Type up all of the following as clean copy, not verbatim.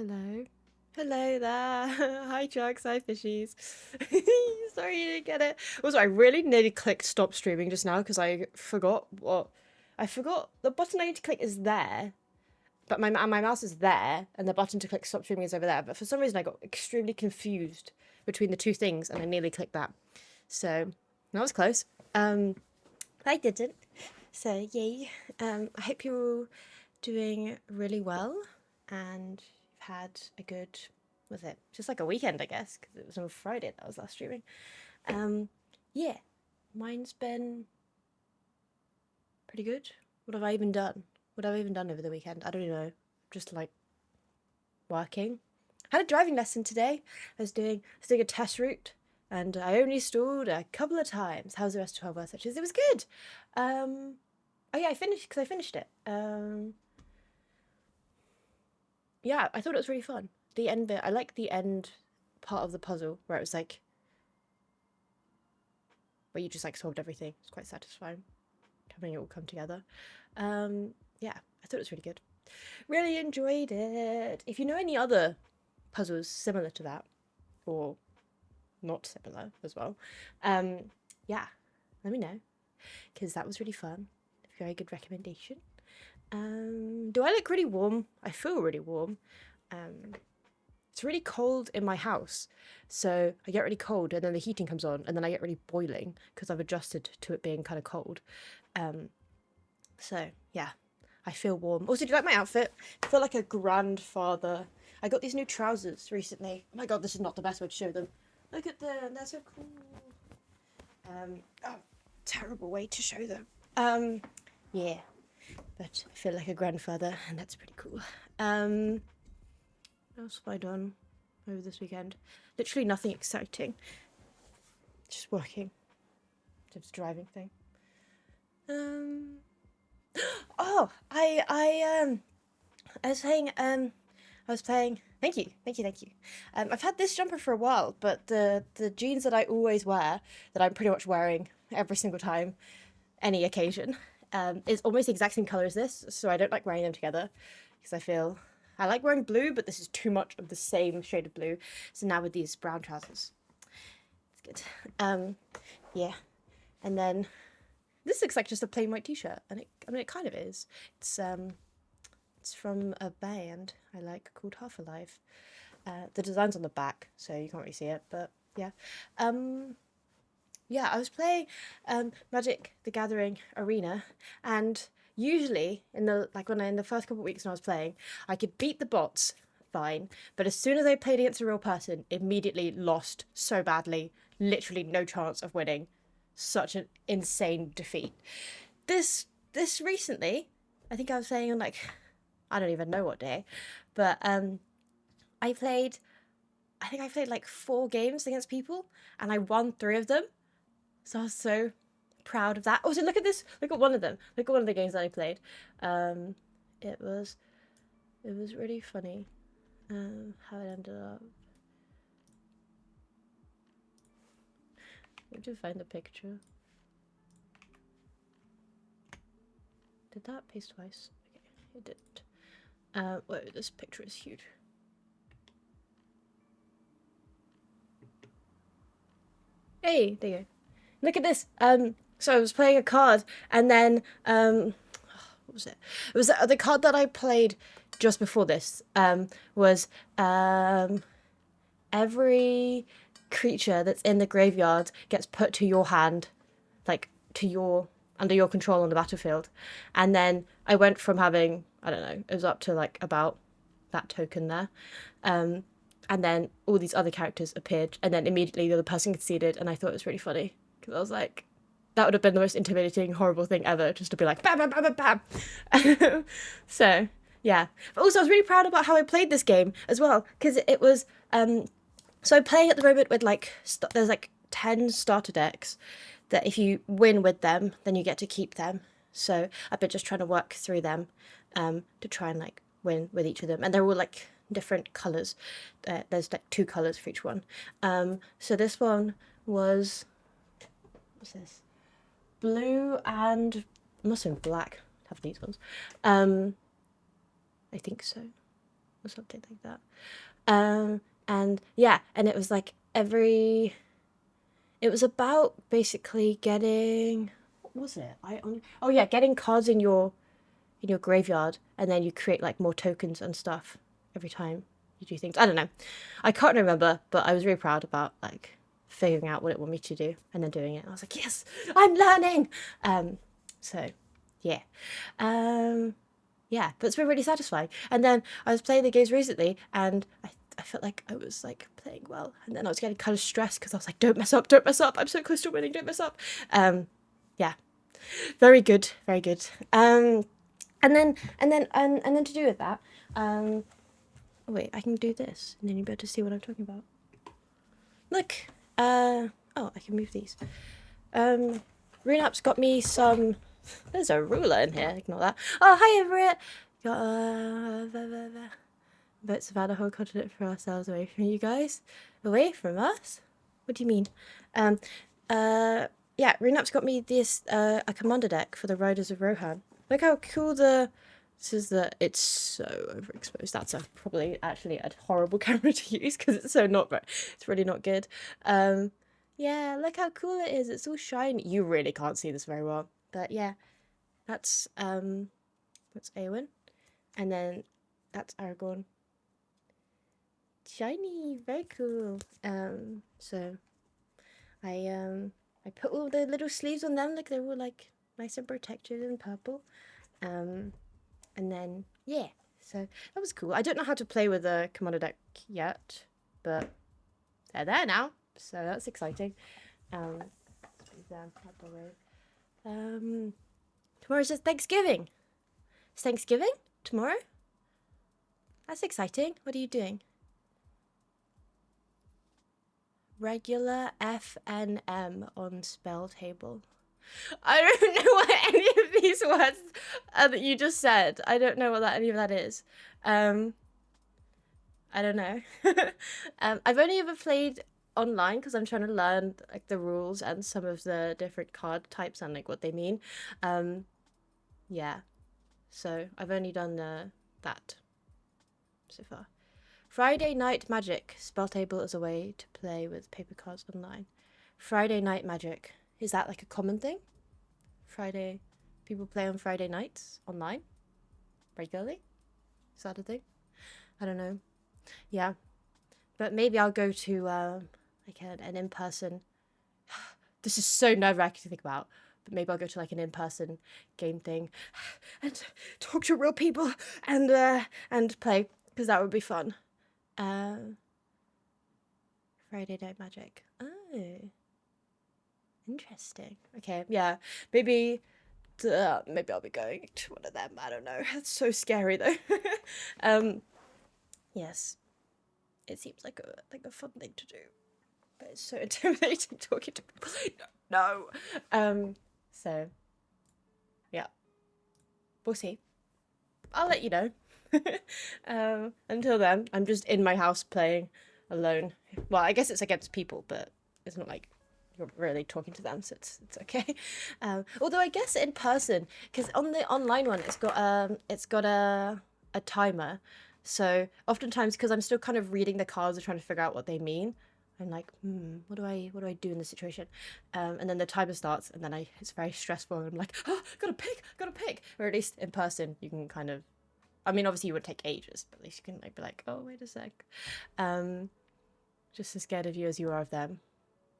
Hello. Hello there. Hi, Chucks. Hi, fishies. Sorry you didn't get it. Also, I really nearly clicked stop streaming just now because I forgot what. I forgot the button I need to click is there, but my mouse is there, and the button to click stop streaming is over there. But for some reason, I got extremely confused between the two things, and I nearly clicked that. So that was close. I didn't. So yay. I hope you're all doing really well, and you've had a good, was it just like a weekend, I guess, because it was on Friday that I was last streaming. Yeah, mine's been pretty good. What have I even done? What have I even done over the weekend? I don't know. Just like working. I had a driving lesson today. I was doing a test route, and I only stalled a couple of times. How's the rest of 12 hours? It was good. Oh yeah, I finished because I finished it. Yeah, I thought it was really fun. The end bit, I like the end part of the puzzle where it was like, where you just like solved everything. It's quite satisfying, having it all come together. Yeah, I thought it was really good. Really enjoyed it. If you know any other puzzles similar to that, or not similar as well, yeah, let me know because that was really fun. Very good recommendation. Do I look really warm? I feel really warm. It's really cold in my house, so I get really cold, and then the heating comes on, and then I get really boiling because I've adjusted to it being kind of cold. So yeah, I feel warm. Also, do you like my outfit? I feel like a grandfather. I got these new trousers recently. Oh my god, this is not the best way to show them. Look at them, they're so cool. Oh, terrible way to show them. Yeah, but I feel like a grandfather, and that's pretty cool. What else have I done over this weekend? Literally nothing exciting. Just working. Just driving thing. Oh, I was playing. Thank you, thank you, thank you. I've had this jumper for a while, but the jeans that I always wear, that I'm pretty much wearing every single time, any occasion, is almost the exact same color as this. So I don't like wearing them together because I like wearing blue, but this is too much of the same shade of blue. So now with these brown trousers, it's good. Yeah, and then this looks like just a plain white t-shirt, and it kind of is. It's from a band I like called Half Alive. The design's on the back, so you can't really see it, but yeah. Yeah, I was playing Magic: The Gathering Arena, and usually in the first couple of weeks when I was playing, I could beat the bots fine, but as soon as I played against a real person, immediately lost so badly, literally no chance of winning. Such an insane defeat. This recently, I think I was playing on like I don't even know what day, but I played I think I played like 4 games against people and I won 3 of them. So I was so proud of that. Also, look at this. Look at one of them. Look at one of the games that I played. Um, it was really funny. How it ended up. I need to find the picture. Did that paste twice? Okay, it didn't. Whoa, this picture is huge. Hey, there you go. Look at this. So I was playing a card, and then what was it? It was the card that I played just before this. Was every creature that's in the graveyard gets put to your hand, like to your under your control on the battlefield, and then I went from having I don't know, it was up to like about that token there, and then all these other characters appeared, and then immediately the other person conceded, and I thought it was really funny because I was like, that would have been the most intimidating, horrible thing ever, just to be like bam, bam, bam, bam, bam. So yeah, but also I was really proud about how I played this game as well because it was so I'm playing at the moment with like there's like 10 starter decks that if you win with them, then you get to keep them. So I've been just trying to work through them to try and like win with each of them, and they're all like different colors. There's like 2 colors for each one. So this one what's this? Blue and must have been black. Have these ones. I think so. or something like that. And yeah, and it was like it was about basically getting, what was it? Oh yeah, getting cards in your graveyard, and then you create like more tokens and stuff every time you do things. I don't know. I can't remember, but I was really proud about like figuring out what it wanted me to do and then doing it. I was like, yes, I'm learning. So yeah. Yeah, but it's been really satisfying. And then I was playing the games recently, and I felt like I was like playing well, and then I was getting kind of stressed because I was like, don't mess up, don't mess up. I'm so close to winning, don't mess up. Yeah, very good, very good. And then to do with that, oh wait, I can do this, and then you'll be able to see what I'm talking about. Look, oh, I can move these. Runap's got me some. There's a ruler in here. Ignore that. Oh, hi, Everett. Got bits about a whole continent for ourselves, away from you guys. Away from us? What do you mean? Um, yeah, Runap's got me this a commander deck for the Riders of Rohan. Look how cool this is. It's so overexposed. That's probably actually a horrible camera to use because it's so not. It's really not good. Yeah, look how cool it is. It's all shiny. You really can't see this very well, but yeah, that's Eowyn, and then that's Aragorn. Shiny, very cool. So I put all the little sleeves on them, like they were like nice and protected and purple. And then yeah, so that was cool. I don't know how to play with the commander deck yet, but they're there now, so that's exciting. Tomorrow's just Thanksgiving. It's Thanksgiving tomorrow. That's exciting. What are you doing? Regular FNM on spell table. I don't know what any of these words that you just said. I don't know what any of that is. I don't know. I've only ever played online because I'm trying to learn like the rules and some of the different card types and like what they mean. Yeah. So I've only done that so far. Friday Night Magic. Spell table is a way to play with paper cards online. Friday Night Magic. Is that like a common thing? Friday. People play on Friday nights online? Regularly? Is that a thing? I don't know. Yeah. But maybe I'll go to like an in-person. This is so nerve-wracking to think about. But maybe I'll go to like an in-person game thing and talk to real people and play because that would be fun. Friday Night Magic. Oh, interesting. Okay, yeah, maybe I'll be going to one of them. I don't know. It's so scary though. Yes, it seems like a fun thing to do, but it's so intimidating talking to people. No. So, yeah, we'll see. I'll let you know. Until then, I'm just in my house playing alone. Well, I guess it's against people, but it's not like you're really talking to them, so it's okay. Although I guess in person, because on the online one, it's got a timer. So oftentimes, because I'm still kind of reading the cards and trying to figure out what they mean, I'm like, what do I do in this situation? And then the timer starts, and then it's very stressful. And I'm like, oh, gotta pick. Or at least in person, you can kind of. I mean, obviously, you would take ages, but at least you can like be like, oh, wait a sec. Just as scared of you as you are of them.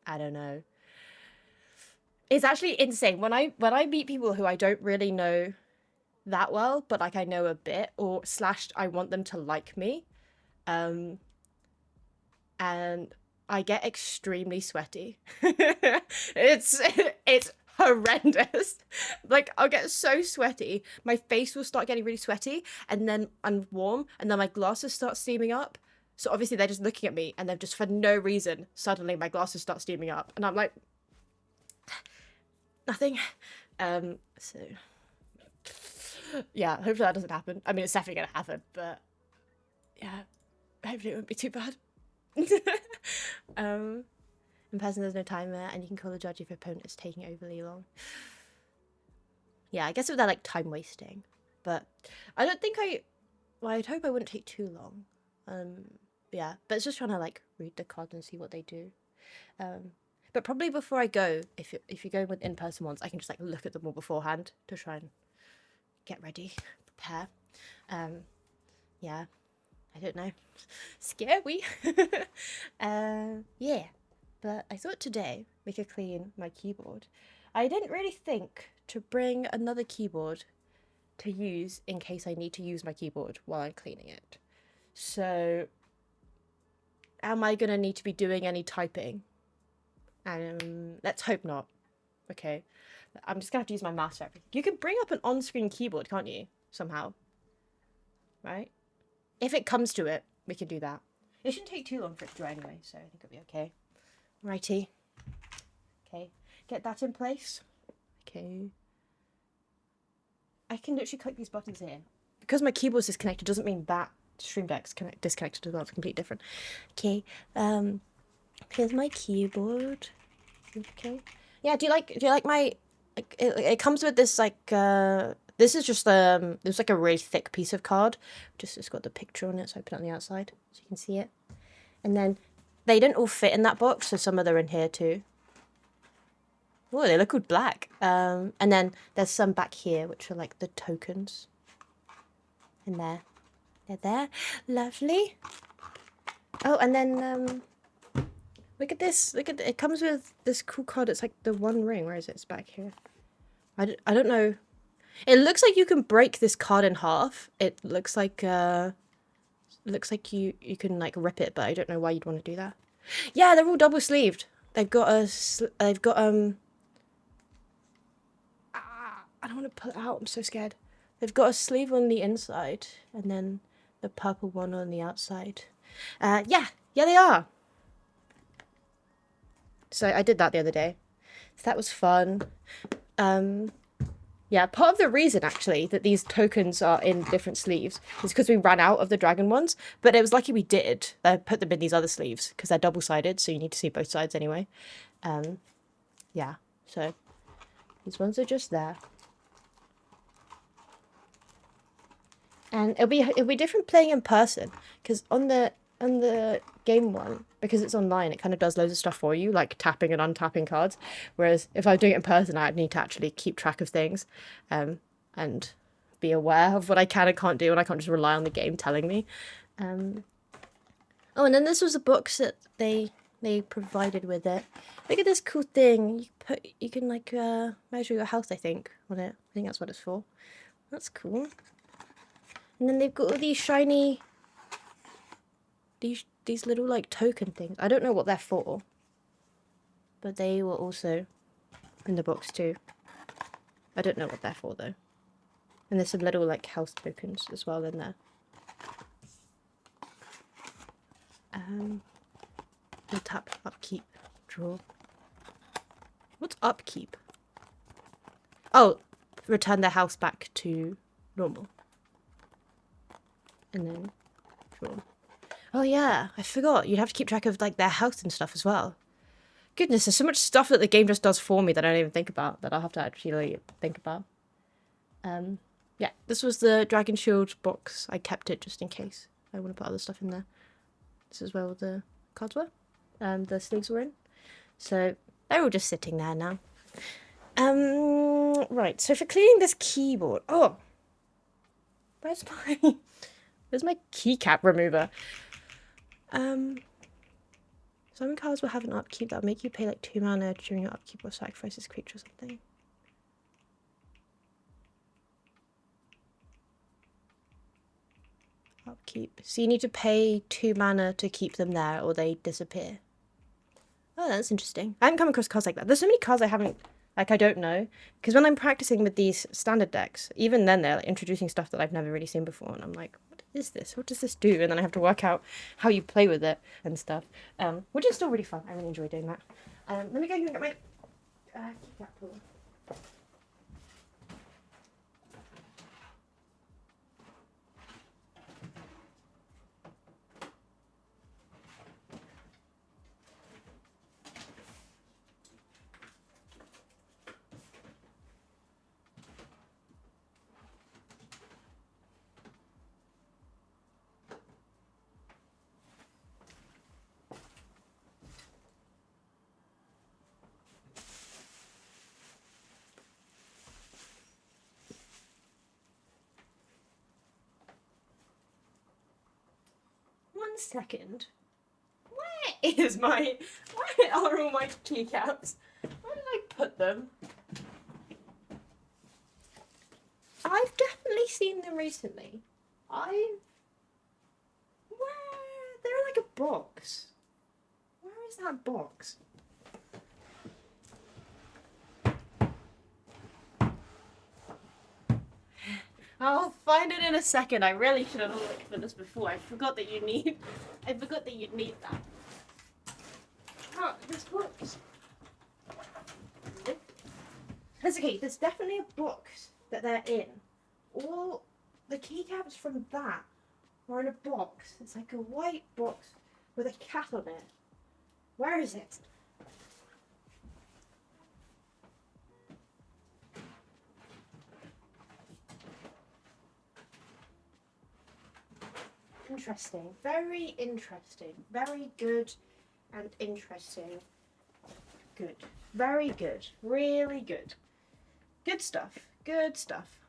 I don't know. It's actually insane when I meet people who I don't really know that well, but like I know a bit, or / I want them to like me, and I get extremely sweaty. It's horrendous. Like I'll get so sweaty, my face will start getting really sweaty, and then I'm warm, and then my glasses start steaming up. So obviously they're just looking at me, and then just for no reason, suddenly my glasses start steaming up, and I'm like, nothing. So yeah, hopefully that doesn't happen. I mean, it's definitely gonna happen, but yeah, hopefully it won't be too bad. In person, there's no timer, and you can call the judge if your opponent is taking overly long. Yeah, I guess if they're like time wasting, but I don't think well, I'd hope I wouldn't take too long. Yeah, but it's just trying to like read the cards and see what they do. But probably before I go, if you go with in-person ones, I can just like look at them all beforehand to try and get ready, prepare. Yeah, I don't know, scary. Yeah, but I thought today we could clean my keyboard. I didn't really think to bring another keyboard to use in case I need to use my keyboard while I'm cleaning it. So, am I gonna need to be doing any typing? Let's hope not. Okay, I'm just gonna have to use my mouse for everything. You can bring up an on-screen keyboard, can't you? Somehow, right? If it comes to it, we can do that. It shouldn't take too long for it to dry anyway, so I think it'll be okay. Righty. Okay, get that in place. Okay. I can literally click these buttons here. Because my keyboard's disconnected doesn't mean that Stream Deck's disconnected as well. It's completely different. Okay, here's my keyboard. Okay. Yeah, do you like my it comes with this like this is just there's like a really thick piece of card. Just it's got the picture on it, so I put it on the outside so you can see it. And then they didn't all fit in that box, so some of them are in here too. Oh, they look all black. And then there's some back here which are like the tokens. In there. They're there. Lovely. Oh, and then look at this. Look at it. Comes with this cool card. It's like the One Ring. Where is it? It's back here. I don't know. It looks like you can break this card in half. It looks like you can like rip it, but I don't know why you'd want to do that. Yeah, they're all double sleeved. They've got I don't want to pull it out. I'm so scared. They've got a sleeve on the inside and then the purple one on the outside. Yeah, they are. So I did that the other day. So that was fun. Yeah, part of the reason actually that these tokens are in different sleeves is because we ran out of the dragon ones, but it was lucky we did. I put them in these other sleeves because they're double-sided, so you need to see both sides anyway. Yeah, so these ones are just there. And it'll be different playing in person because on the game one, because it's online, it kind of does loads of stuff for you, like tapping and untapping cards. Whereas if I was doing it in person, I'd need to actually keep track of things, and be aware of what I can and can't do, and I can't just rely on the game telling me. Oh, and then this was a box that they provided with it. Look at this cool thing. You can like measure your health, I think, on it. I think that's what it's for. That's cool. And then they've got all these shiny, these little like token things. I don't know what they're for, but they were also in the box too. I don't know what they're for though. And there's some little like health tokens as well in there. We'll tap upkeep, draw. What's upkeep? Oh, return their house back to normal. And then draw. Oh yeah, I forgot. You'd have to keep track of like their health and stuff as well. Goodness, there's so much stuff that the game just does for me that I don't even think about, that I'll have to actually think about. Yeah, this was the Dragon Shield box. I kept it just in case I want to put other stuff in there. This is where all the cards were. The sleeves were in. So they're all just sitting there now. Right, so for cleaning this keyboard. Oh! Where's my keycap remover? Some cards will have an upkeep that'll make you pay like 2 mana during your upkeep or sacrifice this creature or something. Upkeep. So you need to pay 2 mana to keep them there or they disappear. Oh, that's interesting. I haven't come across cards like that. There's so many cards I haven't, like, I don't know. Because when I'm practicing with these standard decks, even then they're like, introducing stuff that I've never really seen before. And I'm like, what is this? What does this do? And then I have to work out how you play with it and stuff. Which is still really fun. I really enjoy doing that. Let me go and get my keycap puller. second. Where are all my keycaps? Where did I put them? I've definitely seen them recently. They're in like a box. Where is that box? I'll find it in a second. I really should have looked for this before. I forgot that you'd need that. Oh, this box. That's okay, there's definitely a box that they're in. All the keycaps from that are in a box. It's like a white box with a cat on it. Where is it? Interesting. Very interesting. Very good and interesting. Good. Very good. Really good. Good stuff. Good stuff.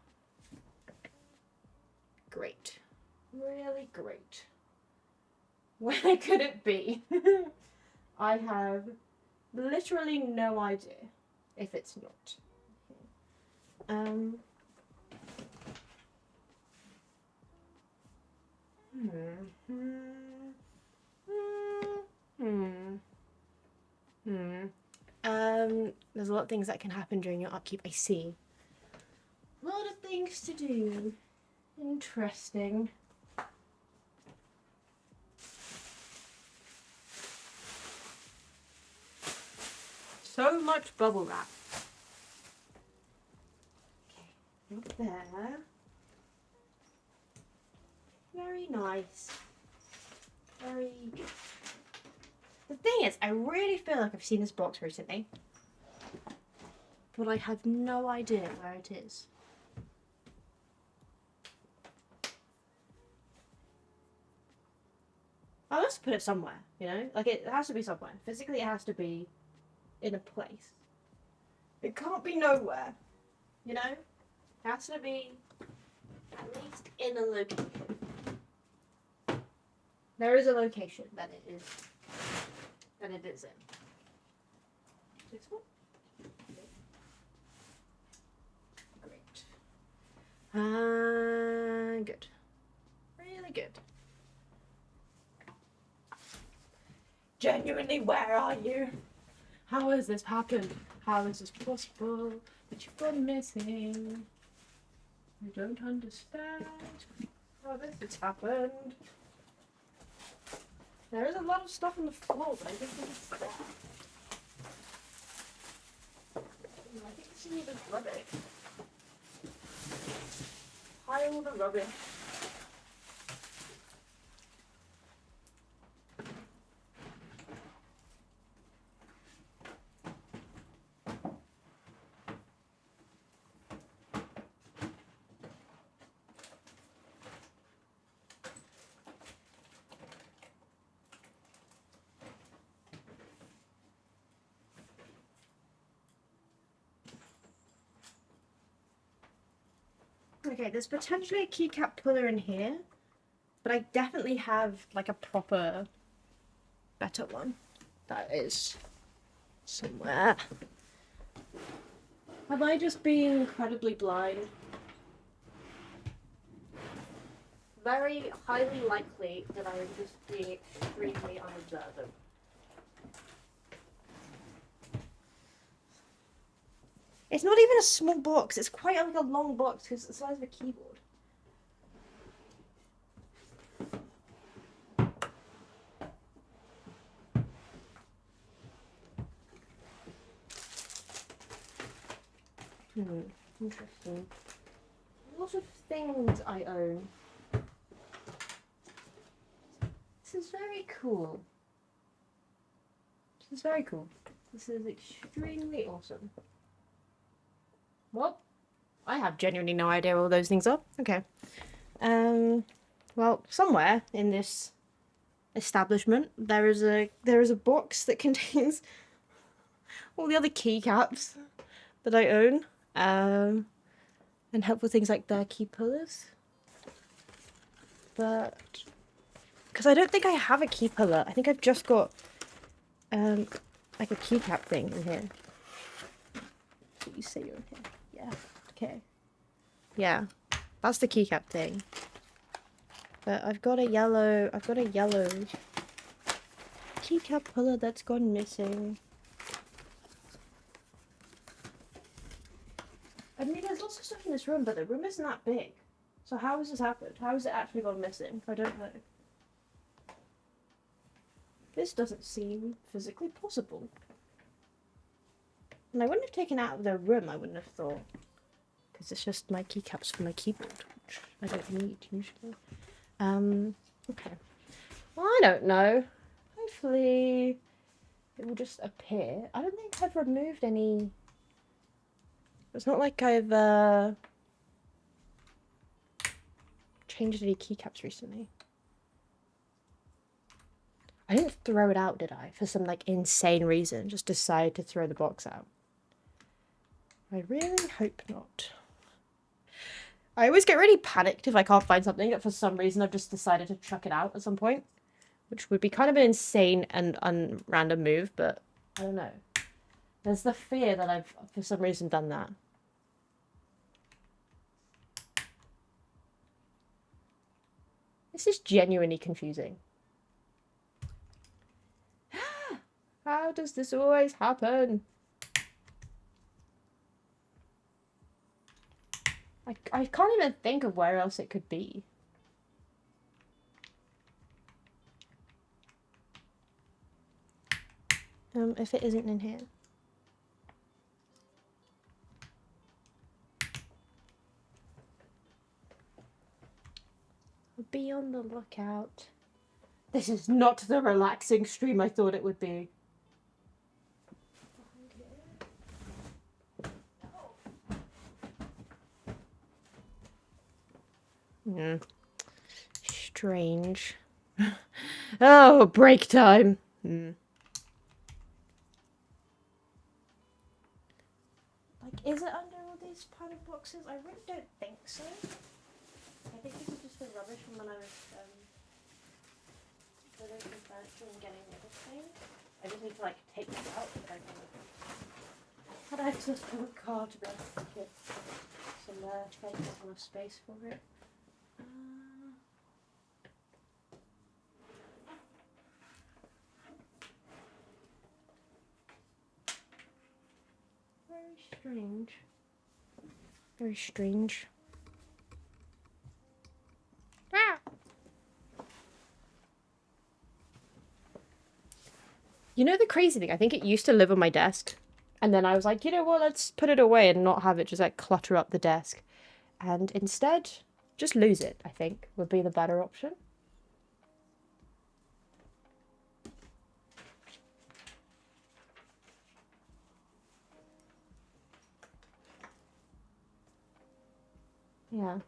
Great. Really great. Where could it be? I have literally no idea if it's not. There's a lot of things that can happen during your upkeep, I see. A lot of things to do. Interesting. So much bubble wrap. Okay, up there. Very nice. Very good. The thing is, I really feel like I've seen this box recently, but I have no idea where it is. I must put it somewhere, you know? Like, it has to be somewhere. Physically, it has to be in a place. It can't be nowhere, you know? It has to be at least in a location. There is a location that it is in. This one? Great. Good. Really good. Genuinely, where are you? How has this happened? How is this possible that you've gone missing? I don't understand how this has happened. There is a lot of stuff on the floor, but I don't think it's there. I think it's even rubbish. Pile the rubbish. Okay, there's potentially a keycap puller in here, but I definitely have like a proper, better one that is somewhere. Have I just been incredibly blind? Very highly likely that I would just be extremely unobservant. It's not even a small box, it's quite like a long box because it's the size of a keyboard. Interesting. A lot of things I own. This is very cool. This is very cool. This is extremely awesome. Well, I have genuinely no idea what all those things are. Okay. Well, somewhere in this establishment there is a box that contains all the other keycaps that I own, and helpful things like their key pullers. But because I don't think I have a key puller. I think I've just got like a keycap thing in here. You say you're in here. Yeah. Okay. Yeah. That's the keycap thing. But I've got a yellow keycap puller that's gone missing. I mean, there's lots of stuff in this room, but the room isn't that big. So how has this happened? How has it actually gone missing? I don't know. This doesn't seem physically possible. And I wouldn't have taken it out of the room, I wouldn't have thought. Because it's just my keycaps for my keyboard, which I don't need usually. Okay. Well, I don't know. Hopefully it will just appear. I don't think I've removed any... It's not like I've changed any keycaps recently. I didn't throw it out, did I? For some like insane reason. Just decided to throw the box out. I really hope not. I always get really panicked if I can't find something that for some reason I've just decided to chuck it out at some point. Which would be kind of an insane and random move, but I don't know. There's the fear that I've for some reason done that. This is genuinely confusing. How does this always happen? I can't even think of where else it could be. If it isn't in here. Be on the lookout. This is not the relaxing stream I thought it would be. Strange. Oh, break time. Like, is it under all these pile of boxes? I really don't think so. I think this is just the rubbish from when I was living in furniture and getting rid of things. I just need to like take this out if I can. Had access to a car to be able to get some space, enough space for it. Very strange. Very strange. Ah! You know the crazy thing? I think it used to live on my desk. And then I was like, you know what, let's put it away and not have it just like clutter up the desk. And instead, just lose it, I think, would be the better option. Yeah.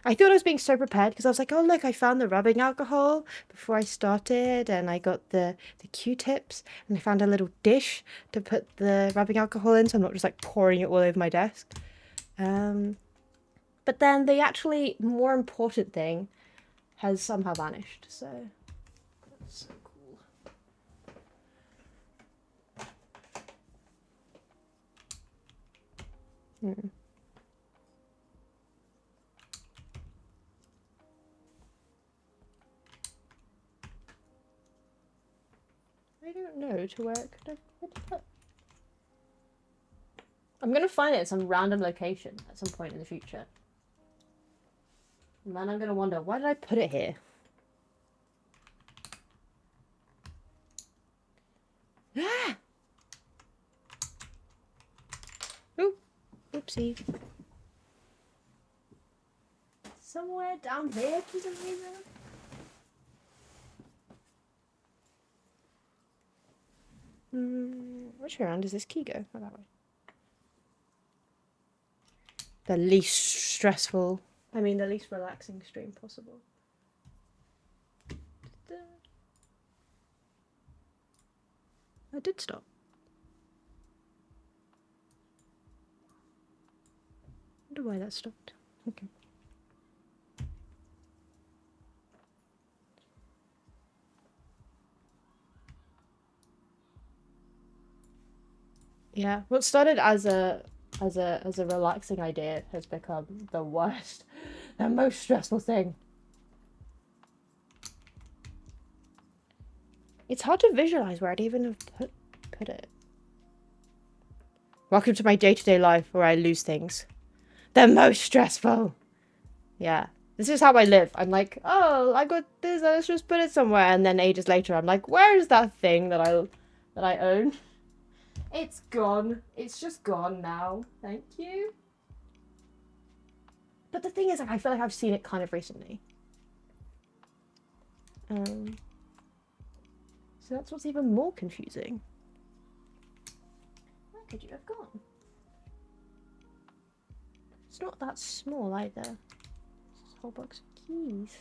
I thought I was being so prepared because I was like, oh, look, I found the rubbing alcohol before I started and I got the Q-tips and I found a little dish to put the rubbing alcohol in so I'm not just like pouring it all over my desk. But then the actually more important thing has somehow vanished, so that's so cool. I don't know to where it could have put. I'm gonna find it at some random location at some point in the future. And then I'm gonna wonder, why did I put it here? Ah! Ooh, oopsie. Somewhere down there for some reason. Which way around does this key go? Oh, that way. The least stressful, the least relaxing stream possible. I did stop. I wonder why that stopped. Okay. Yeah, what started as a relaxing idea has become the worst, the most stressful thing. It's hard to visualize where I'd even have put it. Welcome to my day-to-day life where I lose things. The most stressful. Yeah. This is how I live. I'm like, oh, I got this, let's just put it somewhere. And then ages later, I'm like, where is that thing that I own? It's gone. It's just gone now. Thank you. But the thing is, like, I feel like I've seen it kind of recently. So that's what's even more confusing. Where could you have gone? It's not that small either. It's a whole box of keys.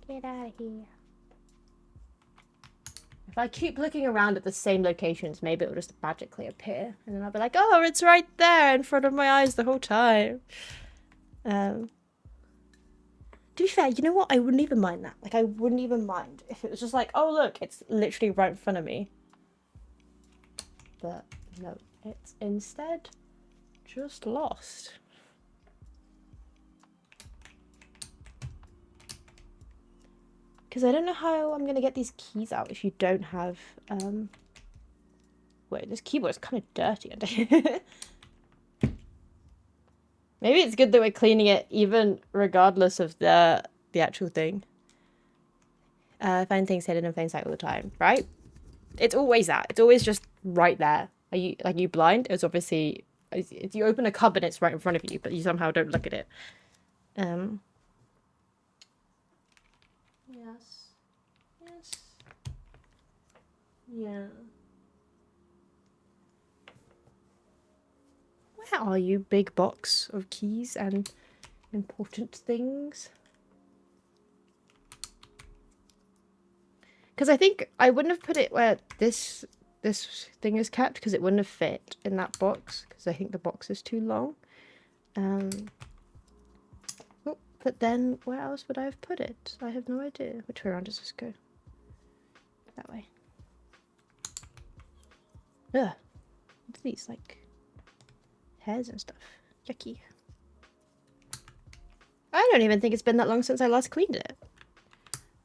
Get out of here. If I keep looking around at the same locations, maybe it'll just magically appear. And then I'll be like, oh, it's right there in front of my eyes the whole time. To be fair, you know what? I wouldn't even mind that. Like, I wouldn't even mind if it was just like, oh, look, it's literally right in front of me. But no, it's instead just lost. Because I don't know how I'm going to get these keys out if you don't have... Wait, this keyboard is kind of dirty. Maybe it's good that we're cleaning it even regardless of the actual thing. Find things hidden in plain sight all the time, right? It's always that. It's always just right there. Are you blind? It's obviously... If you open a cupboard, it's right in front of you, but you somehow don't look at it. Yes. Yes. Yeah. Where are you, big box of keys and important things? Because I think I wouldn't have put it where this thing is kept, because it wouldn't have fit in that box, because I think the box is too long. Oh, but then where else would I have put it? I have no idea. Which way around does this go? That way. Ugh. What's these, like, hairs and stuff? Yucky. I don't even think it's been that long since I last cleaned it.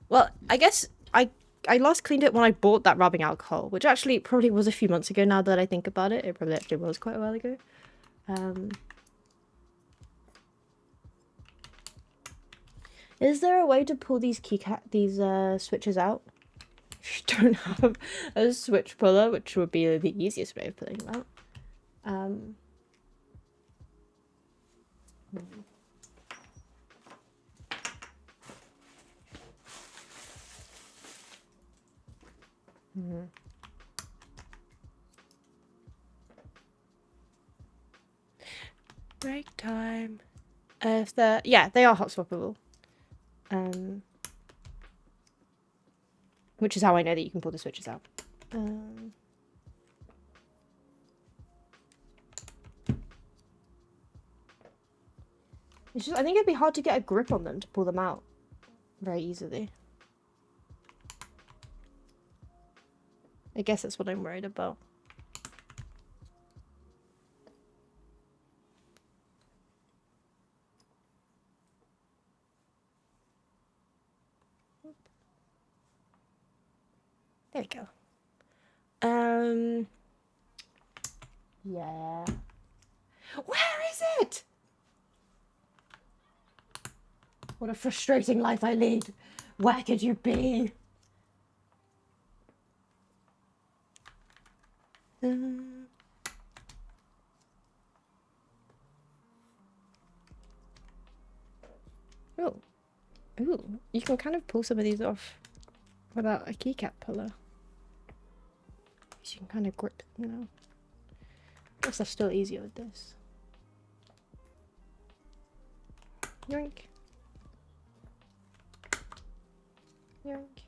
Well, I guess I last cleaned it when I bought that rubbing alcohol, which actually probably was a few months ago now that I think about it. It probably actually was quite a while ago. Is there a way to pull these switches out? If you don't have a switch puller, which would be the easiest way of pulling them out. Break time. If they're... Yeah, they are hot swappable. Which is how I know that you can pull the switches out. It's just, I think it'd be hard to get a grip on them to pull them out very easily. I guess that's what I'm worried about. There we go. Yeah. Where is it? What a frustrating life I lead. Where could you be? Oh. Ooh. You can kind of pull some of these off without a keycap puller. So you can kind of grip, you know. I guess that's still easier with this. Yoink. Yoink.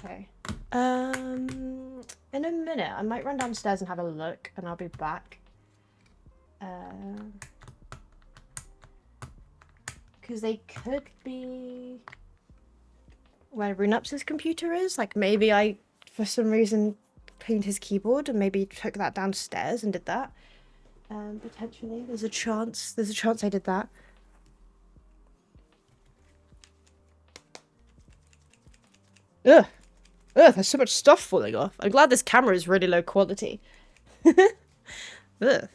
Okay. in a minute. I might run downstairs and have a look, and I'll be back. Because they could be where Runup's computer is. Like, maybe I, for some reason, cleaned his keyboard and maybe took that downstairs and did that. Potentially. There's a chance I did that. Ugh. Ugh, there's so much stuff falling off. I'm glad this camera is really low quality. Ugh.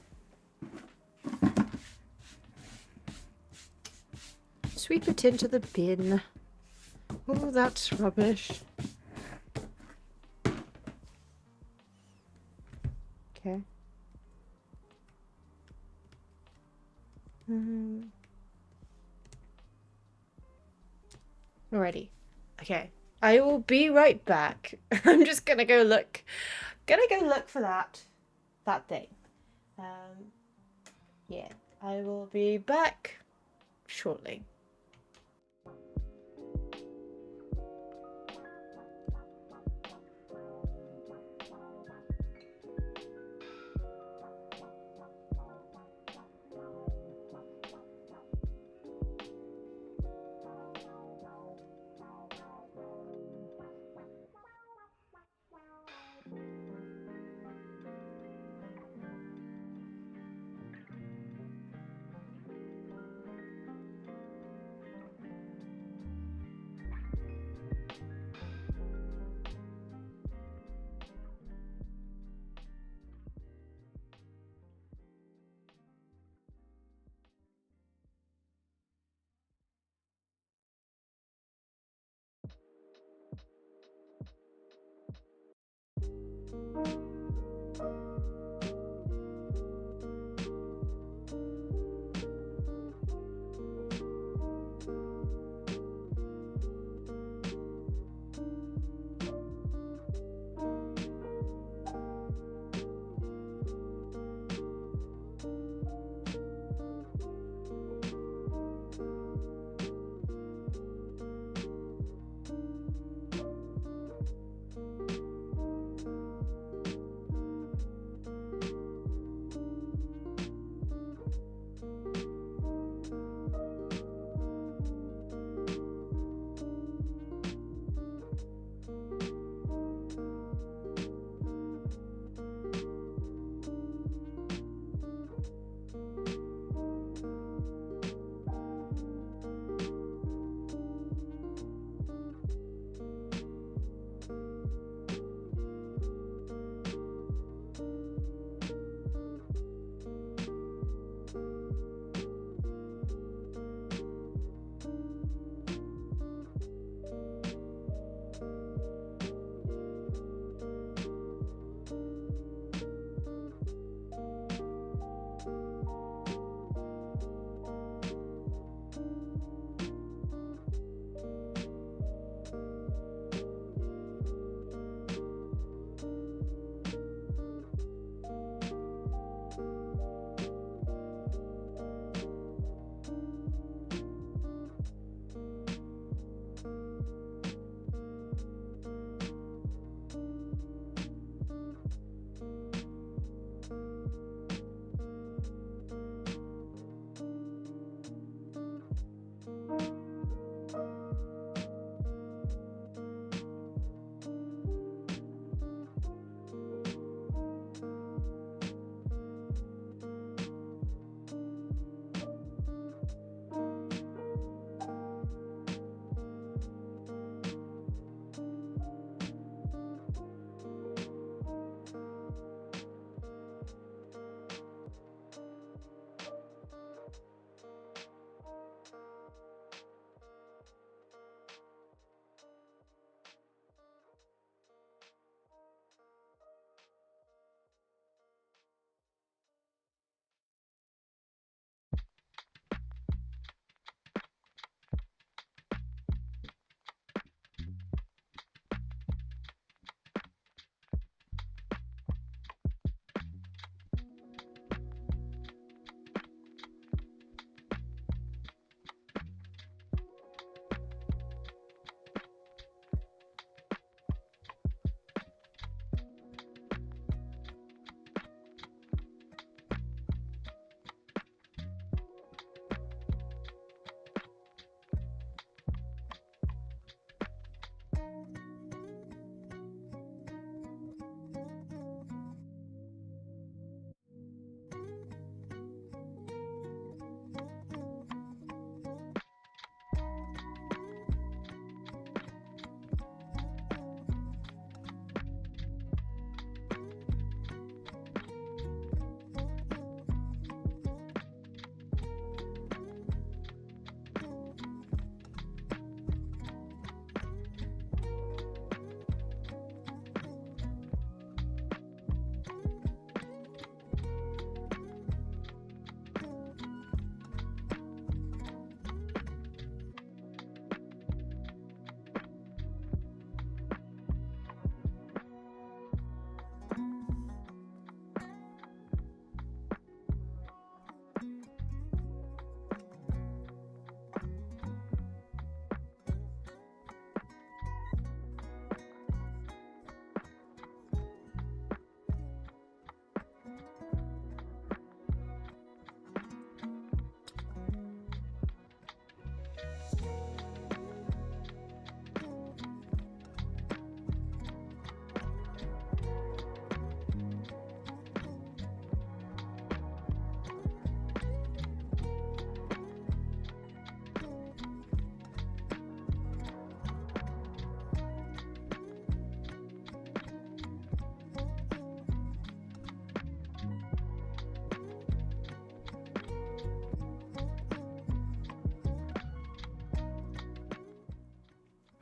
Sweep it into the bin. Oh, that's rubbish. Okay. Alrighty. Okay. I will be right back. I'm just gonna go look. Gonna go look for that thing. Yeah. I will be back shortly.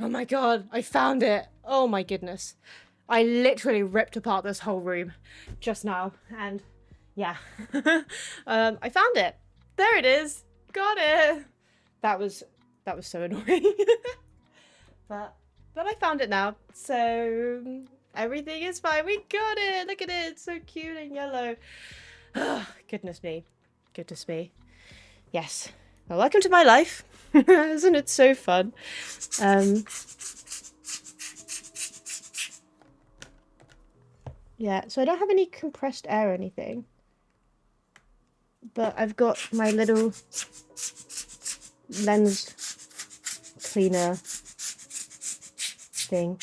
my god, I found it. Oh my goodness. I literally ripped apart this whole room just now, and yeah. I found it. There it is. Got it. That was so annoying. but I found it now. So everything is fine. We got it. Look at it. It's so cute and yellow. Goodness me. Goodness me. Yes. Well, welcome to my life. Isn't it so fun? Yeah, so I don't have any compressed air or anything. But I've got my little lens cleaner thing.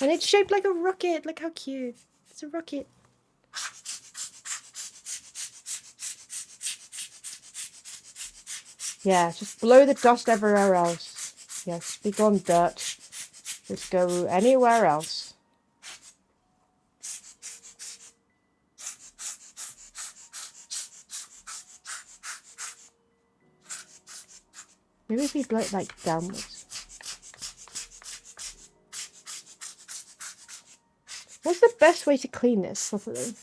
And it's shaped like a rocket. Look how cute. It's a rocket. Yeah, just blow the dust everywhere else. Yes, be gone dirt. Just go anywhere else. Maybe if we blow it like downwards. What's the best way to clean this properly?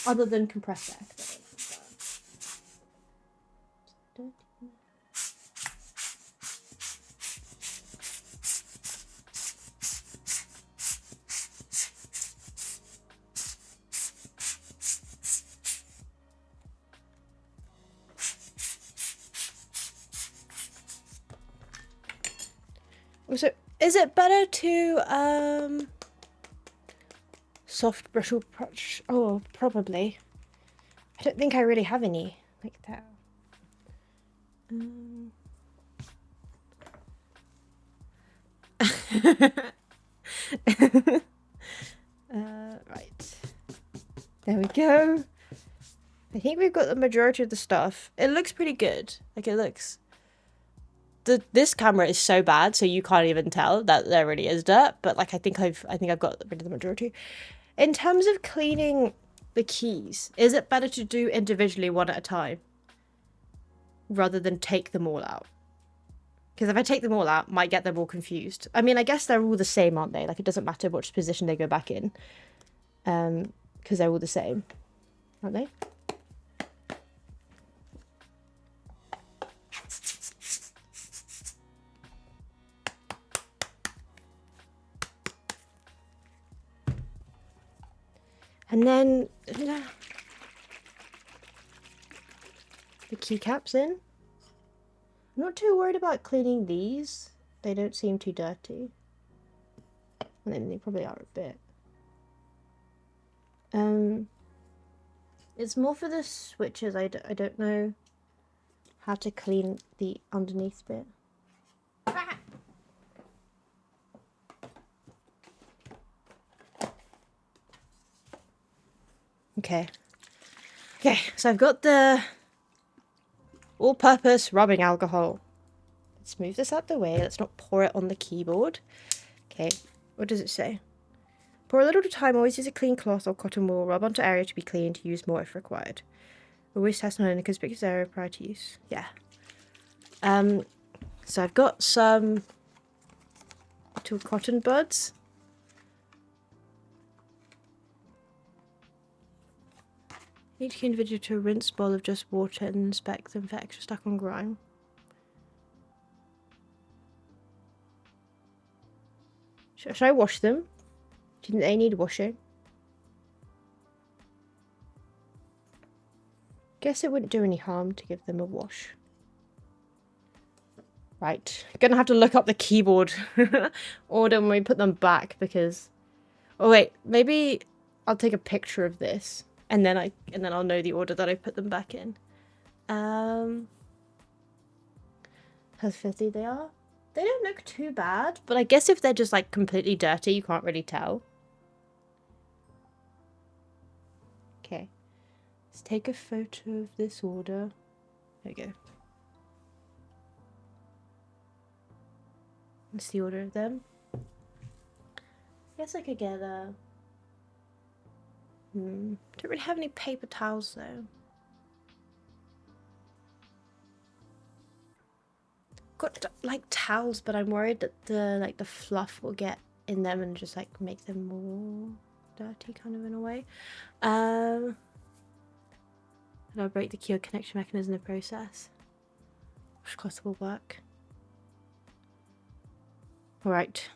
Other than compressed air. So, is it better to, soft brush? Oh, probably. I don't think I really have any like that. Right. There we go. I think we've got the majority of the stuff. It looks pretty good. Like, it looks... This camera is so bad, so you can't even tell that there really is dirt. But like, I think I've got rid of the majority. In terms of cleaning the keys, is it better to do individually one at a time rather than take them all out? Because if I take them all out, might get them all confused. I mean, I guess they're all the same, aren't they? Like, it doesn't matter which position they go back in, because they're all the same, aren't they? And then the keycaps in. I'm not too worried about cleaning these. They don't seem too dirty. And then they probably are a bit. It's more for the switches. I don't know how to clean the underneath bit. Okay. Okay, so I've got the all-purpose rubbing alcohol. Let's move this out the way. Let's not pour it on the keyboard. Okay, what does it say? Pour a little at a time. Always use a clean cloth or cotton wool. Rub onto area to be cleaned. Use more if required. Always test on a conspicuous area prior to use. Yeah. So I've got some little cotton buds. Need to individual to a rinse bowl of just water and inspect them for extra stuck on grime. Should I wash them? Do you think they need washing? Guess it wouldn't do any harm to give them a wash. Right, gonna have to look up the keyboard order when we put them back because... Oh wait, maybe I'll take a picture of this and then I'll know the order that I put them back in. How filthy they are. They don't look too bad, but I guess if they're just like completely dirty, you can't really tell. Okay, let's take a photo of this order. There we go. That's the order of them. Guess I could get a... Don't really have any paper towels though. got like towels, but I'm worried that the fluff will get in them and just like make them more dirty, kind of in a way. And I'll break the key or connection mechanism in the process. Of course, it will work. All right.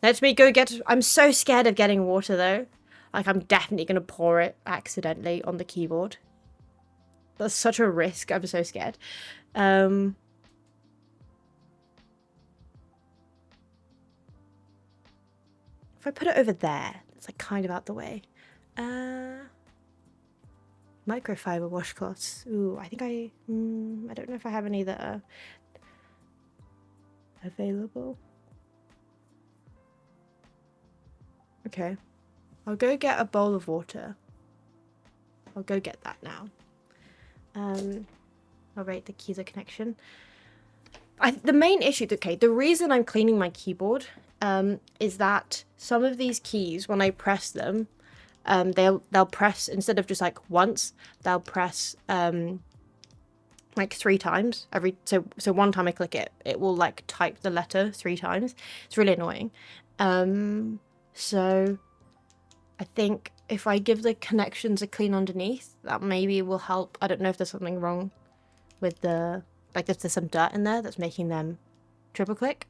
Let me go get. I'm so scared of getting water though. Like I'm definitely gonna pour it accidentally on the keyboard. That's such a risk. I'm so scared. If I put it over there, it's like kind of out the way. Microfiber washcloths. Ooh, I think I don't know if I have any that are available. Okay. I'll go get a bowl of water. I'll go get that now. I'll rate the keys of connection. The main issue, okay, the reason I'm cleaning my keyboard is that some of these keys, when I press them, they'll press, instead of just like once, they'll press like 3 times every, so one time I click it, it will like type the letter 3 times. It's really annoying. So I think if I give the connections a clean underneath, that maybe will help. I don't know if there's something wrong with the, like if there's some dirt in there that's making them triple click.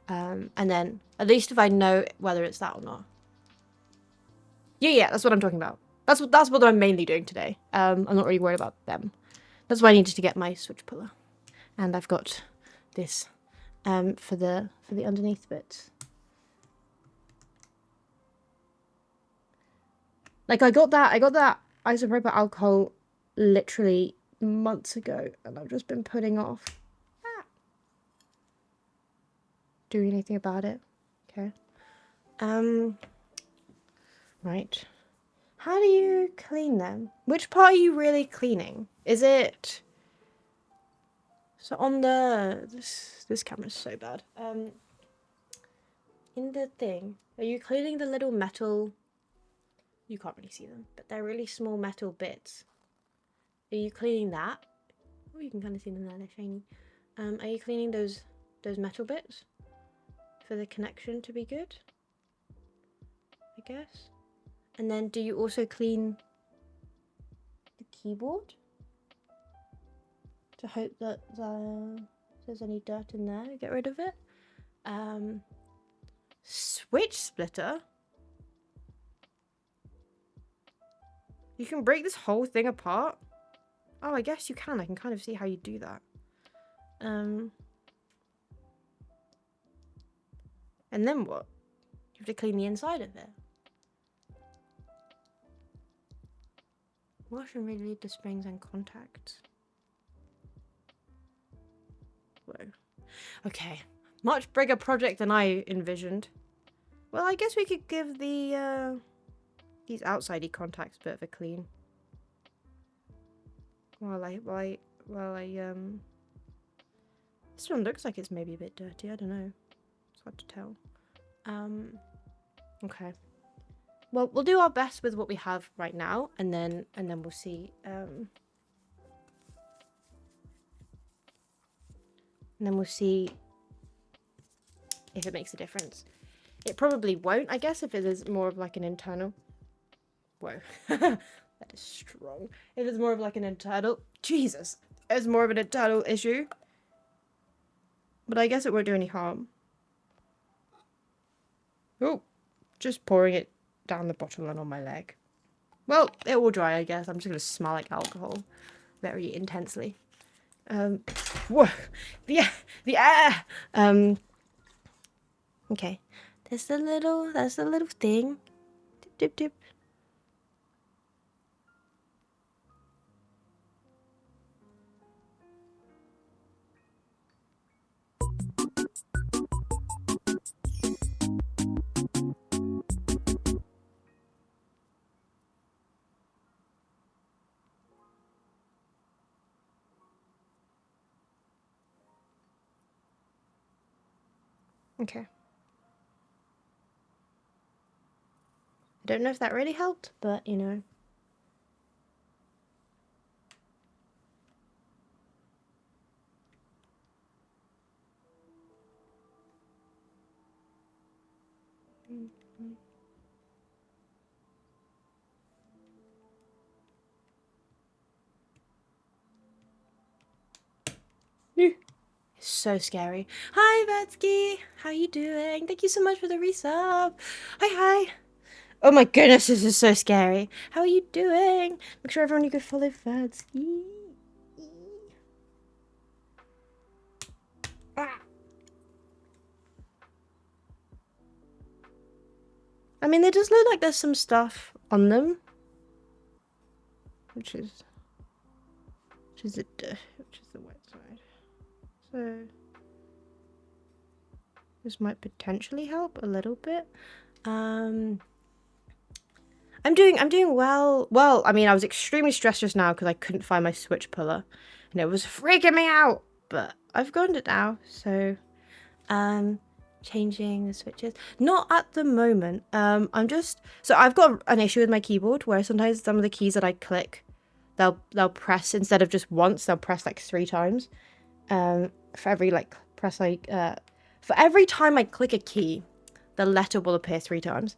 And then at least if I know whether it's that or not. Yeah, that's what I'm talking about. That's what I'm mainly doing today. I'm not really worried about them. That's why I needed to get my switch puller. And I've got this for the underneath bit. Like I got that isopropyl alcohol literally months ago, and I've just been putting off doing anything about it. Okay. Right. How do you clean them? Which part are you really cleaning? Is it so on the this camera's so bad. In the thing, are you cleaning the little metal? You can't really see them, but they're really small metal bits. Are you cleaning that? Oh, you can kind of see them there, they're shiny. Are you cleaning those metal bits for the connection to be good? I guess. And then do you also clean the keyboard? To hope that if there's any dirt in there, get rid of it. Switch splitter? You can break this whole thing apart? Oh, I guess you can. I can kind of see how you do that. And then what? You have to clean the inside of it. Wash and relieve the springs and contacts. Whoa. Okay. Much bigger project than I envisioned. Well, I guess we could give the these outsidey contacts a bit of a clean. While I this one looks like it's maybe a bit dirty, I don't know. It's hard to tell. Okay. Well, we'll do our best with what we have right now, and then we'll see. And then we'll see if it makes a difference. It probably won't, I guess, if it is more of like an internal. Whoa, that is strong. If it's more of like an internal, Jesus, it's more of an internal issue. But I guess it won't do any harm. Oh, just pouring it down the bottle and on my leg. Well, it will dry, I guess. I'm just gonna smell like alcohol very intensely. Whoa, the air. Okay, that's the little thing. Dip, dip, dip. Okay. I don't know if that really helped, but you know. So scary. Hi, Vetsky. How you doing? Thank you so much for the resub. Hi. Oh my goodness, this is so scary. How are you doing? Make sure everyone you go follow Vetsky. I mean, it does look like there's some stuff on them, which is the wet side. So this might potentially help a little bit. I'm doing well. Well, I mean, I was extremely stressed just now because I couldn't find my switch puller, and it was freaking me out. But I've gotten it now, so changing the switches. Not at the moment. So I've got an issue with my keyboard where sometimes some of the keys that I click, they'll press instead of just once, they'll press like 3 times. For every for every time I click a key, the letter will appear 3 times.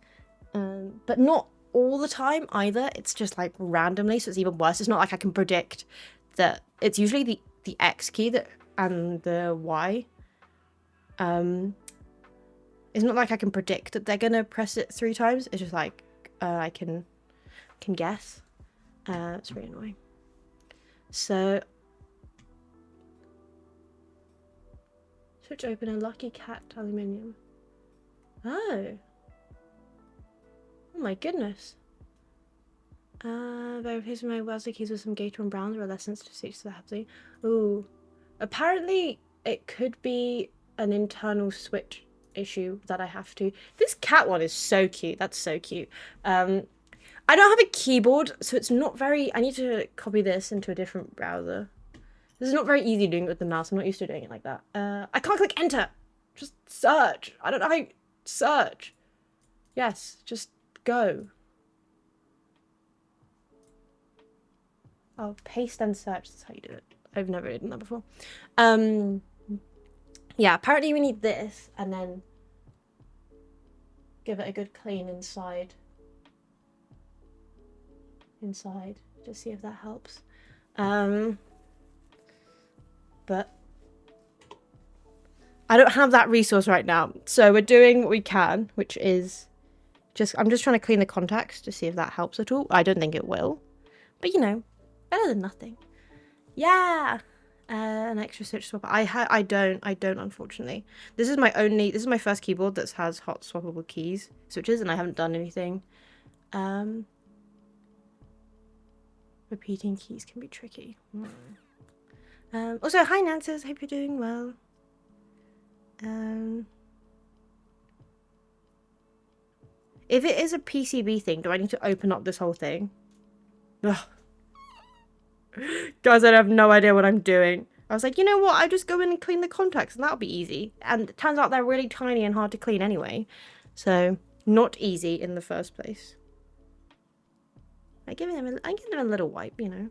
But not all the time either. It's just like randomly, so it's even worse. It's not like I can predict that. It's usually the X key and the Y. It's not like I can predict that they're gonna press it 3 times. It's just like I can guess. It's really annoying. So switch open a lucky cat aluminium. Oh my goodness. By replacing my Wesley keys with some Gator and Browns or less sensitive suits to the happening. Ooh. Apparently it could be an internal switch issue that I have to. This cat one is so cute. That's so cute. I don't have a keyboard, so it's not very. I need to copy this into a different browser. This is not very easy doing it with the mouse. I'm not used to doing it like that. I can't click enter. Just search. I don't know how you search. Yes, just go. Oh, paste and search. That's how you do it. I've never done that before. Yeah, apparently we need this and then give it a good clean inside. Just see if that helps. But I don't have that resource right now. So we're doing what we can, which is I'm just trying to clean the contacts to see if that helps at all. I don't think it will. But you know, better than nothing. Yeah. An extra switch swapper. I don't unfortunately. This is my first keyboard that has hot swappable keys switches, and I haven't done anything. Repeating keys can be tricky. Also, hi Nances, hope you're doing well. If it is a PCB thing, do I need to open up this whole thing? Ugh. Guys, I have no idea what I'm doing. I was like, you know what? I just go in and clean the contacts and that'll be easy. And it turns out they're really tiny and hard to clean anyway. So, not easy in the first place. I give them a little wipe, you know.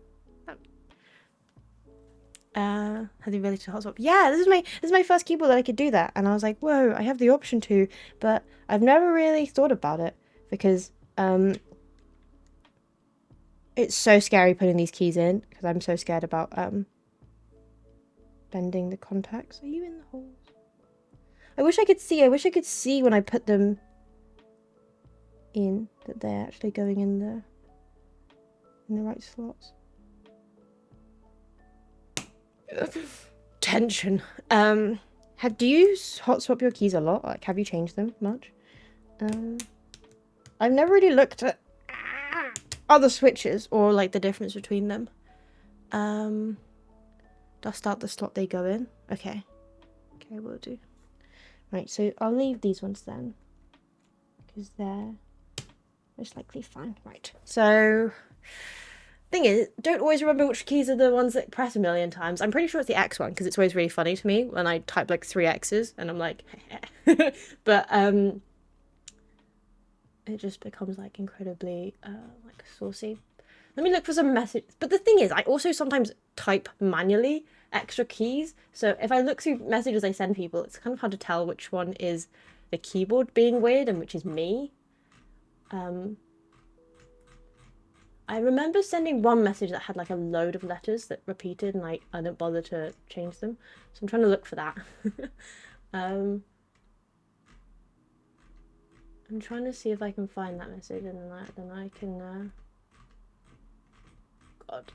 Have the ability to hot swap. Yeah, this is my first keyboard that I could do that. And I was like, whoa, I have the option to, but I've never really thought about it because it's so scary putting these keys in because I'm so scared about bending the contacts. Are you in the holes? I wish I could see when I put them in that they're actually going in the right slots. Tension. Do you hot swap your keys a lot? Like, have you changed them much? I've never really looked at other switches or like the difference between them. Dust out the slot they go in. Okay, will do. Right, so I'll leave these ones then because they're most likely fine. Right, so thing is, don't always remember which keys are the ones that press a million times. I'm pretty sure it's the X one because it's always really funny to me when I type like 3 X's and I'm like but it just becomes like incredibly like saucy. Let me look for some messages. But the thing is, I also sometimes type manually extra keys, so if I look through messages I send people, it's kind of hard to tell which one is the keyboard being weird, and which is me. I remember sending one message that had like a load of letters that repeated, and I didn't bother to change them. So I'm trying to look for that. I'm trying to see if I can find that message, and then I can. God.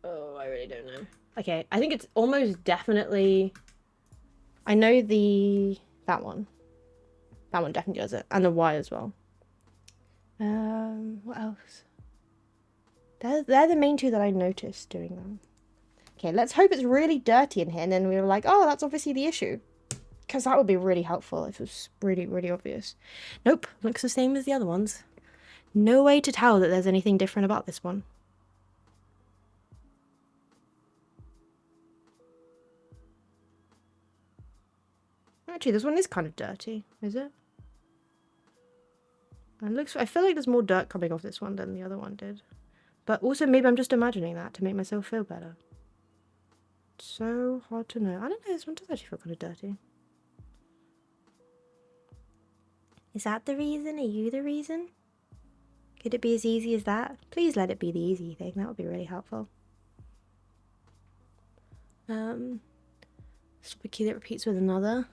Oh, I really don't know. Okay, I think it's almost definitely. I know that one. That one definitely does it, and the Y as well. What else? They're the main two that I noticed doing them. Okay, let's hope it's really dirty in here, and then we were like, oh, that's obviously the issue. Because that would be really helpful if it was really, really obvious. Nope, looks the same as the other ones. No way to tell that there's anything different about this one. Actually, this one is kind of dirty, is it? And I feel like there's more dirt coming off this one than the other one did. But also, maybe I'm just imagining that to make myself feel better. It's so hard to know. I don't know, this one does actually feel kind of dirty. Is that the reason? Are you the reason? Could it be as easy as that? Please let it be the easy thing. That would be really helpful. Stop a key that repeats with another.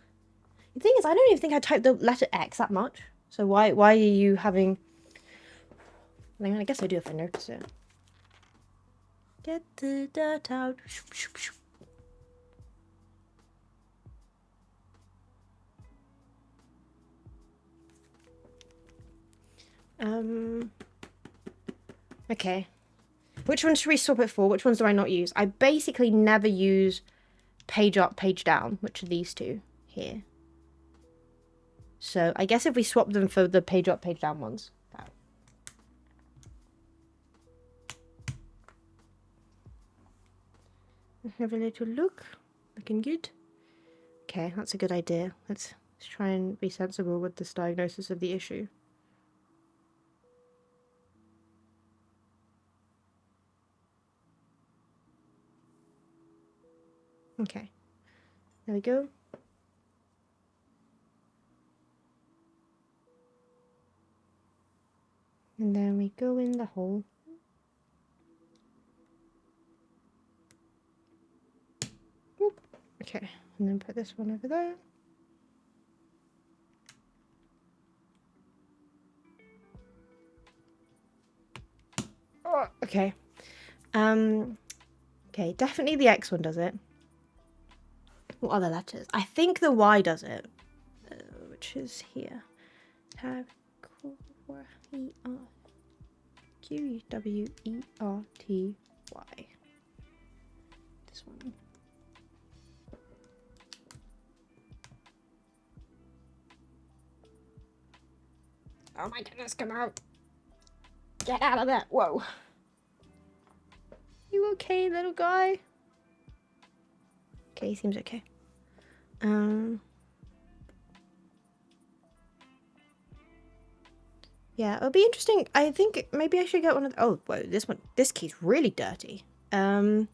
The thing is, I don't even think I typed the letter X that much. So why are you having... I mean, I guess I do if I notice it. Get the dirt out. Okay. Which ones should we swap it for? Which ones do I not use? I basically never use page up, page down, which are these two here. So I guess if we swap them for the page up, page down ones. Have a little look. Looking good. Okay, that's a good idea. Let's try and be sensible with this diagnosis of the issue. Okay, there we go. And then we go in the hole. Whoop. Okay, and then put this one over there. Oh, okay. Okay, definitely the X one does it. What other letters? I think the Y does it, which is here. Tab Q-W-E-R-T-Y. This one. Oh my goodness, come out. Get out of there. Whoa. You okay, little guy? Okay, he seems okay. Yeah, it'll be interesting. I think maybe I should get one of the... Oh, whoa, this key's really dirty. Be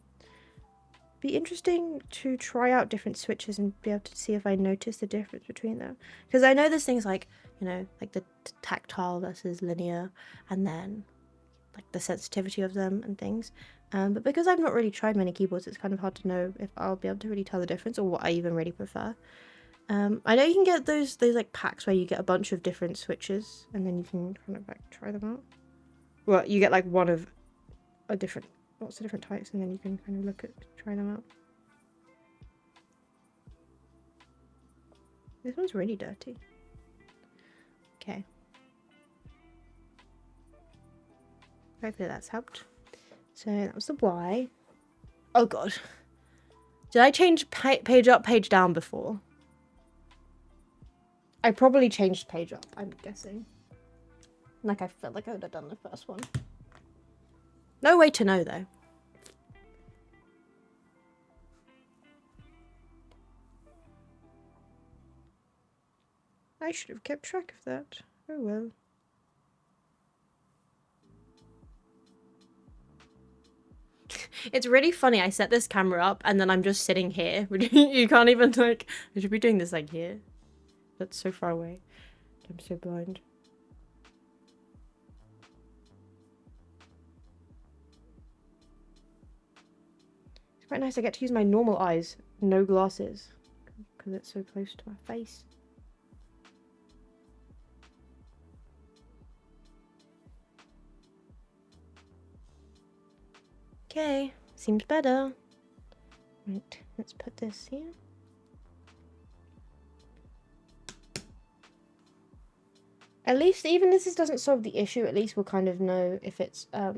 interesting to try out different switches and be able to see if I notice the difference between them. Because I know there's things like, you know, like the tactile versus linear, and then like the sensitivity of them and things. But because I've not really tried many keyboards, it's kind of hard to know if I'll be able to really tell the difference or what I even really prefer. I know you can get those like packs where you get a bunch of different switches and then you can kind of like try them out. Well, you get like one of lots of different types, and then you can kind of try them out. This one's really dirty. Okay. Hopefully that's helped. So that was the Y. Oh god. Did I change page up, page down before? I probably changed page up, I'm guessing. Like I felt like I would have done the first one. No way to know though. I should have kept track of that. Oh well. It's really funny. I set this camera up and then I'm just sitting here. You can't even like... I should be doing this like here. that's so far away. I'm so blind. It's quite nice. I get to use my normal eyes, no glasses, because it's so close to my face. Okay, seems better. Right, let's put this here. At least, even if this doesn't solve the issue, at least we'll kind of know if it's a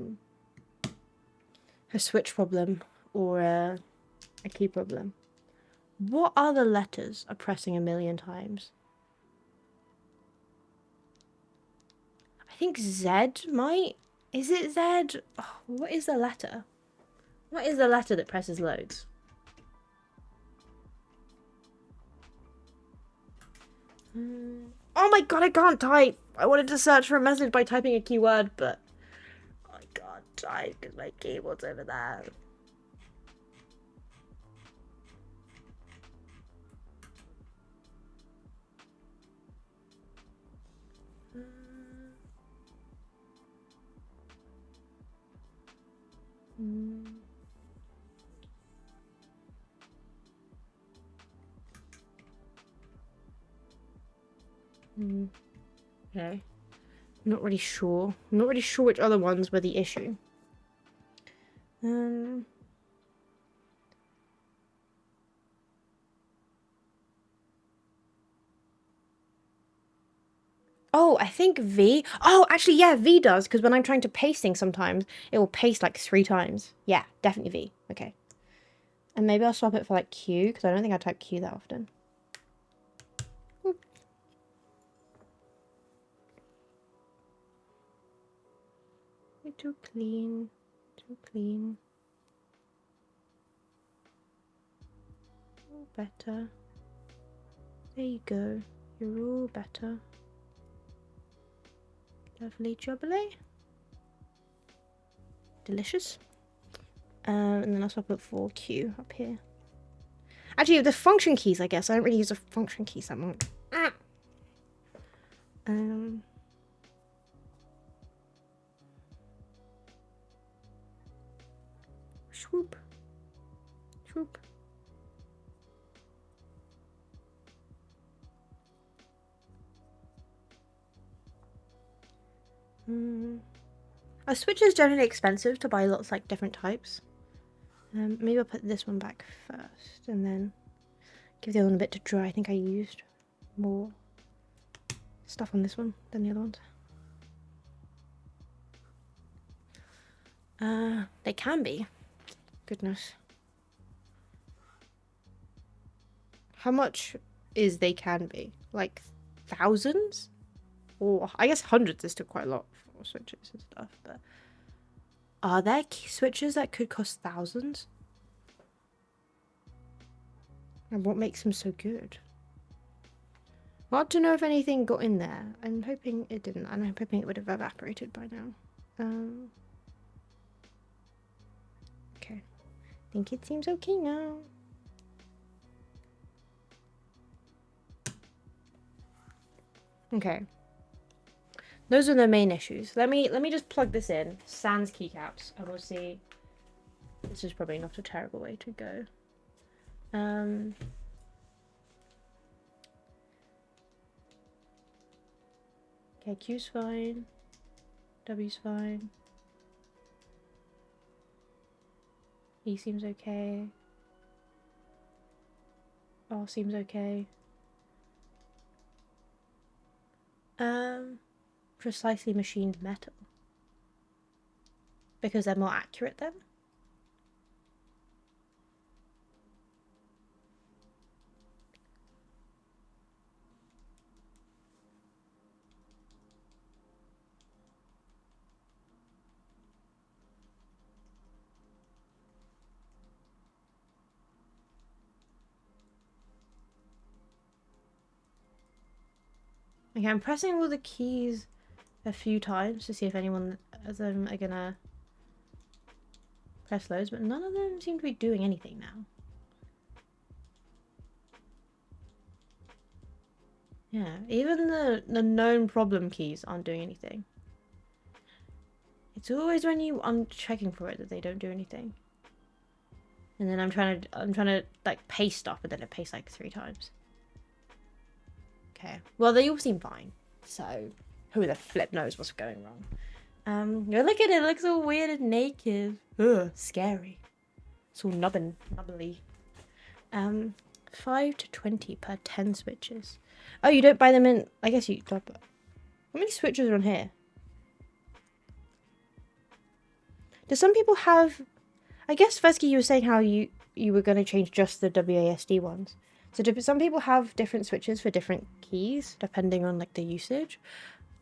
switch problem or a key problem. What other letters are pressing a million times? I think Z might. Is it Z? Oh, what is the letter? What is the letter that presses loads? Oh my god, I can't type! I wanted to search for a message by typing a keyword, but I can't type because my keyboard's over there. Okay. I'm not really sure. I'm not really sure which other ones were the issue. Oh, I think V. Oh, actually, yeah, V does, because when I'm trying to paste things sometimes, it will paste like 3 times. Yeah, definitely V. Okay. And maybe I'll swap it for like Q, because I don't think I type Q that often. Oop. Too clean. Too clean. All better. There you go. You're all better. Lovely jubbly. Delicious. And then I'll swap it for Q up here. Actually, the function keys, I guess. I don't really use the function keys that much. Swoop. Swoop. A switch is generally expensive to buy lots like different types. Maybe I'll put this one back first and then give the other one a bit to dry. I think I used more stuff on this one than the other ones. They can be. Goodness. How much is they can be? Like thousands? Or I guess hundreds is still quite a lot for switches and stuff, but are there key switches that could cost thousands? And what makes them so good? Hard to know if anything got in there. I'm hoping it didn't, and I'm hoping it would have evaporated by now. Okay. I think it seems okay now. Okay. Those are the main issues. Let me just plug this in. Sans keycaps, and we'll see. This is probably not a terrible way to go. Okay, Q's fine. W's fine. E seems okay. R seems okay. Precisely machined metal. Because they're more accurate then? Okay, I'm pressing all the keys a few times to see if anyone of them are gonna press those, but none of them seem to be doing anything now. Yeah, even the known problem keys aren't doing anything. It's always when I'm checking for it that they don't do anything. And then I'm trying to like paste stuff, but then it pastes like 3 times. Okay. Well, they all seem fine. So, who the flip knows what's going wrong? Look at it. It looks all weird and naked. Ugh, scary. It's all nubbly. 5 to 20 per 10 switches. Oh, you don't buy them in... I guess you... How many switches are on here? Do some people have... I guess, Fesky, you were saying how you were going to change just the WASD ones. So do some people have different switches for different keys, depending on, like, the usage?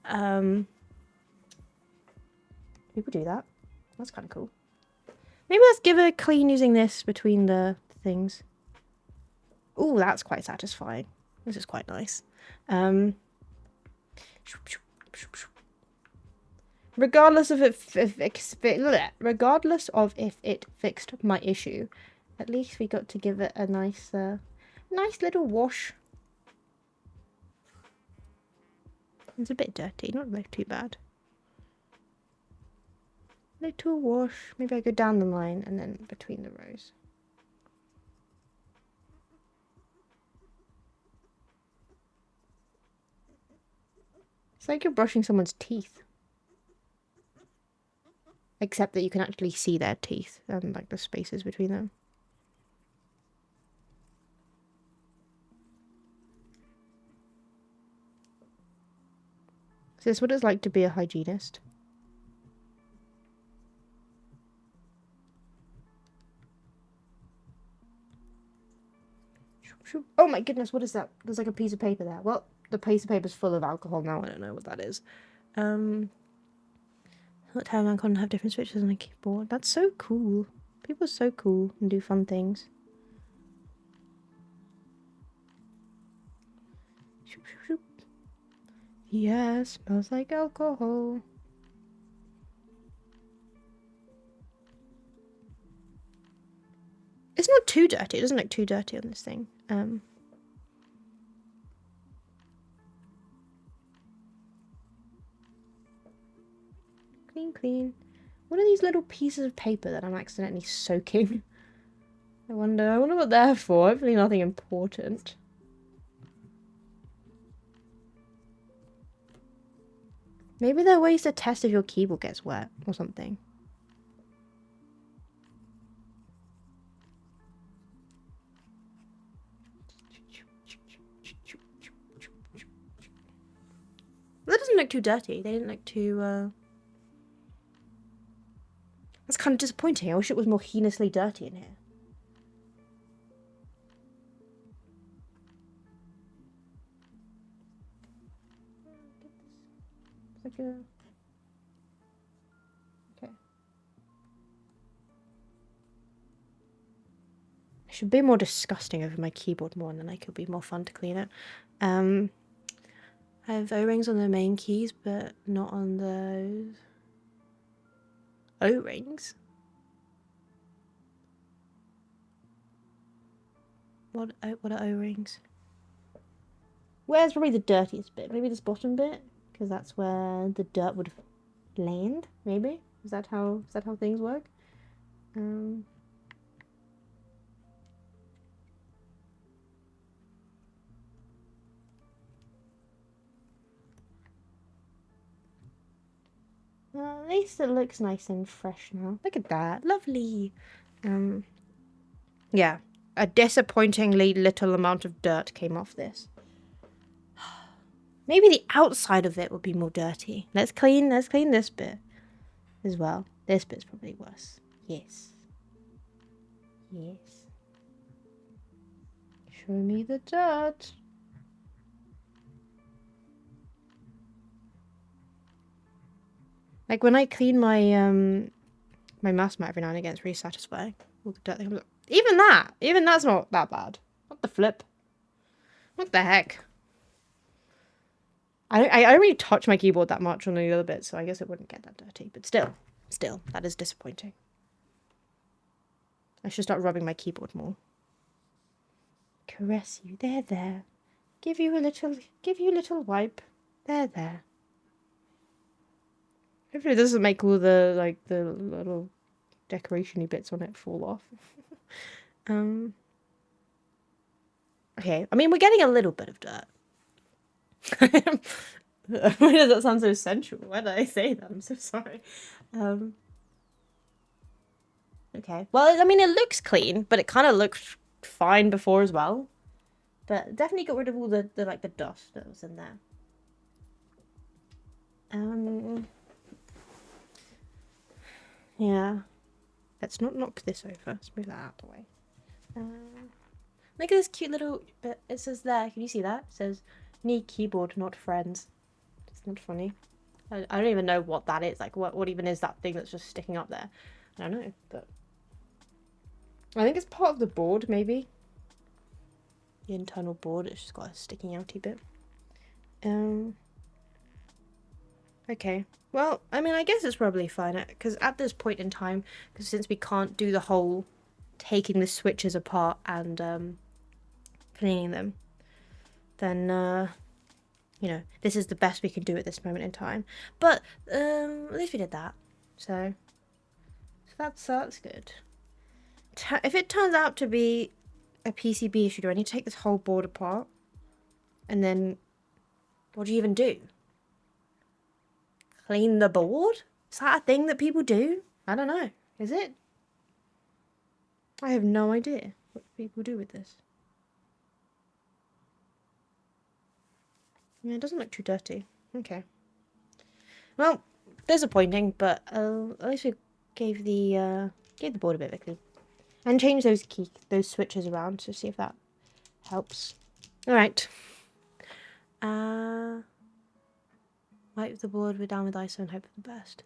People do that. That's kind of cool. Maybe let's give it a clean using this between the things. Ooh, that's quite satisfying. This is quite nice. Regardless of if it fixed my issue, at least we got to give it a nice little wash. It's a bit dirty, not like too bad. Little wash. Maybe I go down the line and then between the rows. It's like you're brushing someone's teeth. Except that you can actually see their teeth and like the spaces between them. Is this what it's like to be a hygienist? Oh my goodness, what is that? There's like a piece of paper there. Well, the piece of paper's full of alcohol now. I don't know what that is. What time I can't have different switches on a keyboard. That's so cool. People are so cool and do fun things. Shoop, shoop, shoop. Yeah, smells like alcohol. It's not too dirty. It doesn't look too dirty on this thing. Clean. What are these little pieces of paper that I'm accidentally soaking? I wonder what they're for. Hopefully nothing important. Maybe there are ways to test if your keyboard gets wet or something. That doesn't look too dirty. They didn't look too, That's kind of disappointing. I wish it was more heinously dirty in here. It's like a... Okay. I should be more disgusting over my keyboard more, and then it could be more fun to clean it. I have O-rings on the main keys, but not on those. O-rings? What are O-rings? Where's probably the dirtiest bit? Maybe this bottom bit? Because that's where the dirt would land, maybe? Is that how things work? Well, at least it looks nice and fresh now. Look at that. Lovely. Yeah. A disappointingly little amount of dirt came off this. Maybe the outside of it would be more dirty. Let's clean this bit as well. This bit's probably worse. Yes. Show me the dirt. Like when I clean my my mouse mat every now and again, it's really satisfying. All the dirt that comes up. Even that's not that bad. What the flip? What the heck? I don't really touch my keyboard that much on the other bits, so I guess it wouldn't get that dirty. But still, that is disappointing. I should start rubbing my keyboard more. Caress you. There. Give you a little wipe. There. Hopefully it doesn't make all the, like, the little decoration-y bits on it fall off. Okay, I mean, we're getting a little bit of dirt. Why does that sound so sensual? Why did I say that? I'm so sorry. Okay. Well, I mean, it looks clean, but it kind of looked fine before as well. But definitely got rid of all the like, the dust that was in there. Yeah. Let's not knock this over. Let's move that out of the way. Look at this cute little bit. It says there. Can you see that? It says, need keyboard, not friends. It's not funny. I don't even know what that is. Like, what even is that thing that's just sticking up there? I don't know, but I think it's part of the board, maybe. The internal board. It's just got a sticking outy bit. Okay. Well, I mean, I guess it's probably fine, because at this point in time, because since we can't do the whole taking the switches apart and cleaning them, then you know, this is the best we can do at this moment in time. But at least we did that, so that's good. If it turns out to be a PCB issue, do I need to take this whole board apart? And then what do you even do? Clean the board? Is that a thing that people do? I don't know. Is it? I have no idea what people do with this. Yeah, it doesn't look too dirty. Okay. Well, disappointing, but at least we gave the board a bit of a clean. And change those switches around to see if that helps. Alright. Wipe the board down with ISO and hope for the best.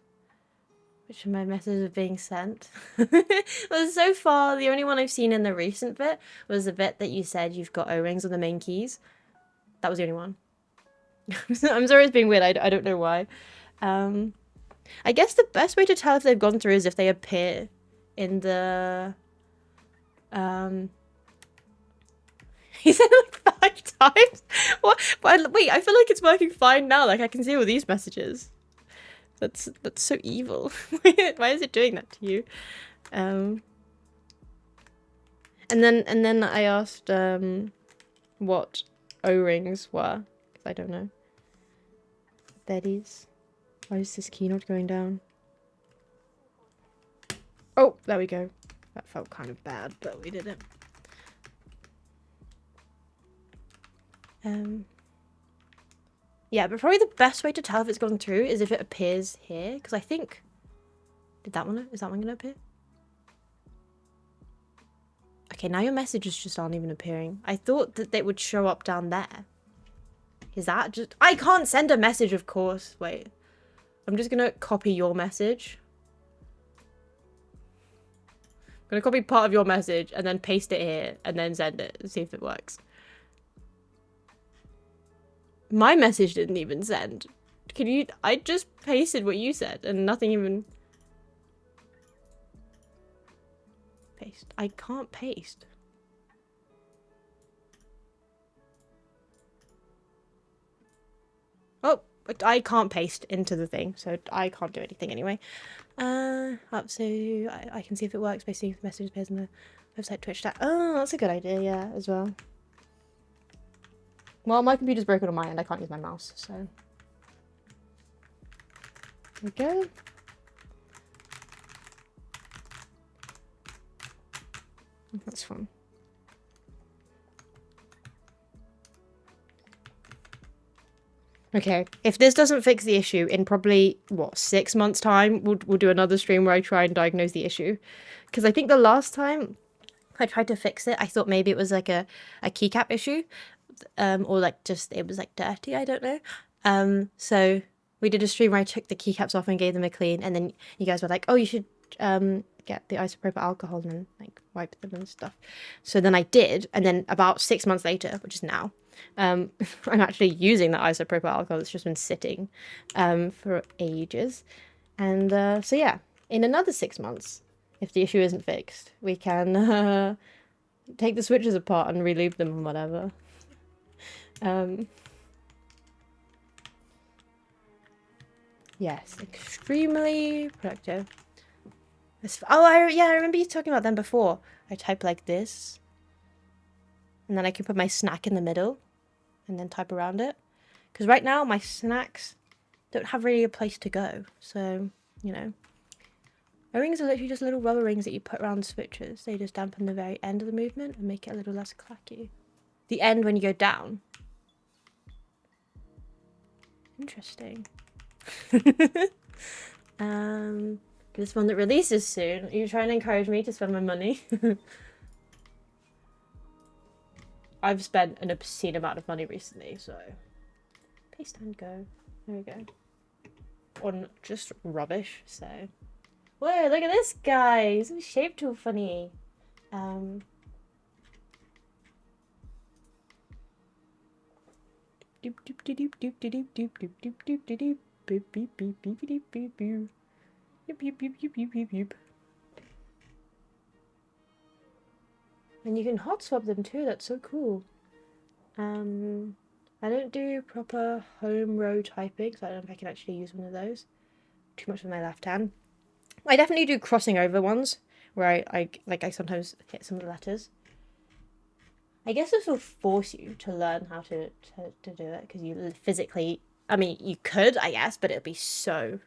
Which of my messages are being sent? Well, so far, the only one I've seen in the recent bit was the bit that you said you've got O-rings on the main keys. That was the only one. I'm sorry it's being weird, I don't know why. I guess the best way to tell if they've gone through is if they appear in the... He said it like 5 times? What? Wait, I feel like it's working fine now. Like, I can see all these messages. That's so evil. Why is it doing that to you? And then I asked what O-rings were, because I don't know. Betty's. Why is this key not going down? Oh, there we go. That felt kind of bad, but we did it. Yeah, but probably the best way to tell if it's gone through is if it appears here, because I think... is that one gonna appear? Okay, now your messages just aren't even appearing. I thought that they would show up down there. Is that just... I can't send a message, of course. Wait. I'm just gonna copy your message. I'm gonna copy part of your message and then paste it here and then send it and see if it works. My message didn't even send. Can you... I just pasted what you said and nothing even... Paste. I can't paste. Oh, I can't paste into the thing, so I can't do anything anyway. Up so I can see if it works by seeing if the message appears in the website Twitch chat. Oh, that's a good idea, yeah, as well. Well, my computer's broken on my end. I can't use my mouse, so... There we go. That's fun. Okay, if this doesn't fix the issue in probably, what, 6 months' time, we'll do another stream where I try and diagnose the issue. Because I think the last time I tried to fix it, I thought maybe it was like a keycap issue. Or like just, it was like dirty, I don't know. So we did a stream where I took the keycaps off and gave them a clean. And then you guys were like, oh, you should get the isopropyl alcohol and then like wipe them and stuff. So then I did. And then about 6 months later, which is now, I'm actually using that isopropyl alcohol that's just been sitting for ages. And so yeah, in another 6 months, if the issue isn't fixed, we can take the switches apart and relieve them and whatever. Yes, extremely productive. Yeah, I remember you talking about them before. I type like this, and then I can put my snack in the middle, and then type around it. Because right now my snacks don't have really a place to go, so you know. O-rings are literally just little rubber rings that you put around the switches. They just dampen the very end of the movement and make it a little less clacky. The end when you go down. Interesting. This one that releases soon. Are you trying to encourage me to spend my money? I've spent an obscene amount of money recently, so paste and go. There we go. On just rubbish, so. Whoa, look at this guy! He's shaped too funny. And you can hot swap them too, that's so cool. I don't do proper home row typing, so I don't know if I can actually use one of those. Too much with my left hand. I definitely do crossing over ones, where I sometimes hit some of the letters. I guess this will force you to learn how to do it, because you physically, I mean, you could, I guess, but it'd be so,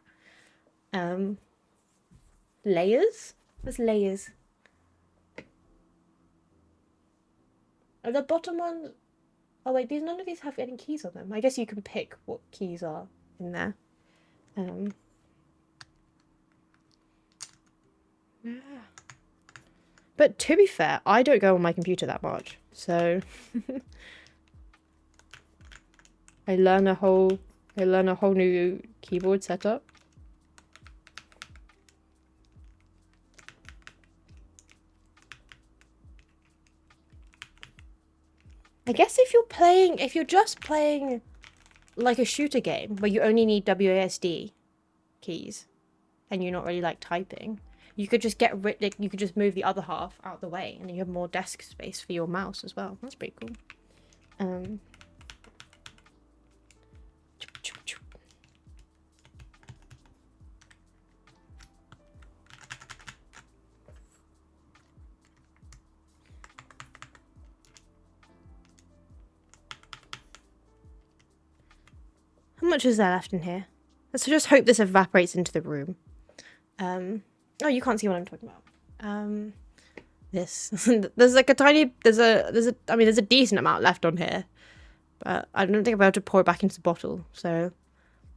layers? What's layers? Are the bottom ones, oh wait, none of these have any keys on them. I guess you can pick what keys are in there. Yeah. But to be fair, I don't go on my computer that much, so I learn a whole new keyboard setup. I guess if you're just playing like a shooter game where you only need WASD keys and you're not really like typing, you could just you could just move the other half out of the way, and then you have more desk space for your mouse as well. That's pretty cool. How much is there left in here? Let's just hope this evaporates into the room. Oh, you can't see what I'm talking about. This. There's like a tiny, there's a decent amount left on here, but I don't think I'll be able to pour it back into the bottle, so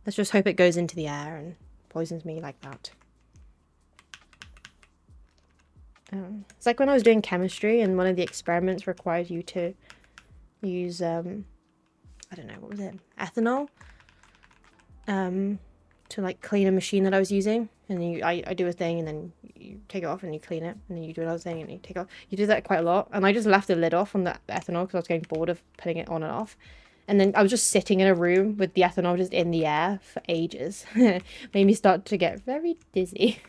let's just hope it goes into the air and poisons me like that. It's like when I was doing chemistry and one of the experiments required you to use, I don't know, what was it? Ethanol? To like clean a machine that I was using, and I do a thing and then you take it off and you clean it, and then you do another thing and you take it off. You do that quite a lot, and I just left the lid off on the ethanol because I was getting bored of putting it on and off. And then I was just sitting in a room with the ethanol just in the air for ages. Made me start to get very dizzy.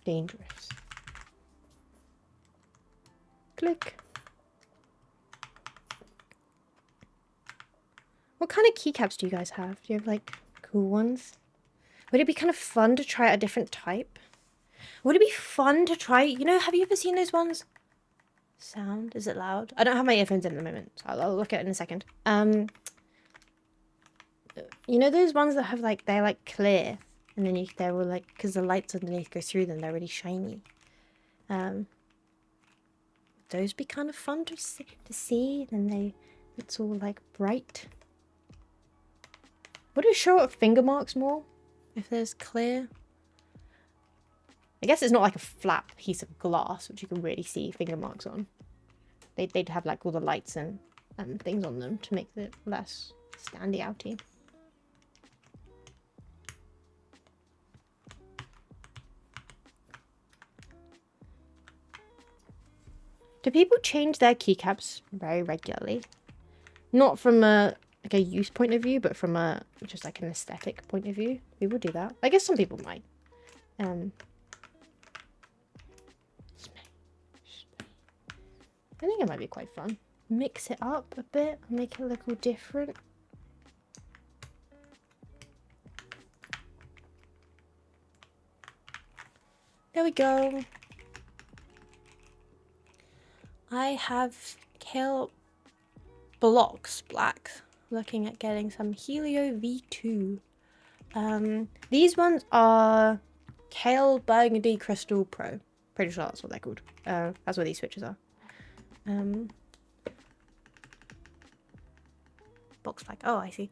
Dangerous. Click. What kind of keycaps do you guys have? Do you have like cool ones? Would it be kind of fun to try a different type? Would it be fun to try, you know, have you ever seen those ones? Sound? Is it loud? I don't have my earphones in at the moment. So I'll look at it in a second. You know those ones that have like, they're like clear, and then they're all like, because the lights underneath go through them, they're really shiny. Those be kind of fun to see, and it's all like bright. Would it show up finger marks more if there's clear? I guess it's not like a flat piece of glass which you can really see finger marks on. They'd have like all the lights and things on them to make it less standy outy. Do people change their keycaps very regularly? Not from a use point of view, but from just like an aesthetic point of view. People do that. I guess some people might. I think it might be quite fun. Mix it up a bit, make it look all different. There we go. I have kale blocks black. Looking at getting some Helio V2. These ones are Kale Burgundy Crystal Pro. Pretty sure that's what they're called. That's what these switches are. Box black. Oh, I see.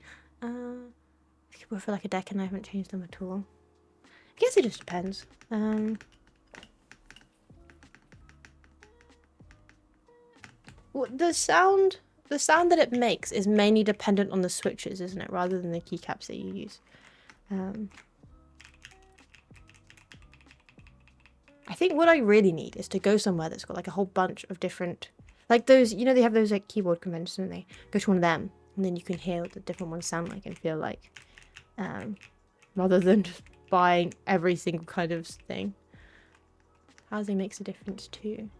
People for like a deck and I haven't changed them at all. I guess it just depends. The sound that it makes is mainly dependent on the switches, isn't it? Rather than the keycaps that you use. I think what I really need is to go somewhere that's got like a whole bunch of different, like those, you know, they have those like keyboard conventions, don't they? Go to one of them, and then you can hear what the different ones sound like and feel like, rather than just buying every single kind of thing. Housing makes a difference too.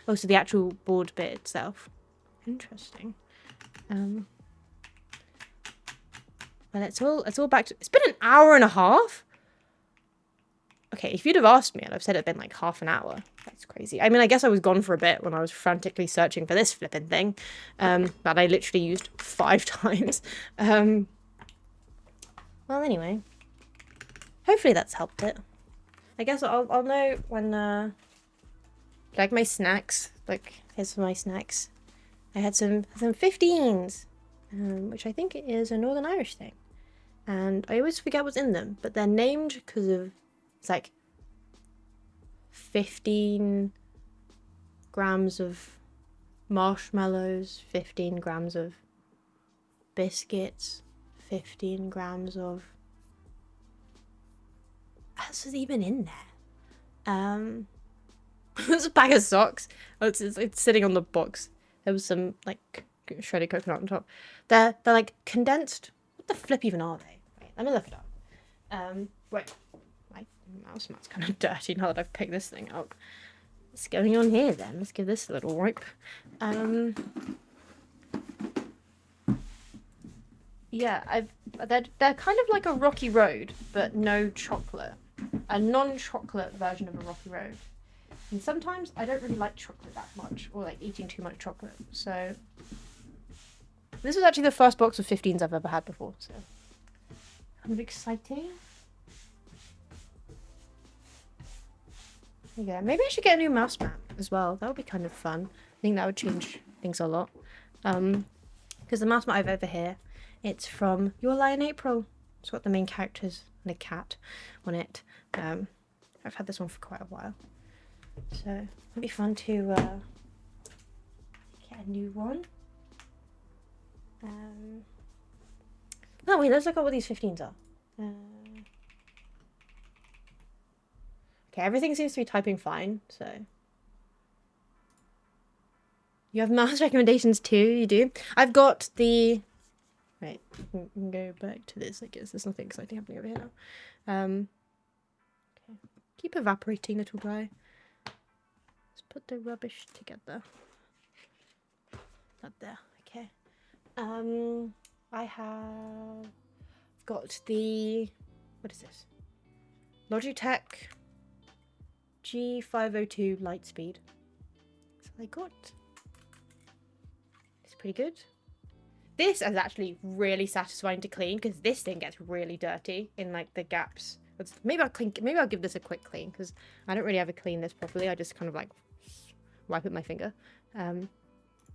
Oh, so the actual board bit itself. Interesting. Well, it's all back to. It's been an hour and a half. Okay, if you'd have asked me, I'd have said it'd been like half an hour. That's crazy. I mean, I guess I was gone for a bit when I was frantically searching for this flipping thing, that I literally used 5 times. Well, anyway, hopefully that's helped it. I guess I'll know when like my snacks. Like here's my snacks. I had some 15s, which I think is a Northern Irish thing, and I always forget what's in them, but they're named because of it's like 15 grams of marshmallows, 15 grams of biscuits, 15 grams of. What else is even in there? There's a bag of socks. Oh, it's sitting on the box. There was some like shredded coconut on top. They're like condensed. What the flip even are they? Wait, let me look it up. Wait, my mouse mat's kind of dirty now that I've picked this thing up. What's going on here then? Let's give this a little wipe. Yeah, they're kind of like a Rocky Road, but no chocolate. A non-chocolate version of a Rocky Road. And sometimes I don't really like chocolate that much, or like eating too much chocolate. So this was actually the first box of 15s I've ever had before. So kind of exciting. There you go. Maybe I should get a new mouse mat as well. That would be kind of fun. I think that would change things a lot. Because the mouse mat I have over here, it's from Your Lie in April. It's got the main characters and a cat on it. I've had this one for quite a while. So it'd be fun to get a new one. Oh wait, let's look at what these 15s are. Okay, everything seems to be typing fine, so. You have mouse recommendations too, you do? I've got the... Right, we can go back to this, I guess. There's nothing exciting happening over here now. Okay. Keep evaporating, little guy. Put the rubbish together. Not there. Okay. I have got the what is this? Logitech G502 Lightspeed. That's what I got. It's pretty good. This is actually really satisfying to clean because this thing gets really dirty in like the gaps. Maybe I'll give this a quick clean because I don't really ever clean this properly. I just kind of like wipe with my finger.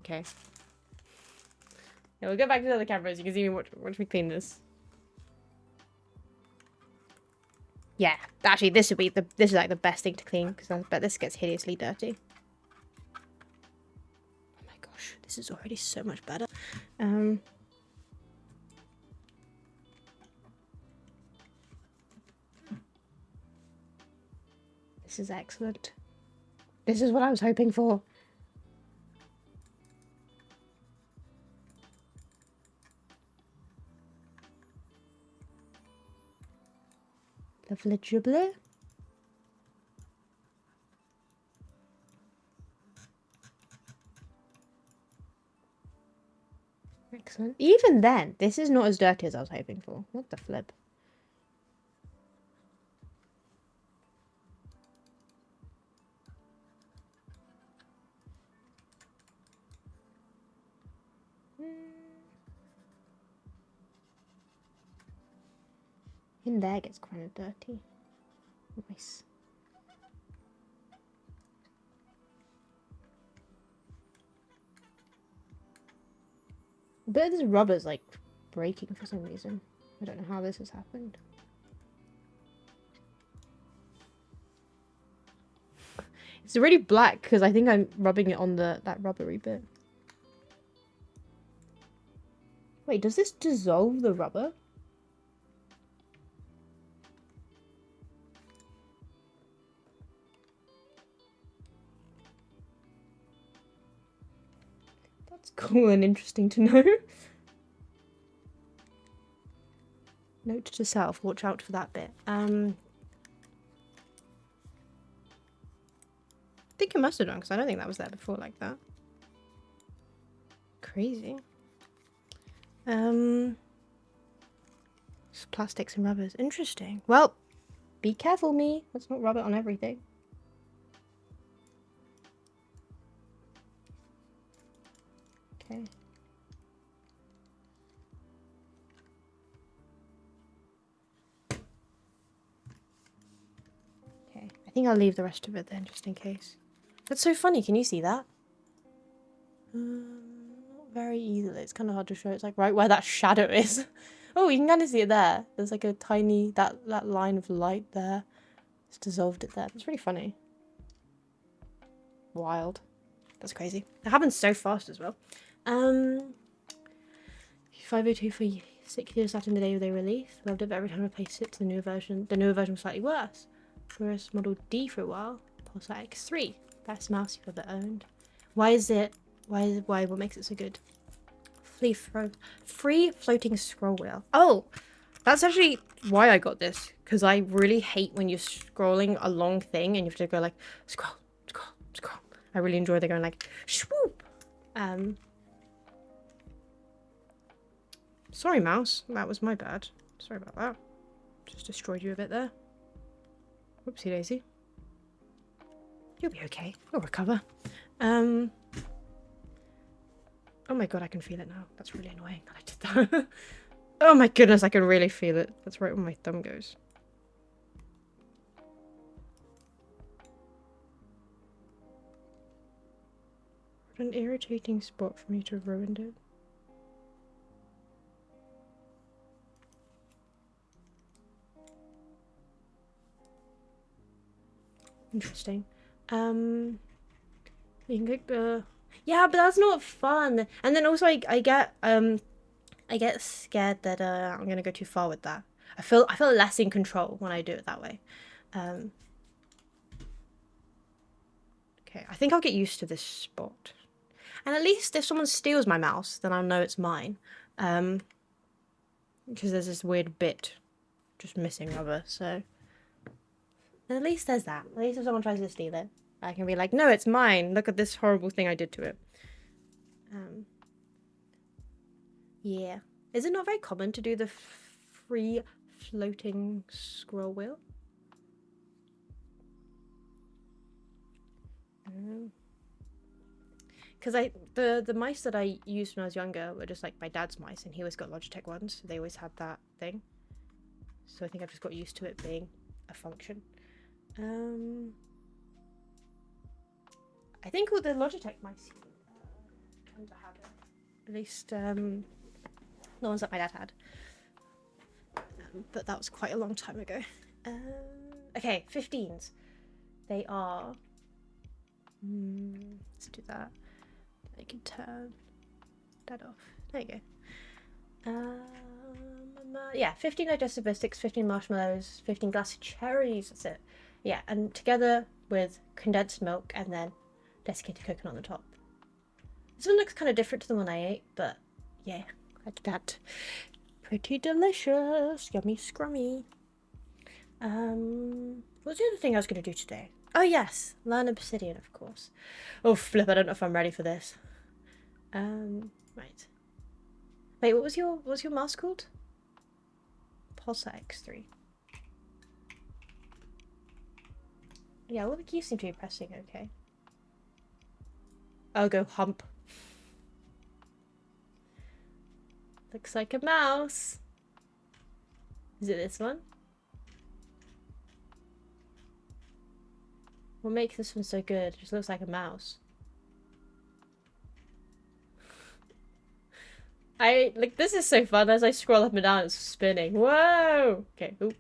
Okay. Yeah, we'll go back to the other cameras. You can see me watch me clean this. Yeah, actually, this is like the best thing to clean because I bet this gets hideously dirty. Oh my gosh, this is already so much better. This is excellent. This is what I was hoping for. Lovely jubbly. Excellent. Even then, this is not as dirty as I was hoping for. What the flip? In there gets kind of dirty. Nice. But this rubber's like breaking for some reason. I don't know how this has happened. It's really black because I think I'm rubbing it on that rubbery bit. Wait, does this dissolve the rubber? That's cool and interesting to know. Note to self, watch out for that bit. I think it must have done, because I don't think that was there before like that. Crazy. Plastics and rubbers. Interesting. Well, be careful, me. Let's not rub it on everything. Okay. Okay. I think I'll leave the rest of it then, just in case. That's so funny. Can you see that? Not very easily. It's kind of hard to show. It's like right where that shadow is. Oh, you can kind of see it there. There's like a tiny, that line of light there. It's dissolved it there. It's really funny. Wild. That's crazy. It happens so fast as well. 502 for 6 years after the day they released. Loved it, but every time I placed it to the newer version was slightly worse. Whereas Model D for a while. Pulsar X3. Best mouse you've ever owned. Why? What makes it so good? Free floating scroll wheel. Oh, that's actually why I got this. Because I really hate when you're scrolling a long thing and you have to go like, scroll, scroll, scroll. I really enjoy the going like, swoop. Sorry, mouse. That was my bad. Sorry about that. Just destroyed you a bit there. Whoopsie daisy. You'll be okay. You'll recover. Oh my god, I can feel it now. That's really annoying that I did that. Oh my goodness, I can really feel it. That's right where my thumb goes. What an irritating spot for me to have ruined it. Interesting. You can click the... Yeah, but that's not fun. And then also I get scared that I'm gonna go too far with that. I feel less in control when I do it that way. Okay, I think I'll get used to this spot. And at least if someone steals my mouse, then I'll know it's mine. Because there's this weird bit just missing rubber, so... And at least there's that. At least if someone tries to steal it, I can be like, no, it's mine. Look at this horrible thing I did to it. Yeah. Is it not very common to do the free floating scroll wheel? Because the mice that I used when I was younger were just like my dad's mice, and he always got Logitech ones, so they always had that thing. So I think I've just got used to it being a function. I think all the Logitech mice tend to have it. At least the ones that my dad had. But that was quite a long time ago. Okay, 15s. They are... let's do that. I can turn that off. There you go. Yeah, 15 digestive biscuits, 15 marshmallows, 15 glass cherries. That's it. Yeah, and together with condensed milk and then desiccated coconut on the top. This one looks kind of different to the one I ate, but yeah, like that. Pretty delicious. Yummy scrummy. What's the other thing I was going to do today? Oh yes, learn obsidian, of course. Oh flip, I don't know if I'm ready for this. Right. Wait, what was your mouse called? Pulsar X3. Yeah, all the keys seem to be pressing okay. I'll go hump. Looks like a mouse. Is it this one? What makes this one so good? It just looks like a mouse. Like, this is so fun. As I scroll up and down, it's spinning. Whoa! Okay, oop.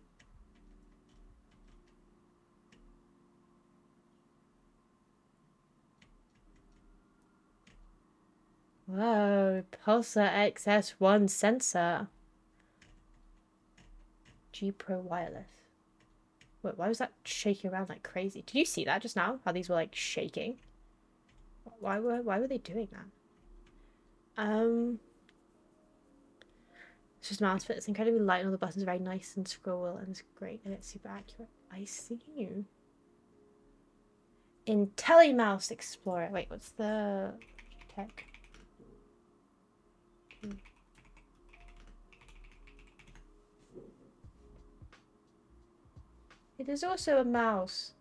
Whoa, Pulsar XS1 sensor. G Pro wireless. Wait, why was that shaking around like crazy? Did you see that just now? How these were like shaking? Why were they doing that? It's just mouse fit. It's incredibly light and all the buttons are very nice and scroll wheel and it's great and it's super accurate. I see you. IntelliMouse Explorer. Wait, what's the tech? It is also a mouse.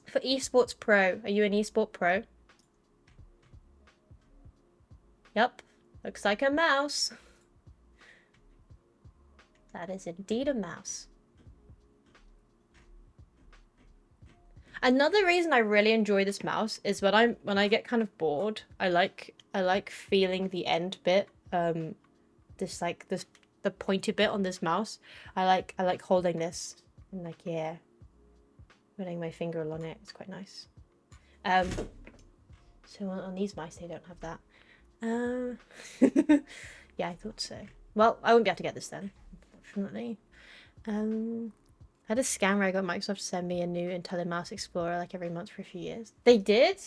For esports pro. Are you an esport pro? Yep. Looks like a mouse. That is indeed a mouse. Another reason I really enjoy this mouse is when I get kind of bored, I like feeling the end bit. The pointy bit on this mouse. I like holding this and like, yeah, running my finger along it. It's quite nice. So on these mice they don't have that. Yeah, I thought so. Well, I won't be able to get this then, unfortunately. I had a scam where I got Microsoft to send me a new IntelliMouse Explorer like every month for a few years. They did?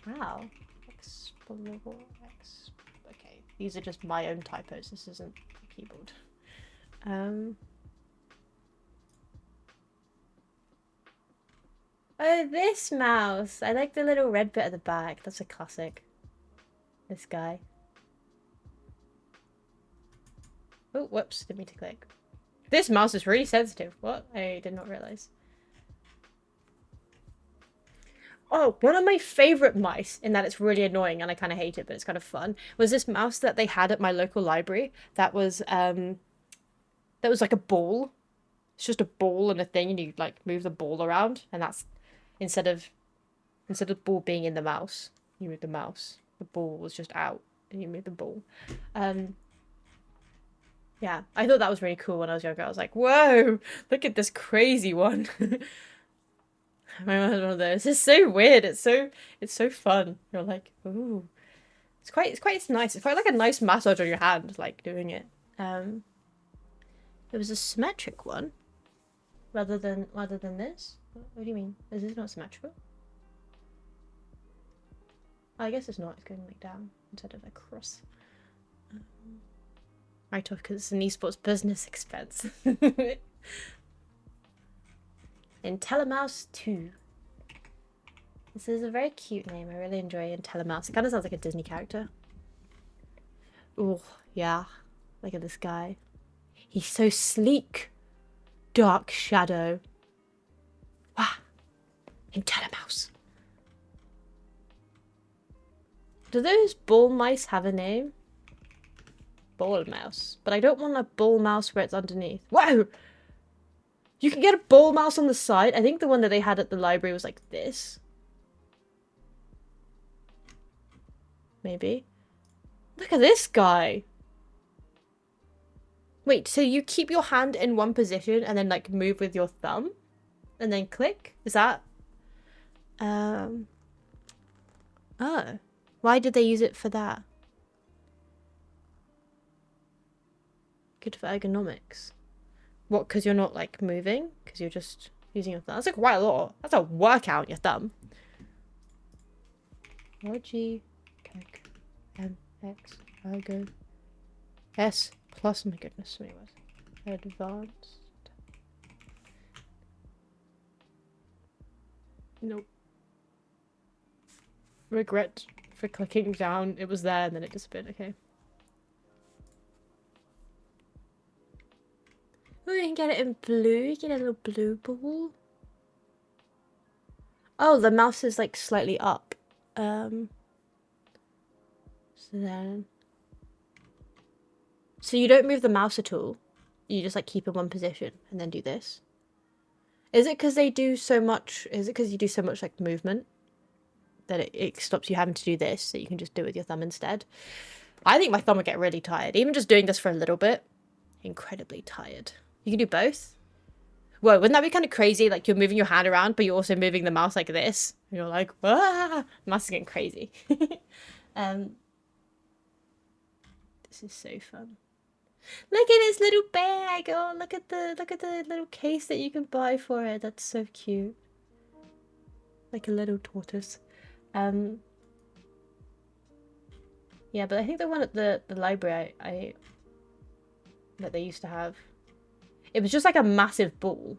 Wow. Okay, these are just my own typos. This isn't the keyboard. Oh, this mouse! I like the little red bit at the back. That's a classic. This guy. Oh, whoops. Didn't mean to click. This mouse is really sensitive. What? I did not realize. Oh, one of my favorite mice, in that it's really annoying and I kind of hate it, but it's kind of fun, was this mouse that they had at my local library that was like a ball. It's just a ball and a thing and you like move the ball around and that's instead of the ball being in the mouse, you move the mouse. The ball was just out and you move the ball. Yeah, I thought that was really cool when I was younger. I was like, whoa, look at this crazy one. My mom had one of those. It's so weird. It's so fun. You're like, ooh. It's quite nice. It's quite like a nice massage on your hand, like doing it. It was a symmetric one. Rather than this? What do you mean? Is this not symmetrical? Oh, I guess it's not. It's going like down instead of across. Right off because it's an esports business expense. IntelliMouse 2. This is a very cute name. I really enjoy IntelliMouse. It kind of sounds like a Disney character. Oh, yeah. Look at this guy. He's so sleek. Dark shadow. Wow. IntelliMouse. Do those ball mice have a name? Ball mouse. But I don't want a ball mouse where it's underneath. Whoa! You can get a ball mouse on the side. I think the one that they had at the library was like this. Maybe. Look at this guy. Wait, so you keep your hand in one position and then like move with your thumb? And then click? Is that... Oh. Why did they use it for that? Good for ergonomics. What, because you're not like moving? Because you're just using your thumb? That's like quite a lot. That's a workout, your thumb. RG, Coke, M, X, Ergo, S, plus, oh my goodness, so many words. Advanced. Nope. Regret for clicking down. It was there and then it disappeared. Okay. Oh, you can get it in blue. You get a little blue ball. Oh, the mouse is like slightly up. So then... So you don't move the mouse at all. You just like keep in one position and then do this. Is it because they do so much... Is it because you do so much like movement that it stops you having to do this, so you can just do it with your thumb instead? I think my thumb would get really tired. Even just doing this for a little bit. Incredibly tired. You can do both. Whoa, wouldn't that be kind of crazy? Like, you're moving your hand around, but you're also moving the mouse like this. And you're like, ah! The mouse is getting crazy. This is so fun. Look at this little bag! Oh, look at the little case that you can buy for it. That's so cute. Like a little tortoise. Yeah, but I think the one at the library that they used to have, it was just like a massive ball.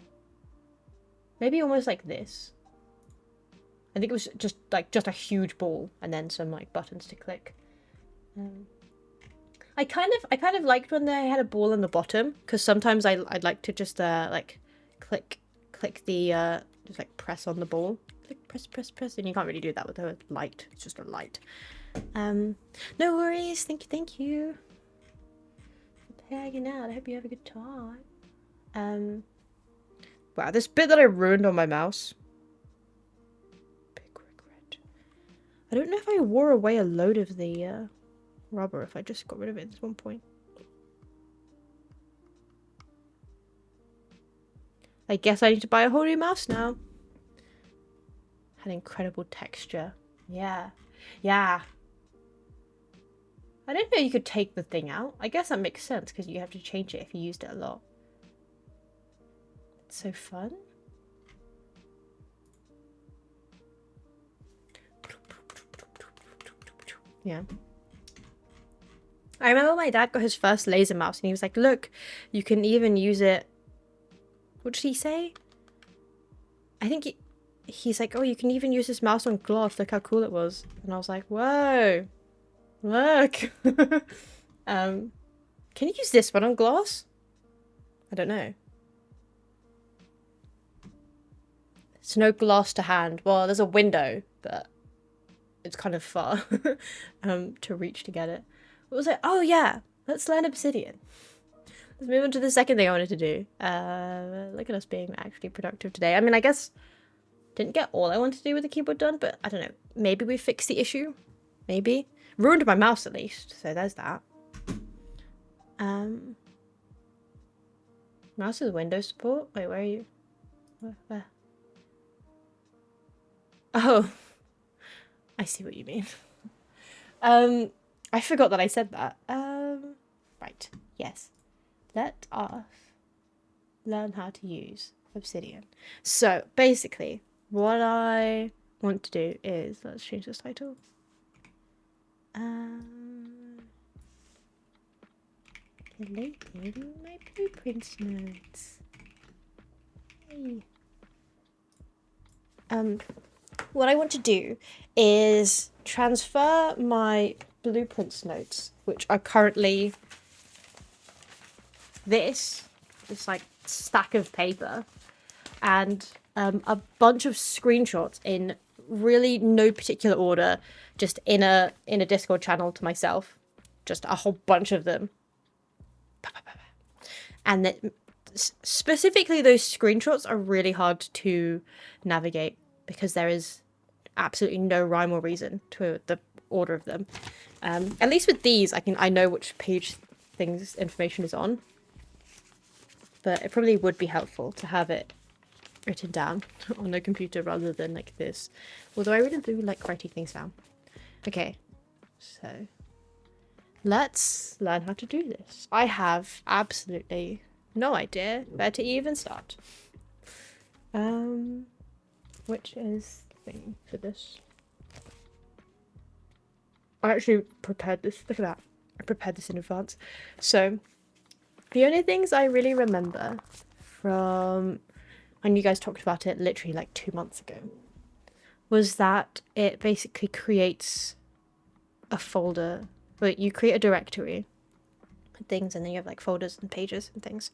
Maybe almost like this. I think it was just a huge ball and then some like buttons to click. I kind of liked when they had a ball in the bottom, because sometimes I'd like to just like click the just like press on the ball. Click, press, and you can't really do that with a light. It's just a light. No worries. Thank you. Hanging out. I hope you have a good time. Wow, this bit that I ruined on my mouse. Big regret. I don't know if I wore away a load of the rubber, if I just got rid of it at one point. I guess I need to buy a whole new mouse now. Had incredible texture. Yeah. I didn't know you could take the thing out. I guess that makes sense because you have to change it if you used it a lot. It's so fun. Yeah. I remember my dad got his first laser mouse and he was like, look, you can even use it. What did he say? I think he's like, oh, you can even use this mouse on glass. Look how cool it was. And I was like, whoa, look. Can you use this one on glass? I don't know. There's no glass to hand. Well, there's a window, but it's kind of far to reach to get it. What was it? Oh yeah, let's learn obsidian. Let's move on to the second thing I wanted to do. Look at us being actually productive today. I mean, I guess didn't get all I wanted to do with the keyboard done, but I don't know. Maybe we fixed the issue. Maybe. Ruined my mouse at least, so there's that. Mouse with Windows support? Wait, where are you? Where? Oh. I see what you mean. I forgot that I said that. Right. Yes. Let us learn how to use obsidian. So, basically, what I want to do is... Let's change this title. Hello in my blueprints notes. Hey. What I want to do is transfer my blueprints notes, which are currently this like stack of paper, and a bunch of screenshots in really no particular order, just in a Discord channel to myself, just a whole bunch of them, and that specifically those screenshots are really hard to navigate because there is absolutely no rhyme or reason to the order of them. At least with these, I know which page information is on. But it probably would be helpful to have it written down on a computer rather than like this. Although I really do like writing things down. Okay, so let's learn how to do this. I have absolutely no idea where to even start. Which is the thing for this? I actually prepared this. Look at that. I prepared this in advance. So the only things I really remember from when you guys talked about it literally like 2 months ago was that it basically creates a folder. Well, you create a directory with things and then you have like folders and pages and things.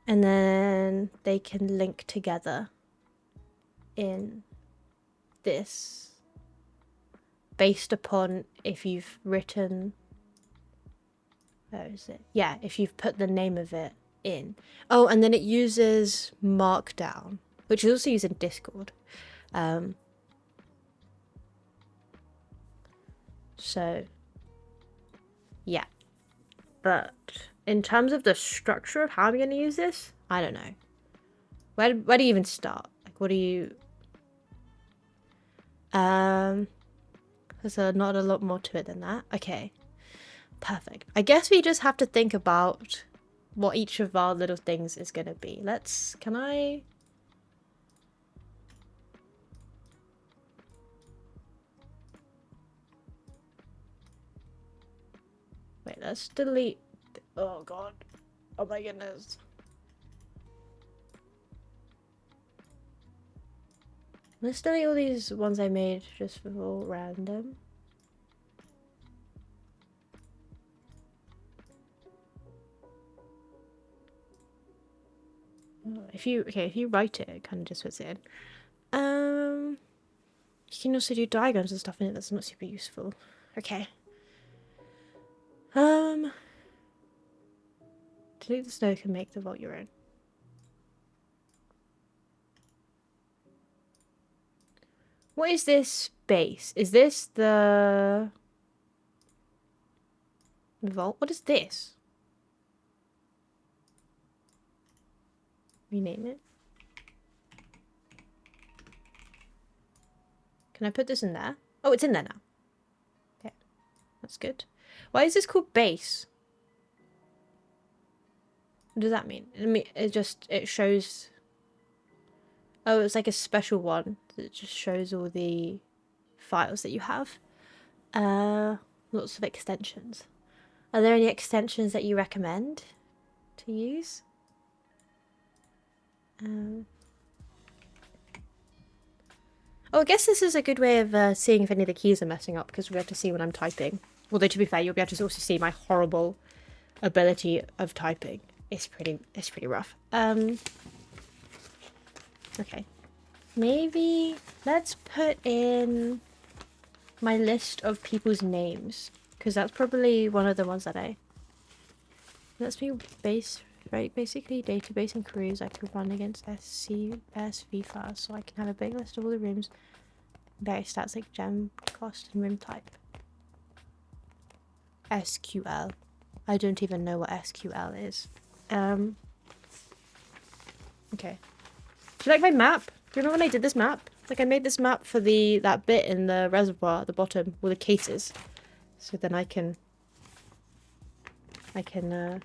And then they can link together in this based upon if you've written, where is it? Yeah, if you've put the name of it in. Oh, and then it uses Markdown, which is also used in Discord. So, yeah. But in terms of the structure of how I'm going to use this, I don't know. Where do you even start? Like, what do you... There's not a lot more to it than that. Okay. Perfect. I guess we just have to think about what each of our little things is going to be. Can I... Wait, let's delete... Oh, God. Oh, my goodness. Let's delete all these ones I made just for all random. If you write it, it kind of just puts it in. You can also do diagrams and stuff in it. That's not super useful. Okay. Delete the snow can make the vault your own. What is this base? Is this the vault? What is this? Rename it. Can I put this in there? Oh, it's in there now. Okay, that's good. Why is this called base? What does that mean? It shows... Oh, it's like a special one that just shows all the files that you have. Lots of extensions. Are there any extensions that you recommend to use? Oh, I guess this is a good way of seeing if any of the keys are messing up, because we'll be able to see when I'm typing. Although, to be fair, you'll be able to also see my horrible ability of typing. It's pretty rough. Okay. Maybe let's put in my list of people's names, because that's probably one of the ones that let's be right, basically database and queries I could run against CSV files, so I can have a big list of all the rooms, various stats like gem cost and room type. SQL. I don't even know what SQL is. Okay. Do you like my map? Do you remember when I did this map? Like, I made this map for that bit in the reservoir at the bottom with the cases. So then I can look in them.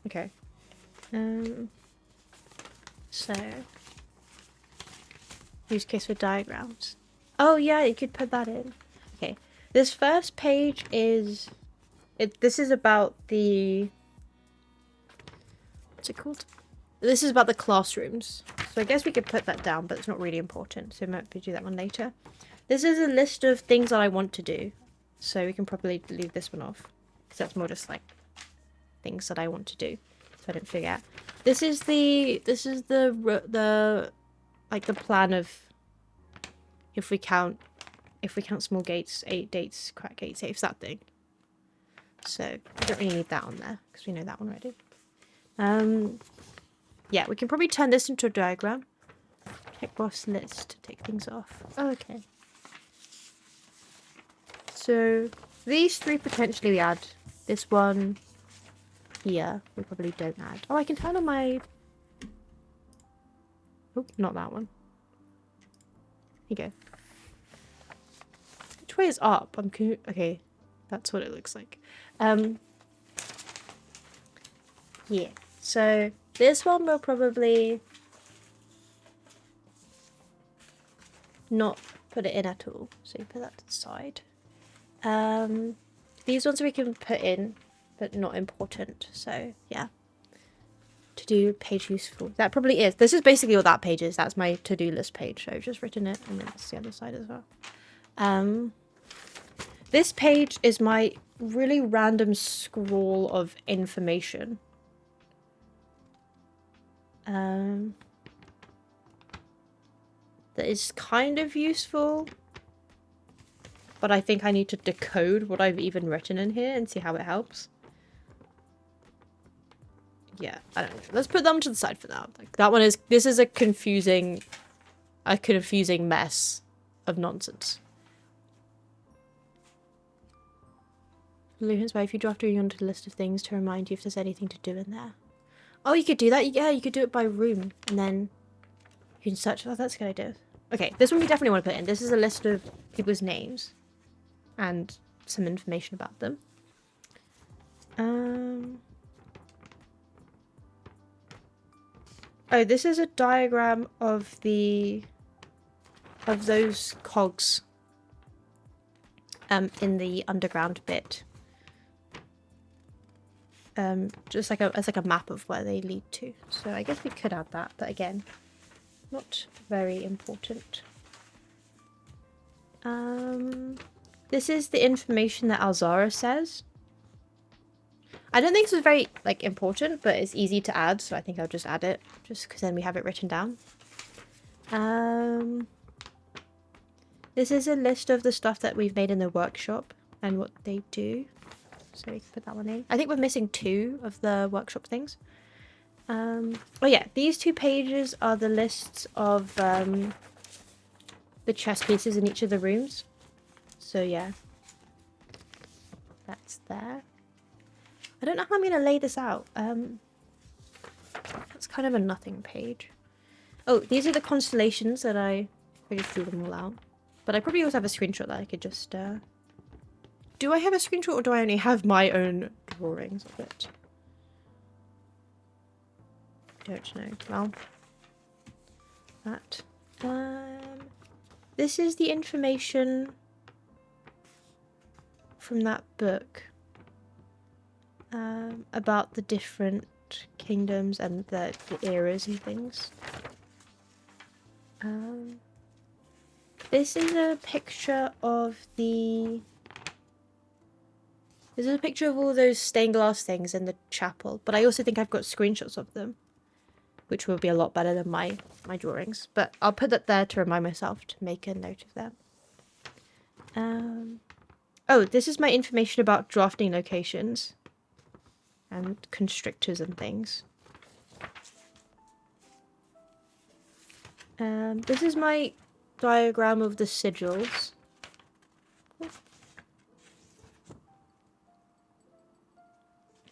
Okay. So use case for diagrams. Oh yeah, you could put that in. Okay. This first page is this is about the... What's it called? This is about the classrooms. So I guess we could put that down, but it's not really important. So maybe do that one later. This is a list of things that I want to do. So we can probably leave this one off, because that's more just like things that I want to do, so I don't forget. This is the like the plan of if we count small gates, 8 gates, crack gate safes, that thing. So I don't really need that on there because we know that one already. Yeah, we can probably turn this into a diagram. Checkbox list, take things off. Oh, okay. So these 3 potentially we add. This one here we probably don't add. Oh, I can turn on my... Oh, not that one. Here you go. Which way is up? Okay, that's what it looks like. Yeah. So this one will probably not put it in at all. So you put that to the side. These ones we can put in, but not important. So yeah, to do page useful. That probably is. This is basically what that page is. That's my to-do list page. So I've just written it, and then it's the other side as well. This page is my really random scroll of information. That is kind of useful. But I think I need to decode what I've even written in here and see how it helps. Yeah, I don't know. Let's put them to the side for now. Like, that one is... This is a confusing mess of nonsense. Luhan's wife, you draft you onto the list of things to remind you if there's anything to do in there. Oh, you could do that? Yeah, you could do it by room. And then you can search. Oh, that's a good idea. Okay, this one we definitely want to put in. This is a list of people's names. And some information about them. Oh, this is a diagram of those cogs in the underground bit. Just like it's like a map of where they lead to. So I guess we could add that, but again, not very important. This is the information that Alzara says. I don't think this is very, like, important, but it's easy to add, so I think I'll just add it, just because then we have it written down. This is a list of the stuff that we've made in the workshop and what they do. So we can put that one in. I think we're missing 2 of the workshop things. Oh yeah, these 2 pages are the lists of the chess pieces in each of the rooms. So yeah, that's there. I don't know how I'm going to lay this out. That's kind of a nothing page. Oh, these are the constellations that I just drew them all out. But I probably also have a screenshot that I could just... Do I have a screenshot or do I only have my own drawings of it? Don't know. Well, that. This is the information from that book about the different kingdoms and the eras and things. This is a picture of the... This is a picture of all those stained glass things in the chapel, but I also think I've got screenshots of them, which will be a lot better than my drawings. But I'll put that there to remind myself to make a note of them. Oh, this is my information about drafting locations and constrictors and things. This is my diagram of the sigils.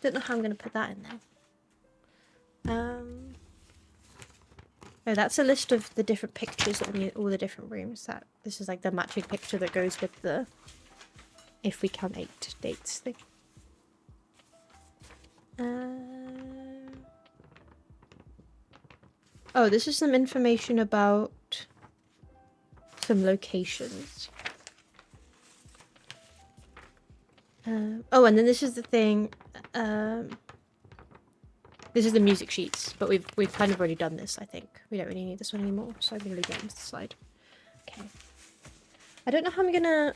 Don't know how I'm going to put that in there. Oh, that's a list of the different pictures in all the different rooms. This is like the matching picture that goes with the if we count 8 dates thing. Oh, this is some information about some locations. Oh, and then this is the thing. This is the music sheets, but we've kind of already done this. I think we don't really need this one anymore, so I'm gonna leave it on this slide. Okay. I don't know how I'm gonna.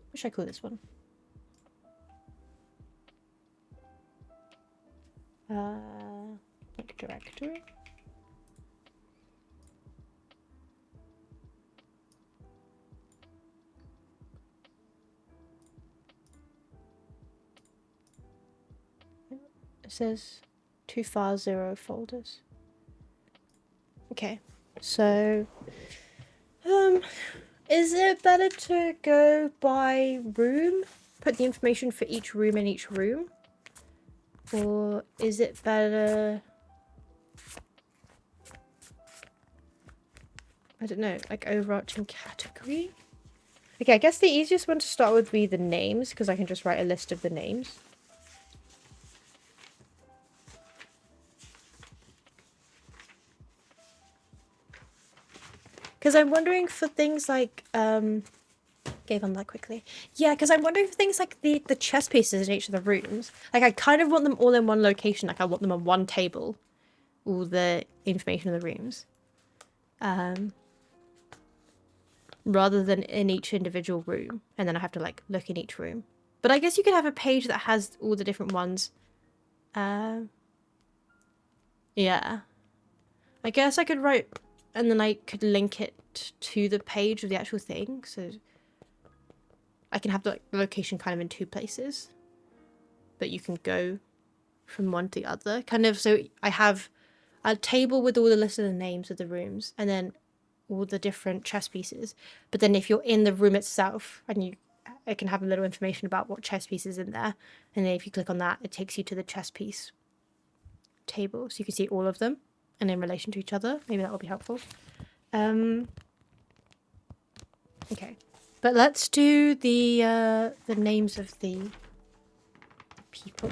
What should I call this one? Like directory. It says 2 files, 0 folders. Okay, so is it better to go by room? Put the information for each room in each room? Or is it better... I don't know, like overarching category? Okay, I guess the easiest one to start with would be the names, because I can just write a list of the names. Because I'm wondering for things like, gave on that quickly. Yeah, because I'm wondering for things like the chess pieces in each of the rooms. Like, I kind of want them all in one location. Like, I want them on one table. All the information in the rooms. rather than in each individual room, and then I have to like look in each room. But I guess you could have a page that has all the different ones. Yeah. I guess I could write, and then I could link it to the page of the actual thing, so I can have the location kind of in 2 places, but you can go from one to the other, kind of. So I have a table with all the list of the names of the rooms, and then all the different chess pieces. But then if you're in the room itself, and it can have a little information about what chess piece is in there, and then if you click on that, it takes you to the chess piece table, so you can see all of them and in relation to each other. Maybe that will be helpful. Okay, but let's do the names of the people.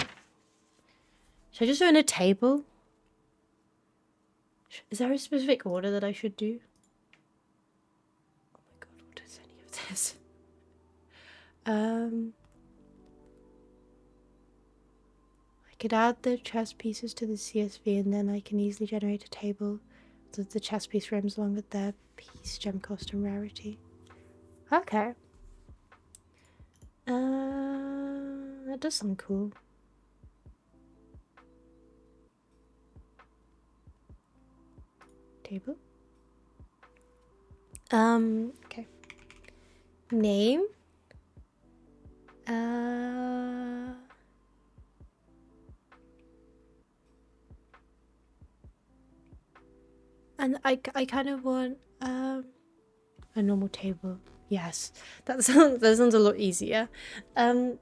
Should I just do in a table? Is there a specific order that I should do? Oh my god, what is any of this? I could add the chess pieces to the CSV, and then I can easily generate a table with the chess piece rooms along with their piece, gem cost, and rarity. Okay. That does sound cool. Table. Okay. Name. And I kind of want a normal table. Yes, that sounds a lot easier. I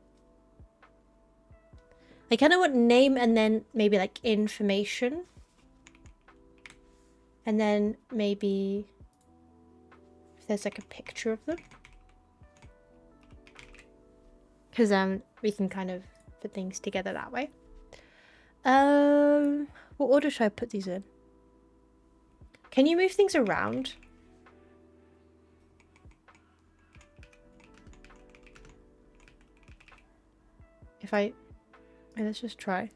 kind of want name and then maybe like information, and then maybe if there's like a picture of them, because we can kind of put things together that way. What order should I put these in? Can you move things around? If I... let's just try.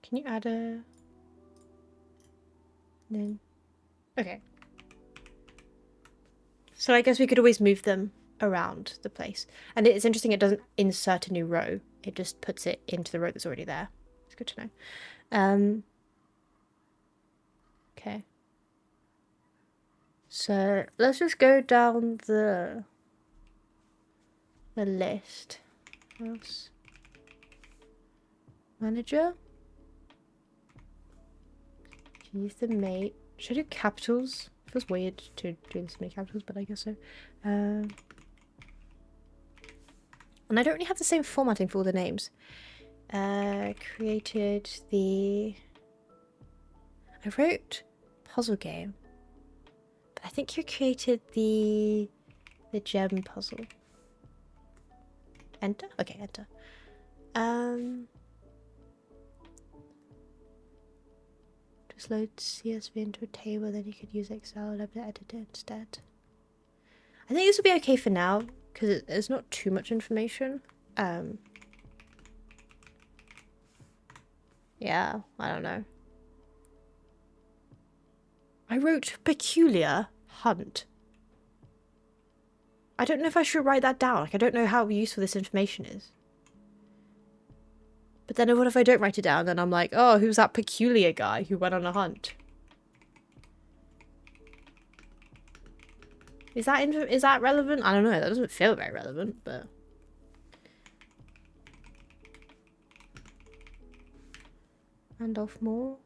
Can you add a... Then... Okay. So I guess we could always move them around the place. And it's interesting, it doesn't insert a new row. It just puts it into the row that's already there. It's good to know. Okay. So let's just go down the list. House manager. Use the mate. Should I do capitals? It feels weird to do this many capitals, but I guess so. And I don't really have the same formatting for all the names. Created the... I wrote puzzle game. But I think you created the gem puzzle. Enter? Okay, enter. Just load CSV into a table, then you could use Excel to edit it instead. I think this will be okay for now, because it's not too much information. Yeah, I don't know. I wrote peculiar hunt. I don't know if I should write that down. Like, I don't know how useful this information is. But then what if I don't write it down? Then I'm like, oh, who's that peculiar guy who went on a hunt? Is that relevant? I don't know. That doesn't feel very relevant, but... And off more.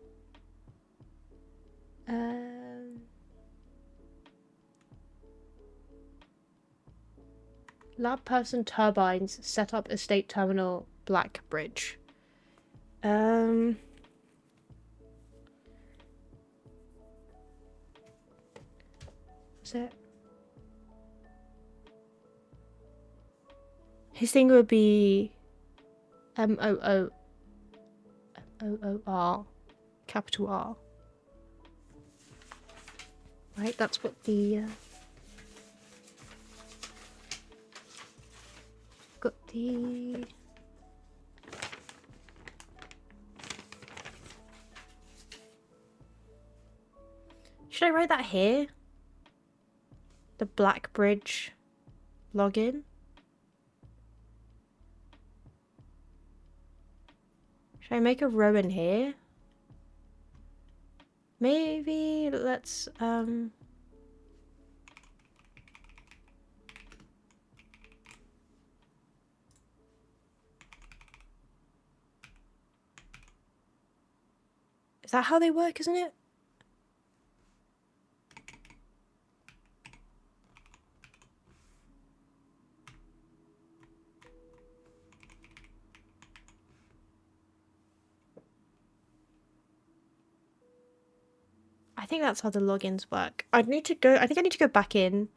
Lab person turbines set up estate terminal Black Bridge. Is it? His thing would be MOOR. capital R. Right, that's what the got the should I write that here? The Black Bridge login? Should I make a row in here? Maybe let's is that how they work, isn't it? I think that's how the logins work. I think I need to go back in,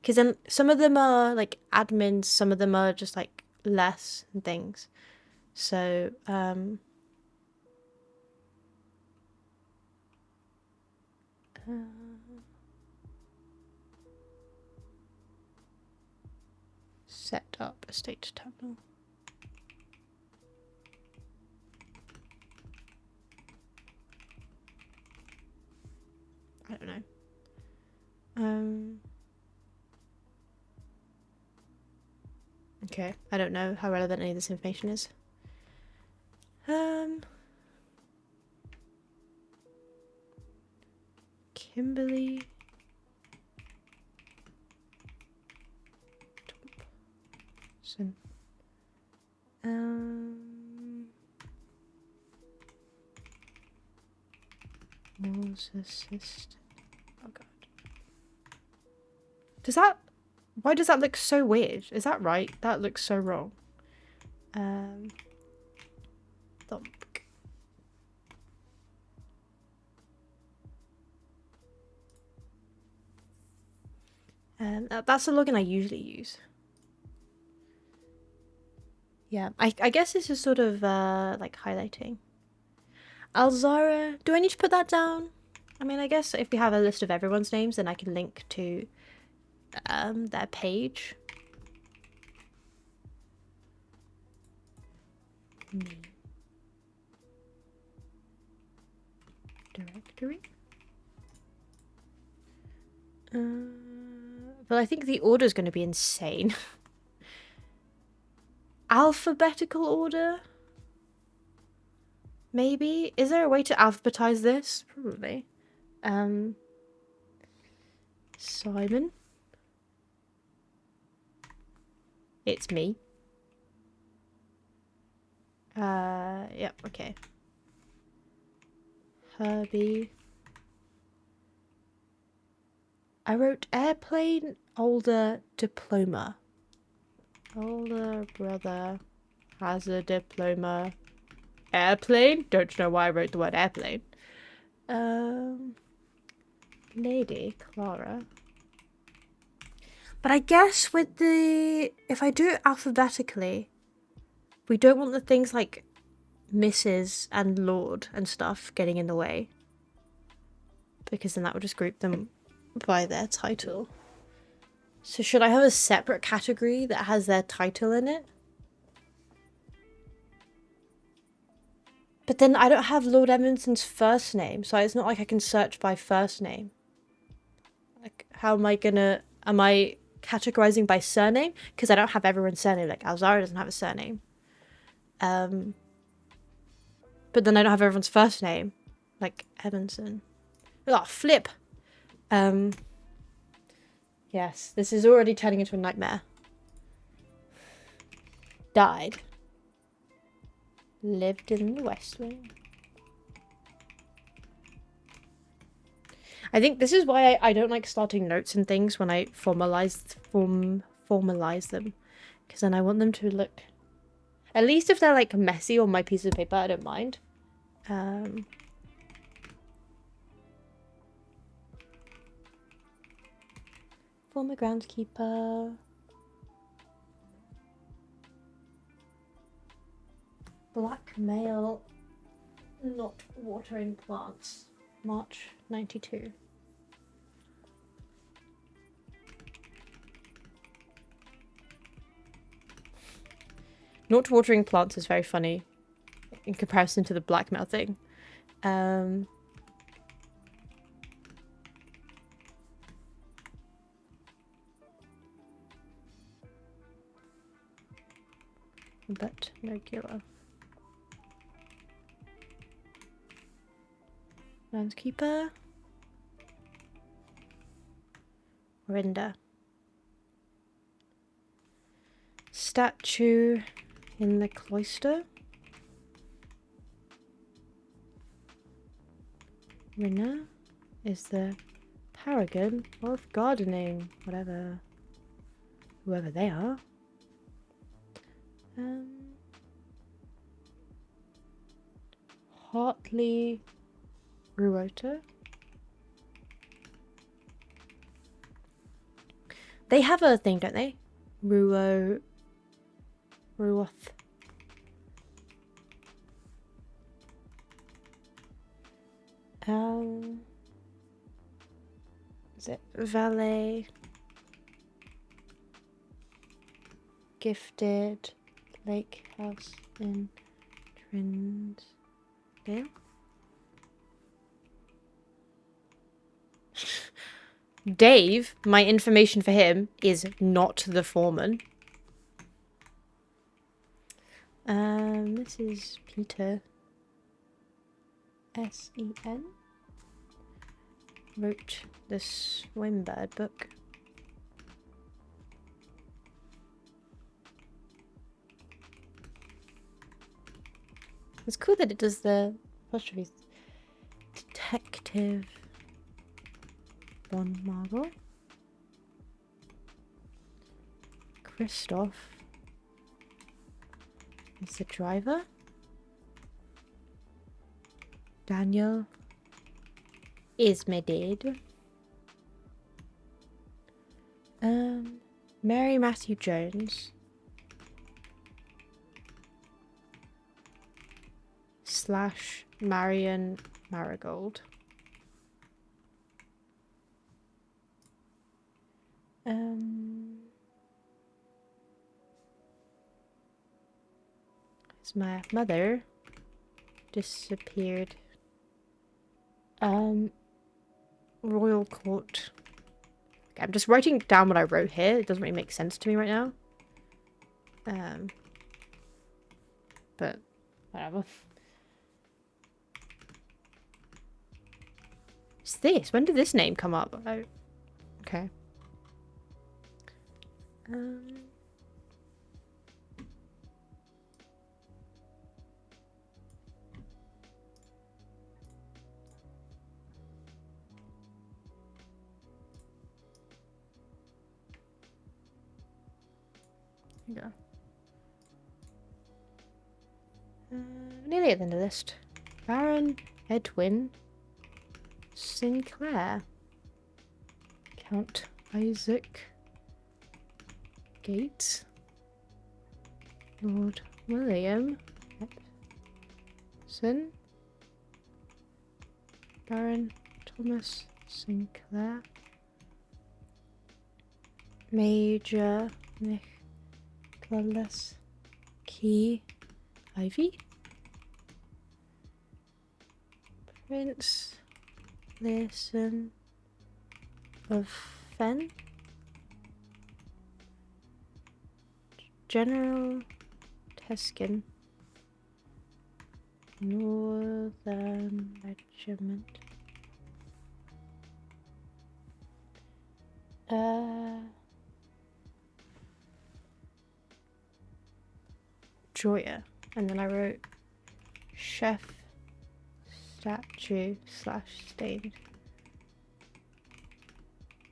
because then some of them are like admins, some of them are just like less and things. So set up a state terminal. I don't know. Okay, I don't know how relevant any of this information is. Kimberly. Thompson. Was assistant. Oh god. Why does that look so weird? Is that right? That looks so wrong. Thump. That's the login I usually use. Yeah, I guess this is sort of like highlighting. Alzara, do I need to put that down? I mean, I guess if we have a list of everyone's names, then I can link to their page. Me. Directory. But I think the order is going to be insane. Alphabetical order? Maybe? Is there a way to alphabetize this? Probably. Simon. It's me. Yep, okay. Herbie. I wrote airplane, older, diploma. Older brother has a diploma. Airplane? Don't know why I wrote the word airplane. Lady Clara. But I guess with if I do it alphabetically, we don't want the things like Mrs. and Lord and stuff getting in the way. Because then that would just group them by their title. So should I have a separate category that has their title in it? But then I don't have Lord Edmondson's first name, so it's not like I can search by first name. Like, how am I gonna... Am I categorizing by surname? Because I don't have everyone's surname. Like, Alzara doesn't have a surname. But then I don't have everyone's first name. Like, Edmondson. Oh, flip! Yes, this is already turning into a nightmare. Died. Lived in the West Wing. I think this is why I don't like starting notes and things when I formalize them. Because then I want them to look... At least if they're like messy on my piece of paper, I don't mind. Former groundskeeper. Black male Not watering plants. March 92. Not watering plants is very funny in comparison to the blackmail thing. But regular. Landskeeper. Rinda. Statue in the cloister. Rinna is the paragon of gardening, whatever, whoever they are. Hartley Ruota. They have a thing, don't they? Ruoth. Is it Valet? Gifted Lake House in Trinsdale? Dave, my information for him is not the foreman. This is Peter. S-E-N. Wrote the Swimbird book. It's cool that it does the apostrophes. Detective Von Marble. Christoph is the driver. Daniel is my dad. Mary Matthew Jones / Marion Marigold. Is my mother disappeared. Royal Court. Okay, I'm just writing down what I wrote here. It doesn't really make sense to me right now. But whatever. What's this? When did this name come up? Oh, okay. Here we go. Nearly at the end of the list. Baron Edwin Sinclair. Count Isaac Gates. Lord William Epson. Baron Thomas Sinclair. Major Nicholas Key Ivy. Prince Leeson of Fen. General Teskin. Northern Regiment. Joya. And then I wrote chef statue / stained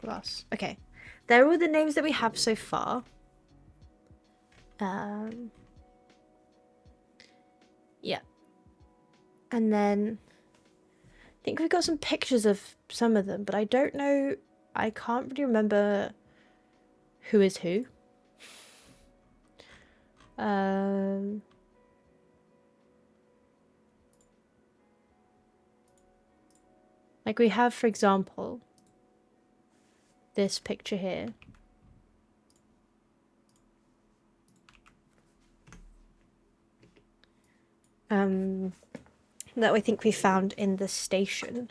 glass. Okay. They're all the names that we have so far. Yeah. And then I think we've got some pictures of some of them, but I don't know. I can't really remember who is who. Like we have, for example, this picture here. That I think we found in the station.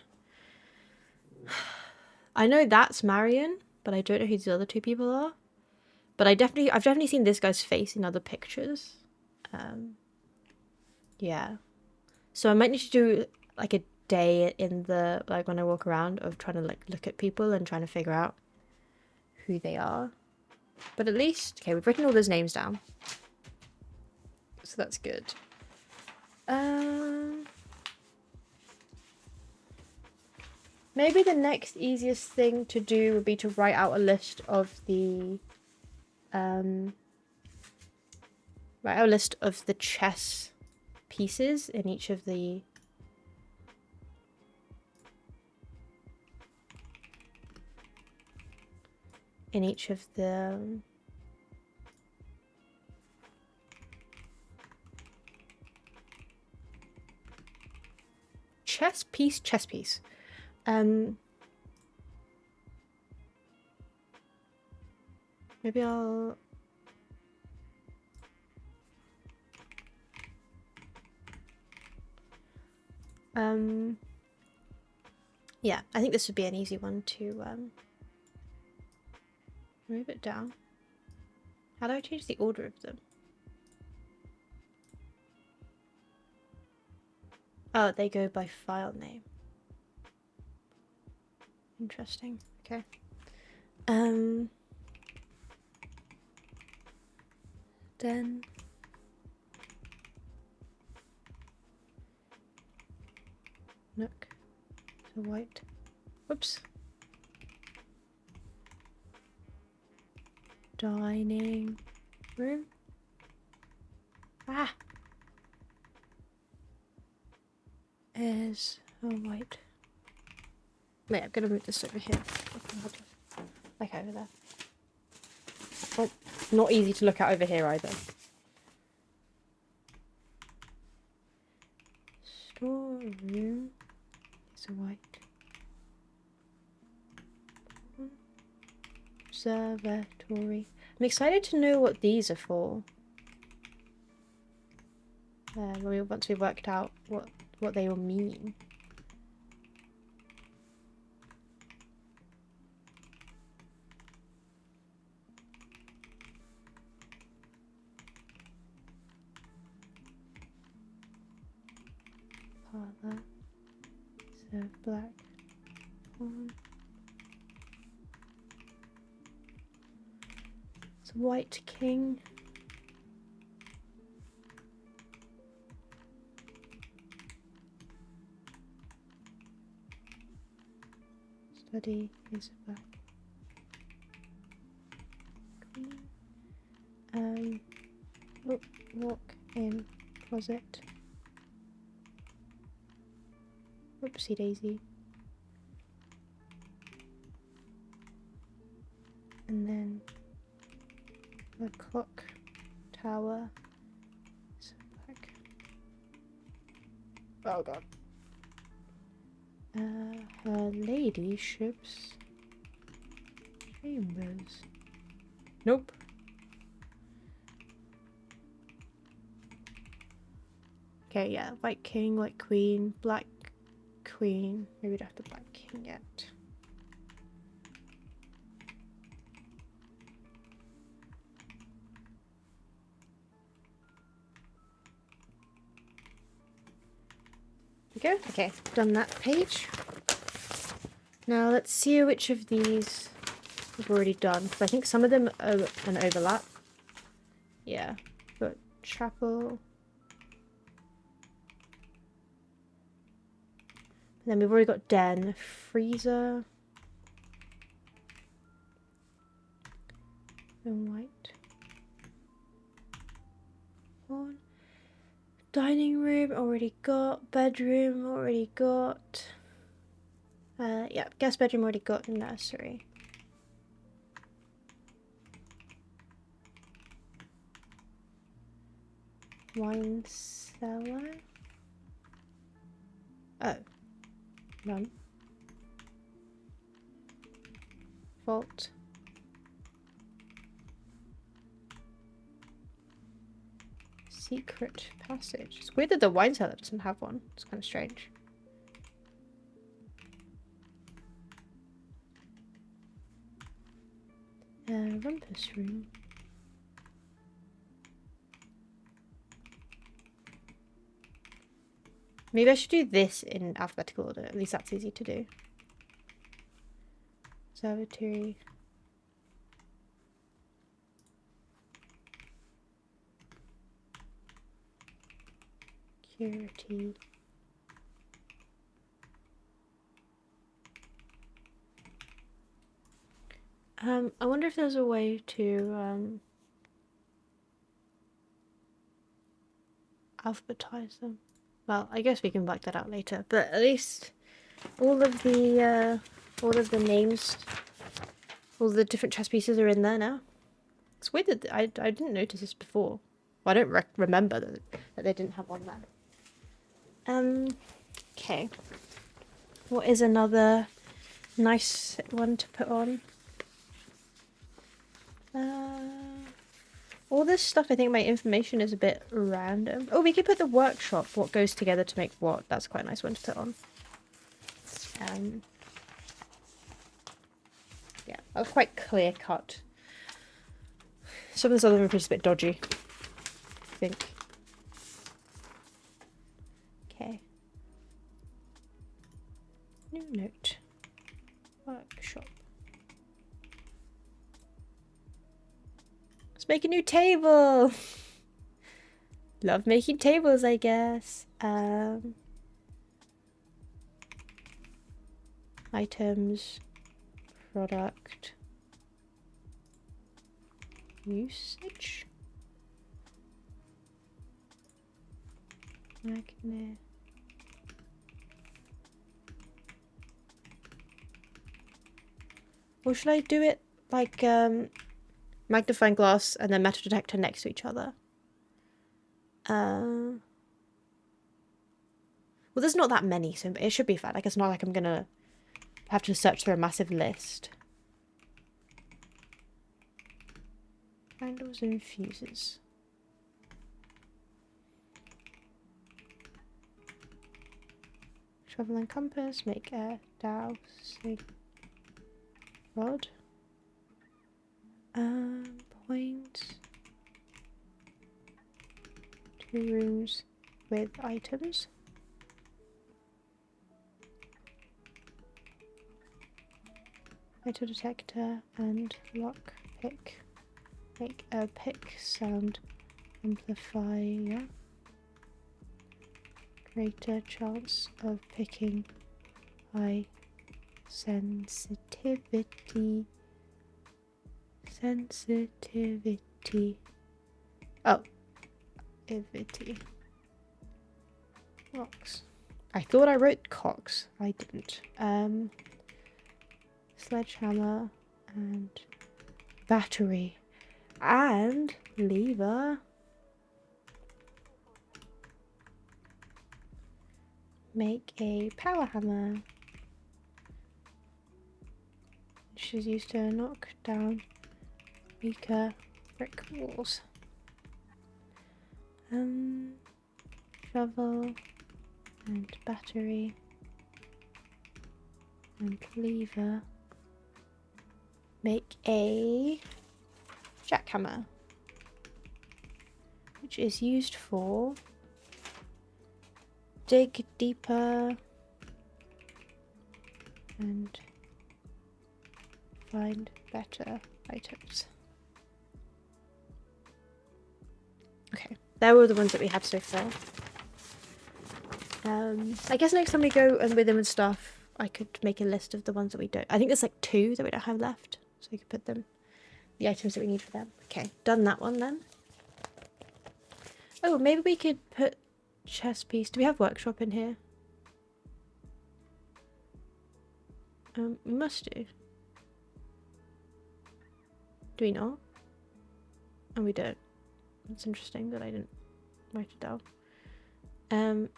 I know that's Marion, but I don't know who the other two people are. But I've definitely seen this guy's face in other pictures. Yeah. So I might need to do like a day in the, like when I walk around, of trying to like look at people and trying to figure out who they are. But at least, okay, we've written all those names down. So that's good. Maybe the next easiest thing to do would be to write out a list of the chess pieces in each of the chess piece. Maybe I'll yeah, I think this would be an easy one to move it down. How do I change the order of them? Oh, they go by file name. Interesting. Okay. Then look, so white. Whoops. Dining room. Ah. Is white. Wait, I'm gonna move this over here. Like over there. Oh, not easy to look at over here either. Storeroom is white. Observatory. I'm excited to know what these are for. Once we've worked out what they all mean. Parlor. Serve black. It's white king. Study is black. Queen. Walk in closet. Oopsie daisy. And then the clock tower is black. Oh god. Her ladyship's chambers. Nope. Okay, yeah. White king, white queen, black queen. Maybe we don't have the black king yet. There we go. Okay, done that page. Now let's see which of these we've already done. Because I think some of them are an overlap. Yeah, but chapel. And then we've already got den, freezer. And white. On. Dining room already got. Bedroom already got. Yeah, guest bedroom already got. Nursery. Wine cellar. Oh, none. Vault. Secret passage. It's weird that the wine cellar doesn't have one. It's kind of strange. Rumpus room. Maybe I should do this in alphabetical order. At least that's easy to do. Observatory. Security. I wonder if there's a way to alphabetize them. Well, I guess we can work that out later. But at least all of the names, all the different chess pieces are in there now. It's weird that I didn't notice this before. Well, I don't remember that they didn't have one there. Okay. What is another nice one to put on? All this stuff, I think my information is a bit random. Oh, we could put the workshop, what goes together to make what. That's quite a nice one to put on. Yeah, that was quite clear cut. Some of this other info is a bit dodgy, I think. Okay. New note. Workshop. Let's make a new table! Love making tables, I guess. Items. Product. Usage. Magnet. Or should I do it like magnifying glass and then metal detector next to each other? Well, there's not that many, so it should be fine. Like, it's not like I'm gonna have to search through a massive list. Candles and fuses. Shovel and compass, make a dowsing rod. Point. 2 rooms with items. Metal detector and lock pick. Make a pick sound amplifier. Greater chance of picking high sensitivity. Oh. Ivity. Rocks. I thought I wrote cocks. I didn't. Sledgehammer and battery and lever. Make a power hammer, which is used to knock down weaker brick walls. Shovel and battery and lever. Make a jackhammer, which is used for dig deeper and find better items. Okay, there were the ones that we had so far. I guess next time we go and with them and stuff, I could make a list of the ones that we don't. I think there's like 2 that we don't have left, so we could put them, the items that we need for them. Okay, done that one then. Oh, maybe we could put chess piece. Do we have workshop in here? We must do. Do we not? And we don't. That's interesting that I didn't write it down.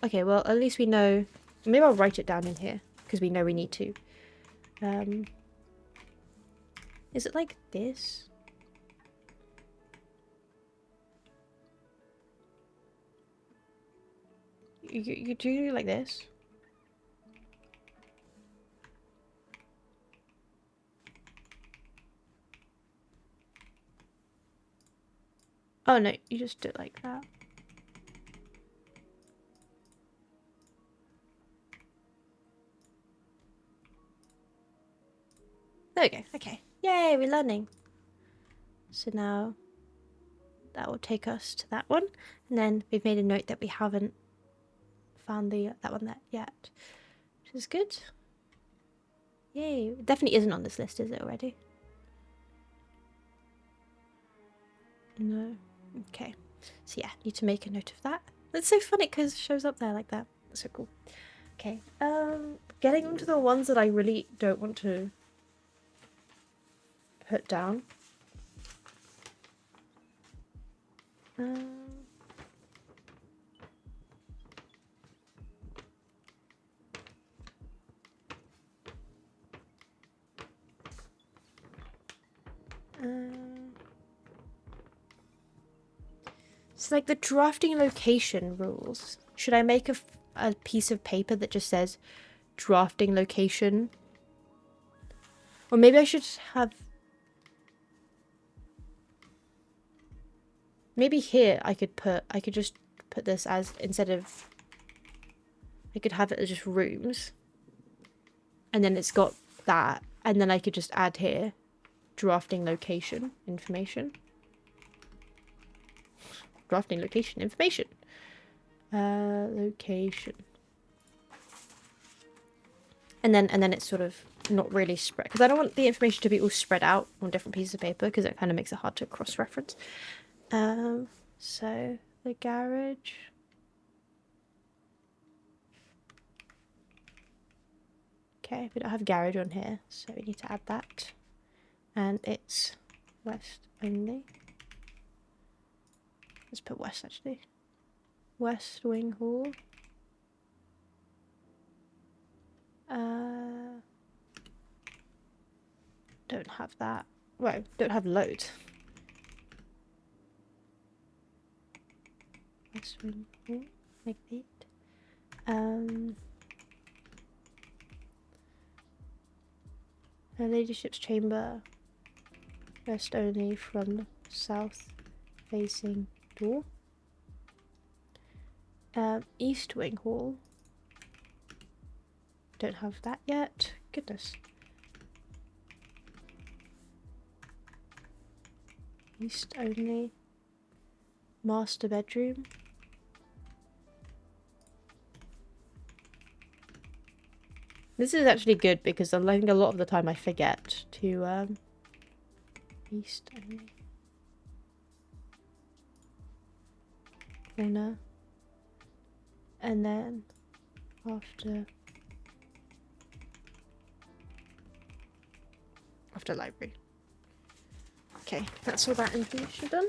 Okay, well, at least we know. Maybe I'll write it down in here because we know we need to. Is it like this? You do like this? Oh no, you just do it like that. There we go. Okay. Yay, we're learning. So now that will take us to that one. And then we've made a note that we haven't found that one there yet. Which is good. Yay. It definitely isn't on this list, is it already? No. Okay. So yeah, need to make a note of that. That's so funny because it shows up there like that. That's so cool. Okay. Getting onto the ones that I really don't want to put down. So like the drafting location rules. Should I make a piece of paper that just says drafting location? Or maybe I should have... Maybe here I could just put this as, instead of... I could have it as just rooms. And then it's got that. And then I could just add here drafting location information. Drafting location information. Location. And then it's sort of not really spread, because I don't want the information to be all spread out on different pieces of paper, because it kind of makes it hard to cross-reference. So the garage. Okay, we don't have garage on here, so we need to add that. And it's west only. Let's put west actually. West wing hall. Don't have that. Well, don't have loads. West wing hall, like that. A ladyship's chamber. West only from south facing door. East wing hall. Don't have that yet. Goodness. East only. Master bedroom. This is actually good because I think a lot of the time I forget to East only. Corner. And then after library. Okay, that's all that information done.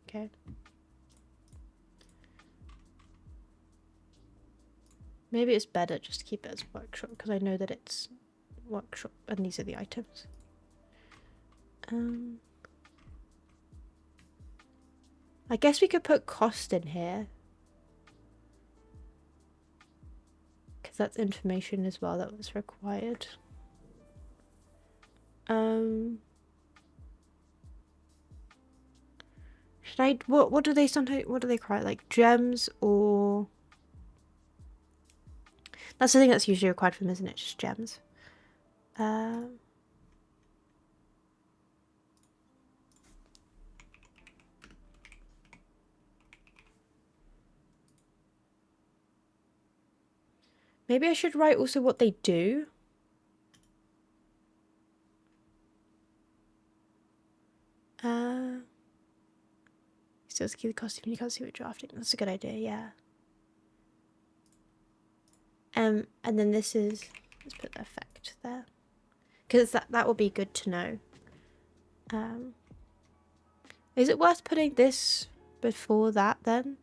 Okay. Maybe it's better just to keep it as workshop, because I know that it's workshop and these are the items. I guess we could put cost in here, because that's information as well that was required. Should I, what do they sometimes, what do they cry, like gems or... That's the thing that's usually required from them, isn't it? Just gems. Maybe I should write also what they do. Still keep the costume, you can't see what drafting. That's a good idea, yeah. And then this is... Let's put the effect there. Because that will be good to know. Is it worth putting this before that then?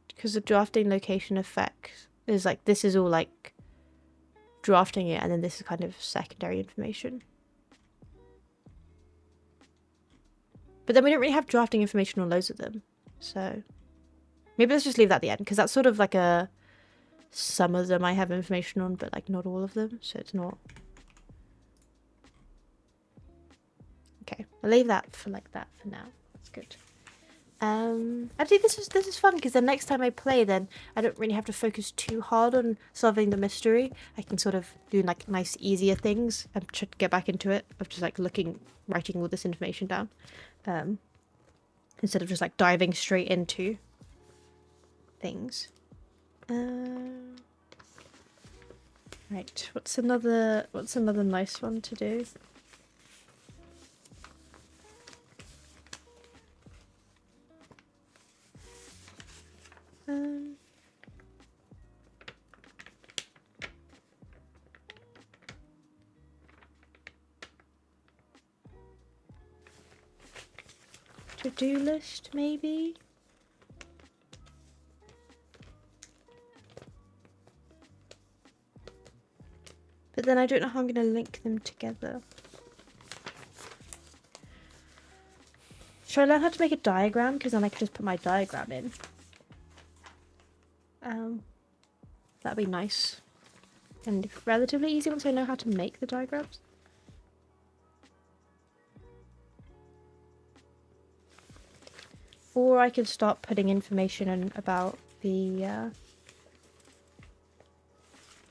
Because the drafting location effect is like, this is all like drafting it, and then this is kind of secondary information. But then we don't really have drafting information on loads of them. So maybe let's just leave that at the end, because that's sort of like a... Some of them I have information on, but like not all of them. So it's not... Okay, I'll leave that for like that for now. That's good. Actually, this is fun, because the next time I play, then I don't really have to focus too hard on solving the mystery. I can sort of do like nice, easier things and try to get back into it of just like writing all this information down, instead of just like diving straight into things. Right, what's another nice one to do? To-do list, maybe? But then I don't know how I'm going to link them together. Should I learn how to make a diagram? Because then I can just put my diagram in. That'd be nice. And relatively easy once I know how to make the diagrams. Or I could start putting information in about the...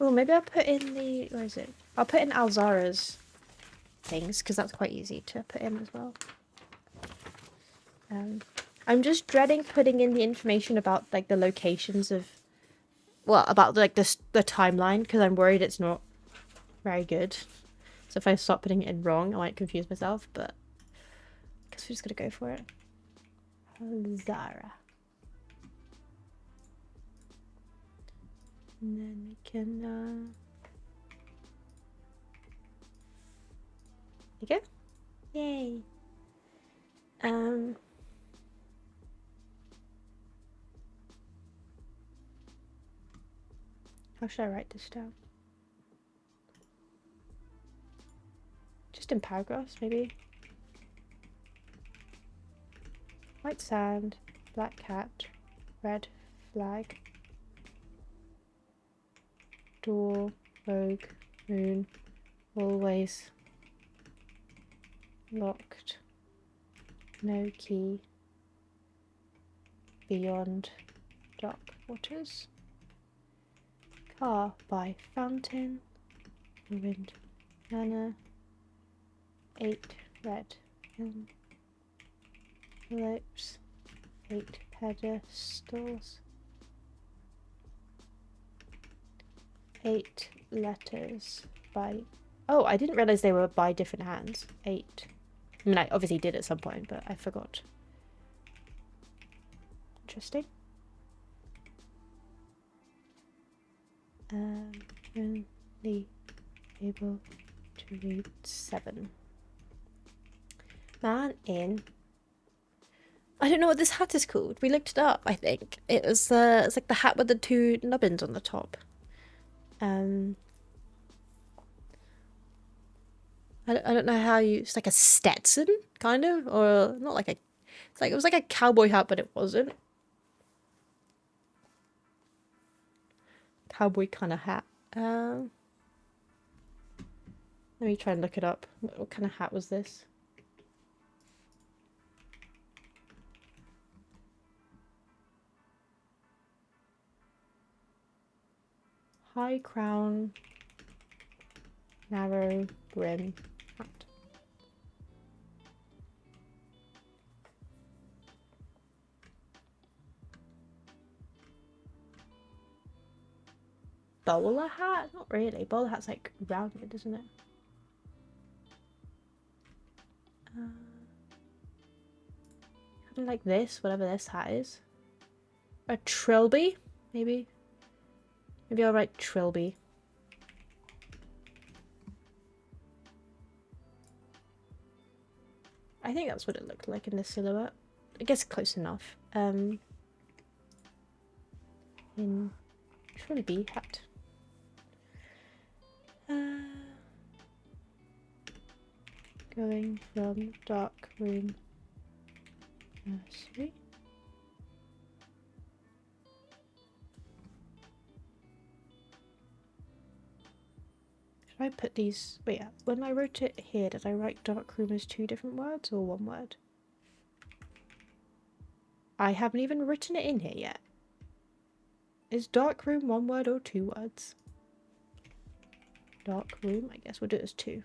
Oh, maybe I'll put in the... Where is it? I'll put in Alzara's things, because that's quite easy to put in as well. I'm just dreading putting in the information about like the locations of... Well, about like the timeline, because I'm worried it's not very good. So if I start putting it in wrong, I might confuse myself, but I guess we're just gonna go for it. Zara. And then we can there you go. Yay. How should I write this down? Just in paragraphs, maybe. White sand, black cat, red flag, door, rogue, moon, always, locked, no key, beyond, dark waters, car by fountain, ruined manor, 8 red envelopes, 8 pedestals, 8 letters by... Oh, I didn't realize they were by different hands. 8. I mean, I obviously did at some point, but I forgot. Interesting. Only able to read 7. Man in... I don't know what this hat is called. We looked it up, I think. It was it's like the hat with the 2 nubbins on the top. I don't know how you... It's like a Stetson, kind of? Or not like a... It's like, it was like a cowboy hat, but it wasn't. Cowboy kind of hat. Let me try and look it up. What kind of hat was this? High crown, narrow brim hat. Bowler hat? Not really. Bowler hat's like rounded, isn't it? Kind of like this, whatever this hat is. A trilby? maybe? Maybe I'll write Trilby. I think that's what it looked like in the silhouette. I guess close enough. In Trilby hat. Going from dark room nursery. Should I put these? Wait, when I wrote it here, did I write dark room as 2 different words or 1 word? I haven't even written it in here yet. Is dark room 1 word or 2 words? Dark room, I guess we'll do it as 2.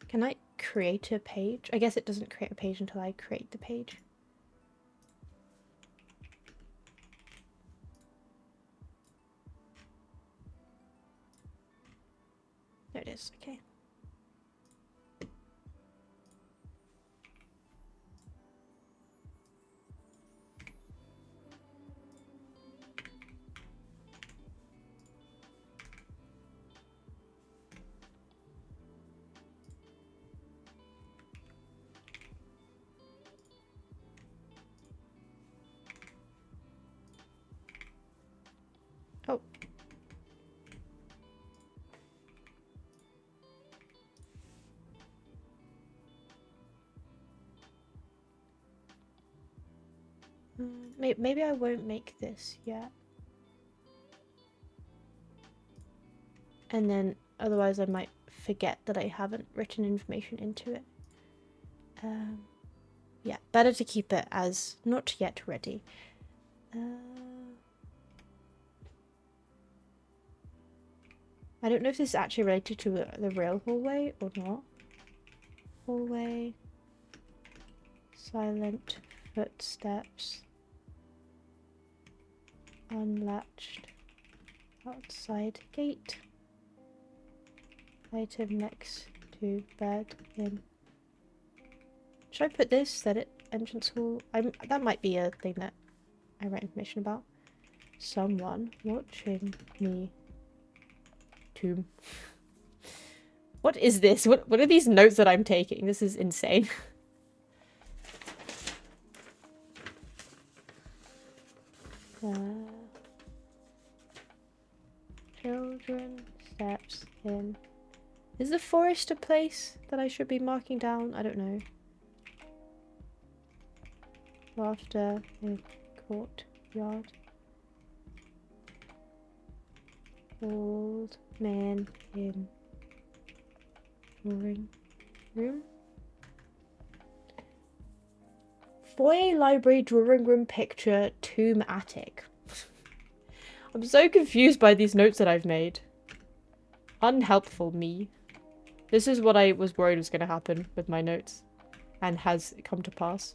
Can I create a page? I guess it doesn't create a page until I create the page. There it is, okay. Oh. Maybe I won't make this yet. And then otherwise I might forget that I haven't written information into it. Yeah, better to keep it as not yet ready. I don't know if this is actually related to the real hallway or not. Hallway. Silent footsteps. Unlatched. Outside gate. Item next to bed in. Should I put this? Set it entrance hall. That might be a thing that I write information about. Someone watching me. Tomb. What is this? What are these notes that I'm taking? This is insane. Children steps in. Is the forest a place that I should be marking down? I don't know. After a courtyard. Old man in drawing room. Foyer, library, drawing room, picture, tomb, attic. I'm so confused by these notes that I've made. Unhelpful me. This is what I was worried was going to happen with my notes. And has come to pass.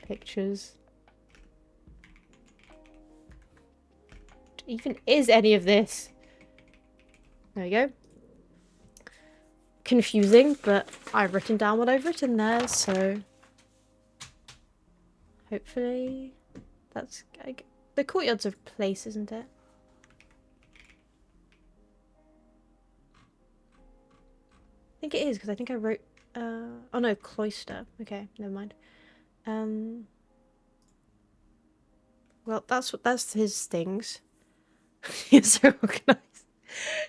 Pictures. What even is any of this? There we go. Confusing, but I've written down what I've written there, so hopefully that's the courtyard's a place, isn't it? I think it is because I think I wrote oh no, cloister. Okay, never mind. Well, that's his things. He's so organized.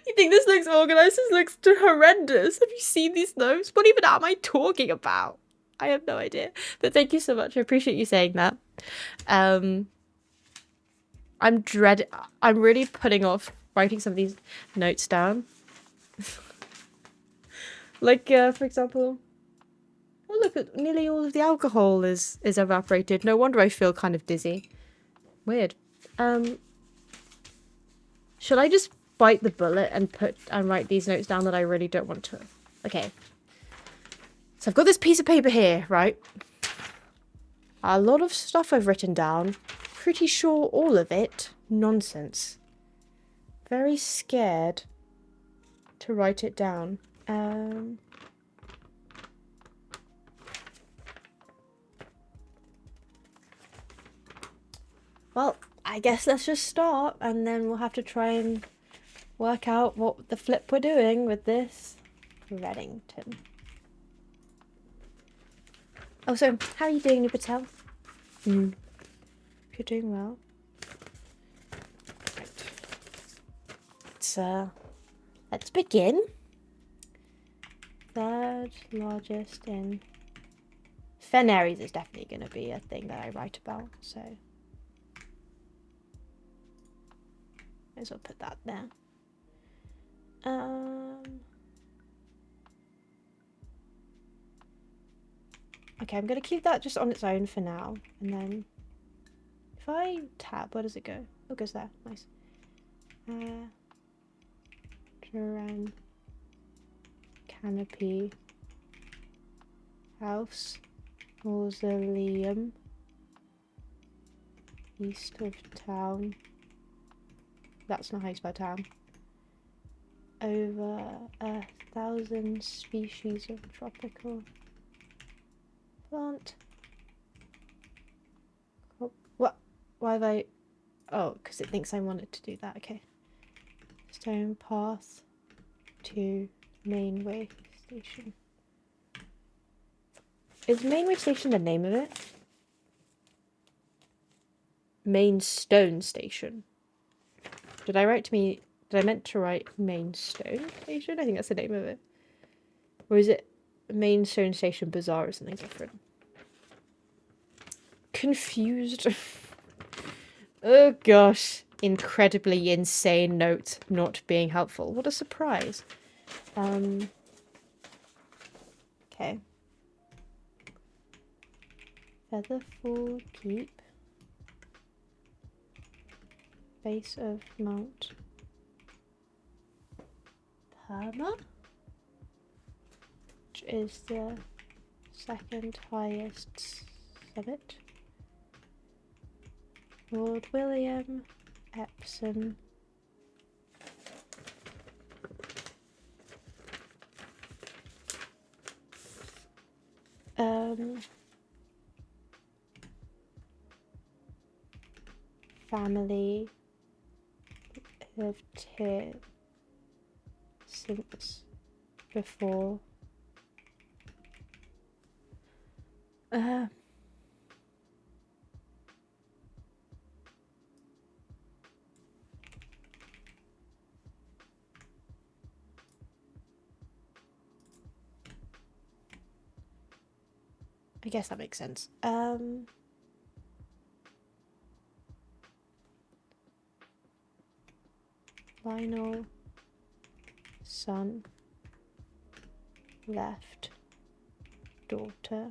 You think this looks organized? This looks horrendous. Have you seen these notes? What even am I talking about? I have no idea. But thank you so much. I appreciate you saying that. I'm really putting off writing some of these notes down. Like, for example, oh look, at nearly all of the alcohol is evaporated. No wonder I feel kind of dizzy. Weird. Should I just bite the bullet and write these notes down that I really don't want to? Okay. So I've got this piece of paper here, right? A lot of stuff I've written down. Pretty sure all of it nonsense. Very scared to write it down. Well, I guess let's just start, and then we'll have to try and work out what the flip we're doing with this. Reddington. Oh, so how are you doing, Patel? You're doing well. Right. Let's begin. Third largest in Fenaries is definitely going to be a thing that I write about, so may as well put that there. Okay, I'm going to keep that just on its own for now, and then if I tab, where does it go? Oh, it goes there. Nice. Duran Canopy House Mausoleum east of town. That's not how you spell town. Over 1,000 species of tropical plant. What? Why have I? Oh, because it thinks I wanted to do that. Okay. Stone path to Mainway Station. Is Mainway Station the name of it? Main Stone Station. Did I meant to write Main Stone Station? I think that's the name of it. Or is it Main Stone Station Bazaar or something different? Confused. Oh gosh. Incredibly insane note not being helpful. What a surprise. Okay. Featherfall Keep. Base of Mount Perma, which is the second highest summit. Lord William Epsom. Family lived here since before. I guess that makes sense. Lionel, son, left, daughter,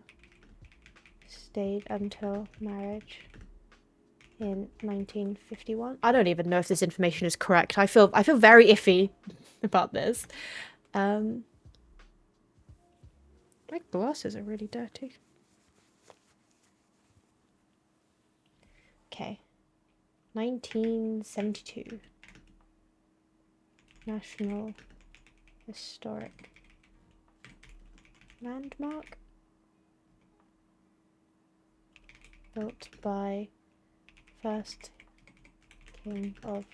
stayed until marriage in 1951. I don't even know if this information is correct. I feel very iffy about this. My glasses are really dirty. Okay. 1972. National Historic Landmark. Built by first king of...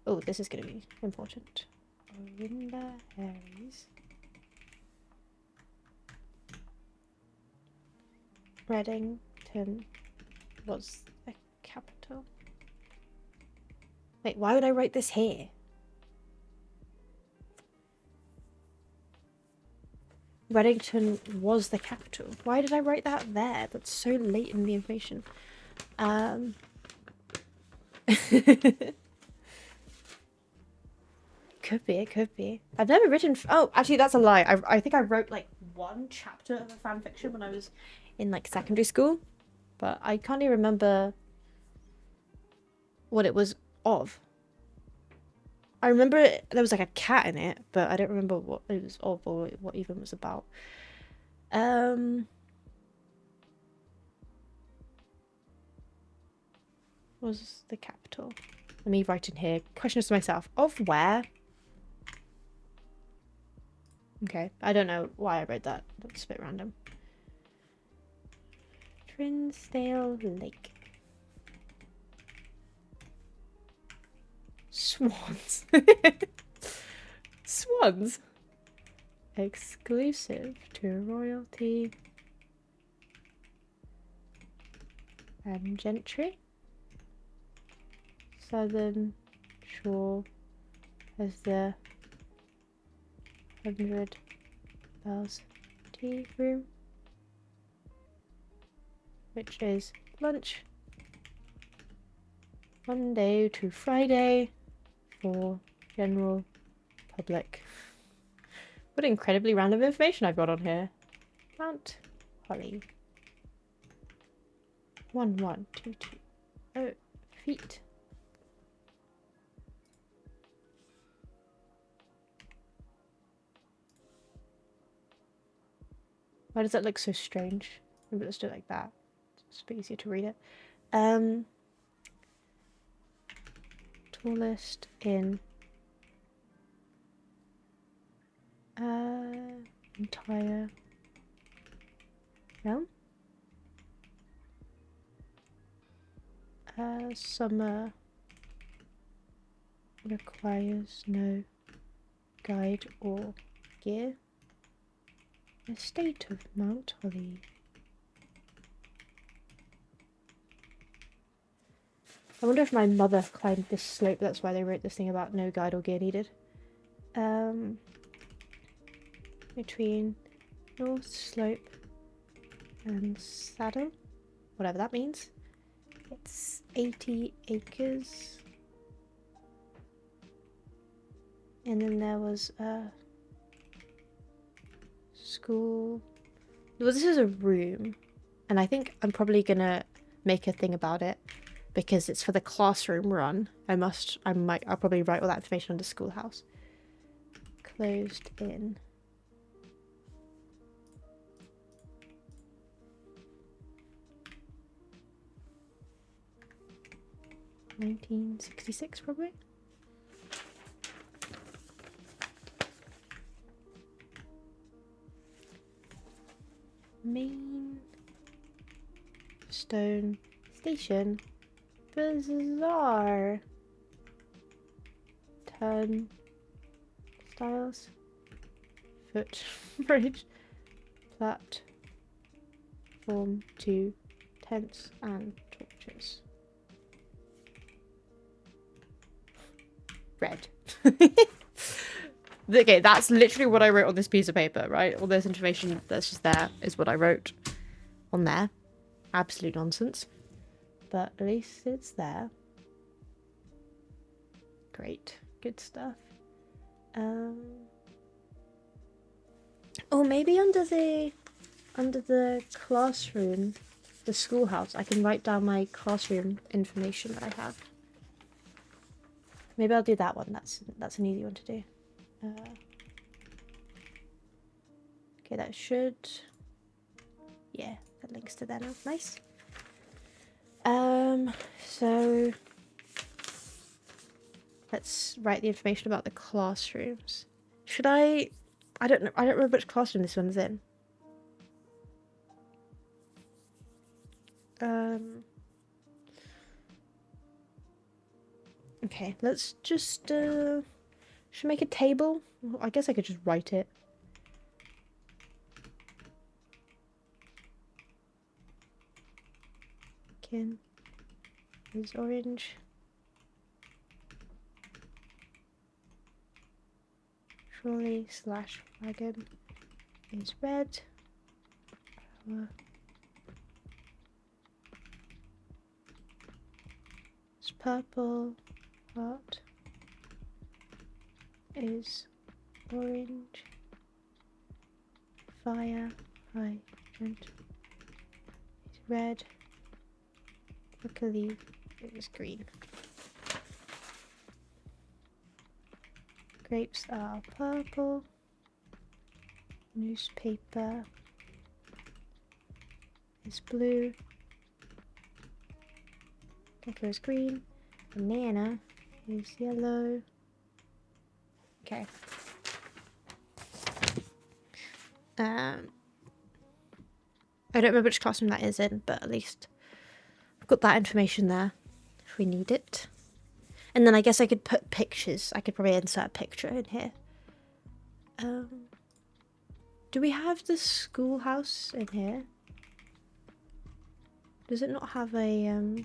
Oh, this is going to be important. Orinda Aries. Reddington was the capital. Wait, why would I write this here? Reddington was the capital. Why did I write that there? That's so late in the information. Could be, it could be. I've never written... Oh, actually, that's a lie. I think I wrote, like, one chapter of a fan fiction when I was in, like, secondary school. But I can't even remember what it was of. I remember there was, like, a cat in it, but I don't remember what it was of or what even was about. Was the capital? Let me write in here. Questions to myself. Of where? Okay, I don't know why I wrote that. That's a bit random. Trinsdale Lake. Swans. Swans. Exclusive to royalty and gentry. Southern shore has the 100 bells tea room, which is lunch Monday to Friday for general public. What incredibly random information I've got on here. Mount Holly. 1122. Oh, feet. Why does that look so strange? Maybe let's do it like that. It's a bit easier to read it. Tallest in entire realm. Summer requires no guide or gear. Estate of Mount Holly. I wonder if my mother climbed this slope, that's why they wrote this thing about no guide or gear needed. Between North Slope and Saddle, whatever that means. It's 80 acres. And then there was a school. Well, this is a room. And I think I'm probably gonna make a thing about it because it's for the classroom run. I'll probably write all that information under schoolhouse. Closed in. (1966) probably. Main stone station. Bizarre. Turn styles. Footbridge. Platform to tents and torches. Red. Okay, that's literally what I wrote on this piece of paper, right? All this information that's just there is what I wrote on there. Absolute nonsense. But at least it's there. Great. Good stuff. Oh, maybe under the classroom, the schoolhouse, I can write down my classroom information that I have. Maybe I'll do that one. That's an easy one to do. Okay, that should... Yeah, that links to that now. Nice. So... Let's write the information about the classrooms. Should I don't know. I don't remember which classroom this one's in. Okay, let's just should I make a table? I guess I could just write it. Kin is orange. Trolley / wagon is red. It's purple. Heart is orange. Fire hydrant is red. Luckily, it was green. Grapes are purple. Newspaper is blue. Bottle is green. Banana is yellow. Okay. I don't remember which classroom that is in, but at least I've got that information there if we need it. And then I guess I could put pictures. I could probably insert a picture in here. Do we have the schoolhouse in here? Does it not have a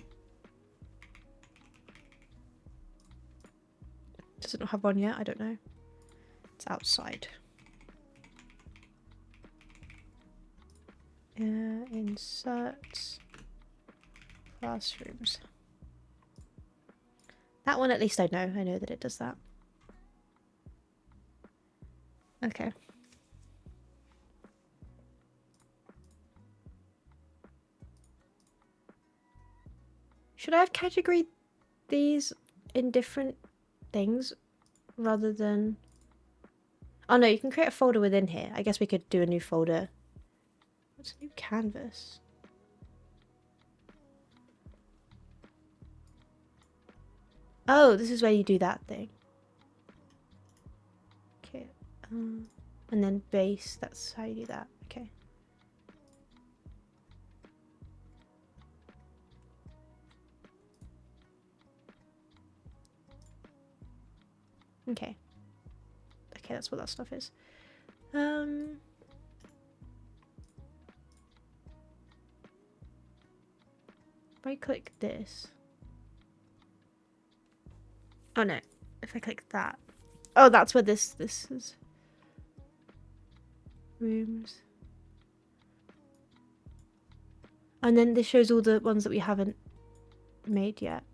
Does it not have one yet? I don't know. It's outside. Insert classrooms. That one at least I know. I know that it does that. Okay. Should I have categorized these in different things rather than... Oh no, you can create a folder within here. I guess we could do a new folder. What's a new canvas? Oh, this is where you do that thing. Okay. And then base, that's how you do that. Okay. Okay. Okay, that's what that stuff is. If I click this. Oh no, if I click that. Oh, that's where this is. Rooms. And then this shows all the ones that we haven't made yet.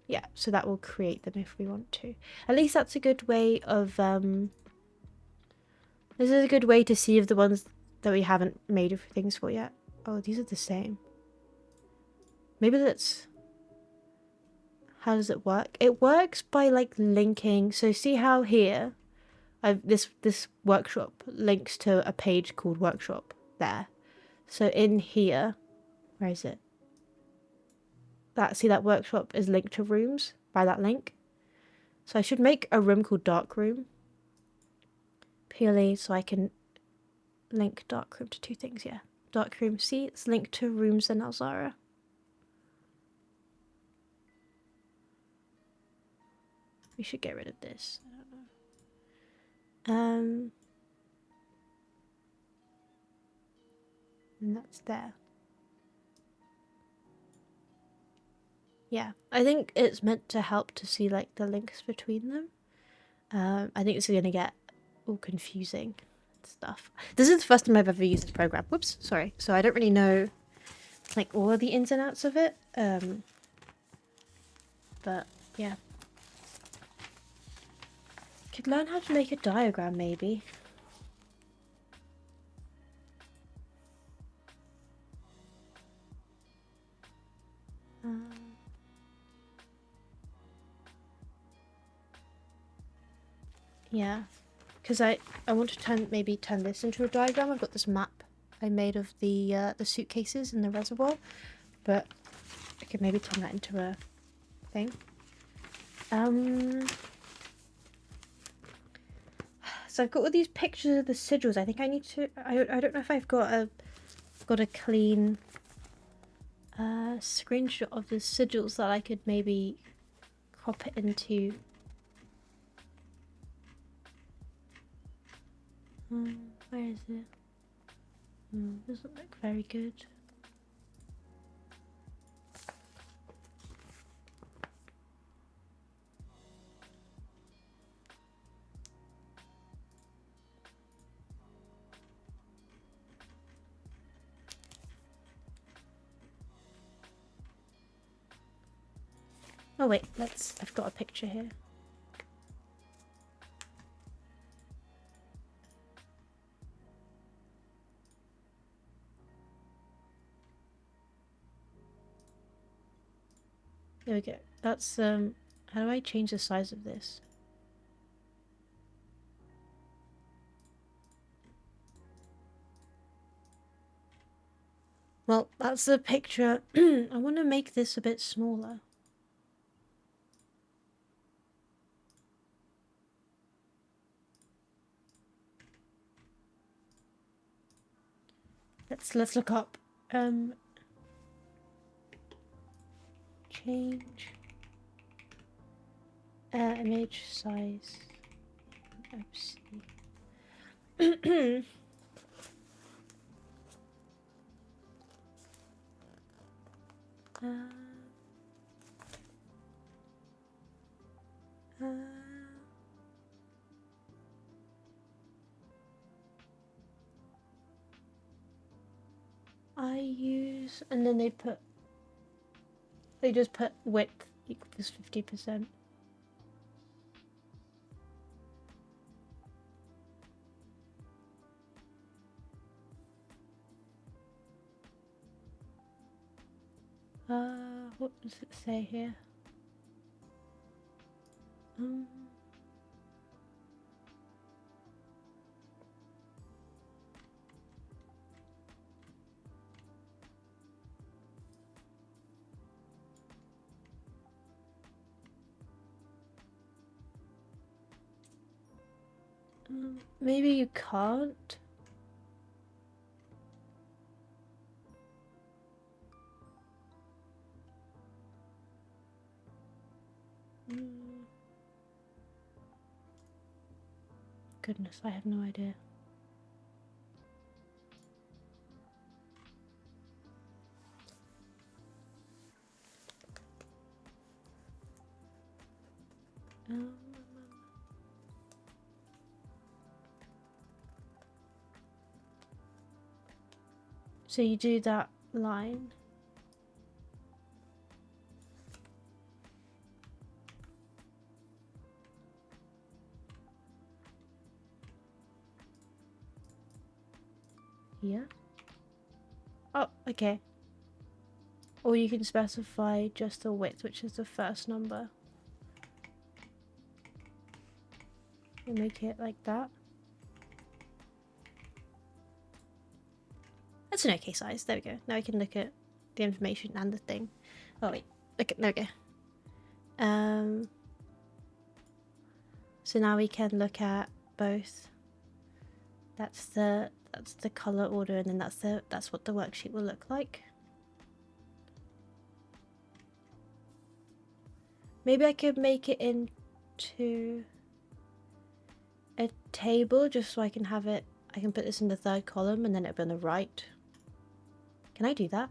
Yeah, so that will create them if we want to. At least that's a good way of this is a good way to see if the ones that we haven't made things for yet. Oh, these are the same. Maybe that's... How does it work? It works by like linking. So see how here this workshop links to a page called workshop there. So in here, where is it? See that workshop is linked to rooms by that link. So I should make a room called dark room. Purely so I can link dark room to two things, yeah. Dark room, see, it's linked to rooms in Alzara. We should get rid of this. I don't know. And that's there. Yeah, I think it's meant to help to see like the links between them. I think it's gonna get all confusing stuff. This is the first time I've ever used this program. Whoops, sorry. So I don't really know like all of the ins and outs of it. But yeah. Could learn how to make a diagram maybe. Yeah, because I want to maybe turn this into a diagram. I've got this map I made of the suitcases in the reservoir, but I could maybe turn that into a thing. So I've got all these pictures of the sigils. I think I need to. I don't know if I've got a clean screenshot of the sigils that I could maybe crop it into. Where is it? Doesn't look very good. Oh wait, I've got a picture here. There we go. That's how do I change the size of this? Well, that's the picture. I want to make this a bit smaller. Let's look up change image size. I use, and then they just put width equals 50%. What does it say here? Maybe you can't. Goodness, I have no idea. So you do that line. Here. Oh, okay. Or you can specify just the width, which is the first number. And make it like that. That's an okay size. There we go. Now we can look at the information and the thing. Oh wait, look at, there we go. So now we can look at both. That's the color order, and then that's what the worksheet will look like. Maybe I could make it into a table just so I can have it. I can put this in the third column and then it'll be on the right. Can I do that?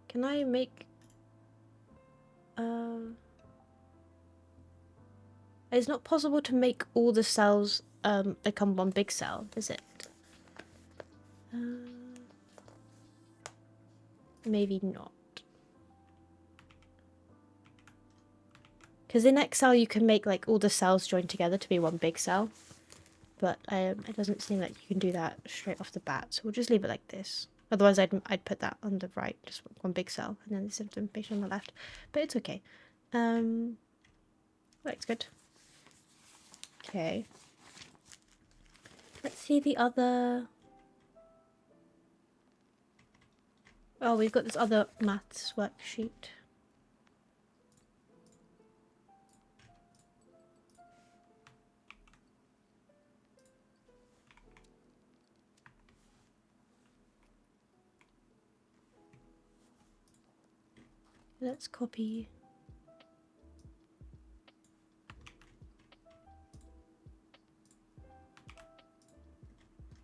Can I make it's not possible to make all the cells become one big cell, is it? Maybe not. Because in Excel you can make like all the cells join together to be one big cell. But it doesn't seem like you can do that straight off the bat, so we'll just leave it like this. Otherwise I'd put that on the right, just one big cell, and then this information on the left. But it's okay. Looks good. Okay. Let's see the other... Oh, we've got this other maths worksheet. Let's copy.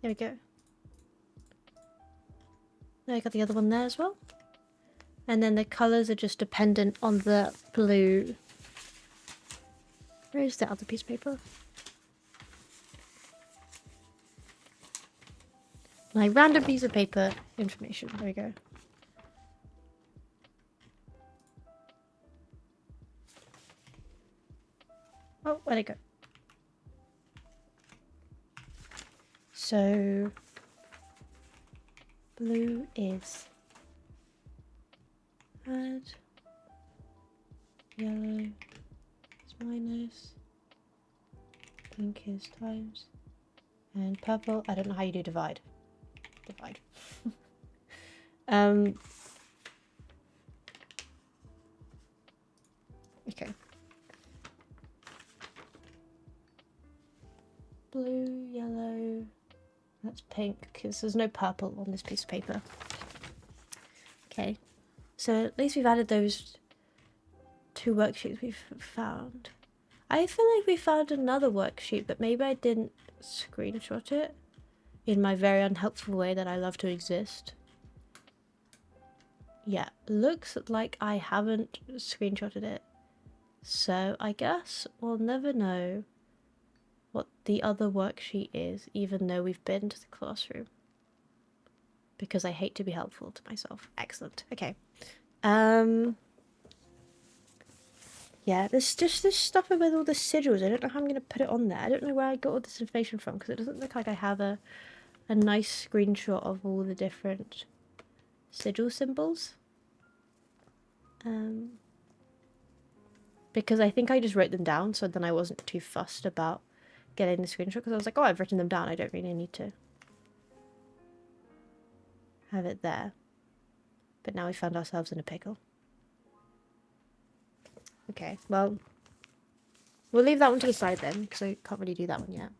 There we go. Now I got the other one there as well. And then the colours are just dependent on the blue. Where is the other piece of paper? My random piece of paper information. There we go. Oh, where'd it go? So blue is add, yellow is minus, pink is times, and purple, I don't know how you do divide. Divide. Okay. Blue, yellow. That's pink because there's no purple on this piece of paper. Okay. So at least we've added those 2 worksheets we've found. I feel like we found another worksheet, but maybe I didn't screenshot it in my very unhelpful way that I love to exist. Yeah, looks like I haven't screenshotted it. So I guess we'll never know what the other worksheet is, even though we've been to the classroom. Because I hate to be helpful to myself. Excellent. Okay. Yeah, there's just this stuff with all the sigils. I don't know how I'm going to put it on there. I don't know where I got all this information from, because it doesn't look like I have a nice screenshot of all the different sigil symbols. Because I think I just wrote them down, so then I wasn't too fussed about getting the screenshot, because I was like, oh, I've written them down. I don't really need to have it there. But now we found ourselves in a pickle. Okay, well, we'll leave that one to the side then, because I can't really do that one yet.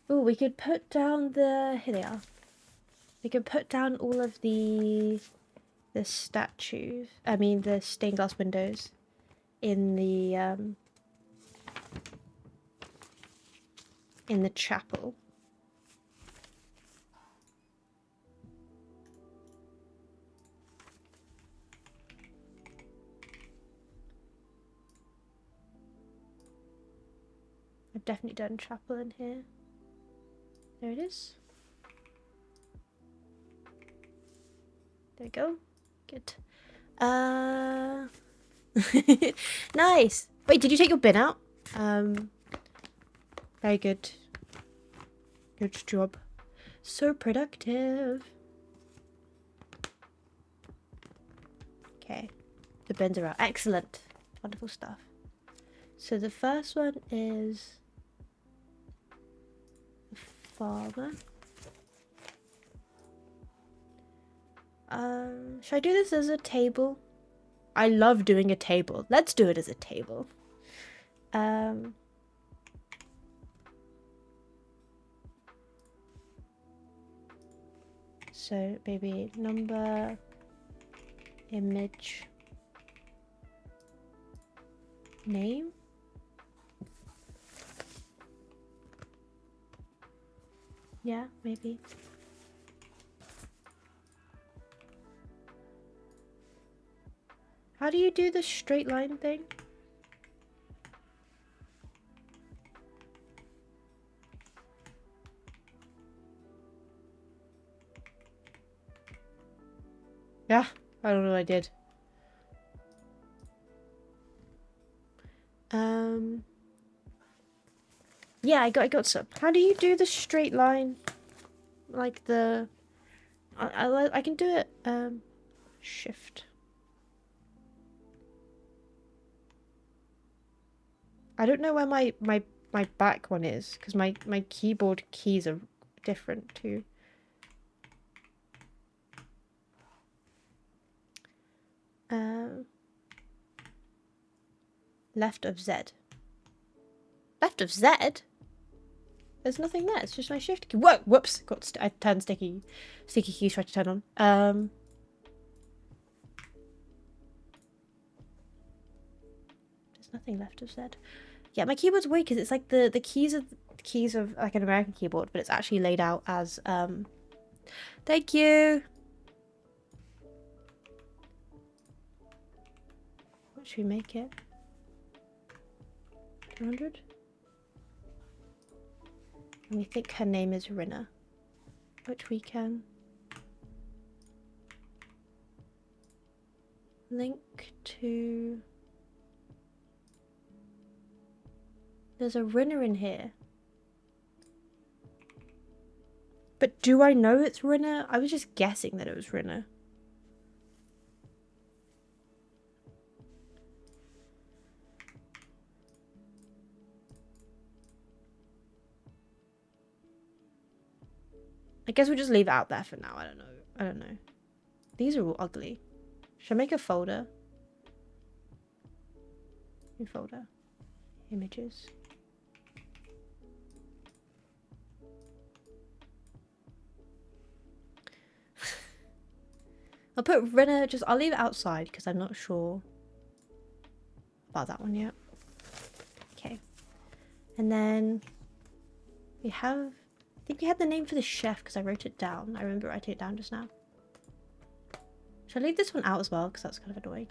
Oh, we could put down the... Here they are. We could put down all of the statues. I mean, the stained glass windows in the chapel. I've definitely done chapel in here. There it is. There we go. Good. Nice. Wait, did you take your bin out? Very good. Good job. So productive. Okay. The bins are out. Excellent. Wonderful stuff. So the first one is the farmer. Should I do this as a table? I love doing a table. Let's do it as a table. So maybe number, image, name. Yeah, maybe. How do you do the straight line thing? Yeah, I don't know what I did. Yeah, I got some. How do you do the straight line? Like the... I can do it, shift. I don't know where my back one is, because my keyboard keys are different too. Left of Z. Left of Z? There's nothing there. It's just my shift key. Whoa! Whoops! I turned sticky keys. Tried to turn on. There's nothing left of Z. Yeah, my keyboard's weird because it's like the keys of like an American keyboard, but it's actually laid out as Thank you. What should we make it? 200. And we think her name is Rinna, which we can link to. There's a Rinna in here. But do I know it's Rinna? I was just guessing that it was Rinna. I guess we'll just leave it out there for now. I don't know. I don't know. These are all ugly. Should I make a folder? New folder. Images. I'll put Renner, I'll leave it outside because I'm not sure about that one yet. Okay. And then we have, I think we had the name for the chef because I wrote it down. I remember writing it down just now. Should I leave this one out as well because that's kind of annoying?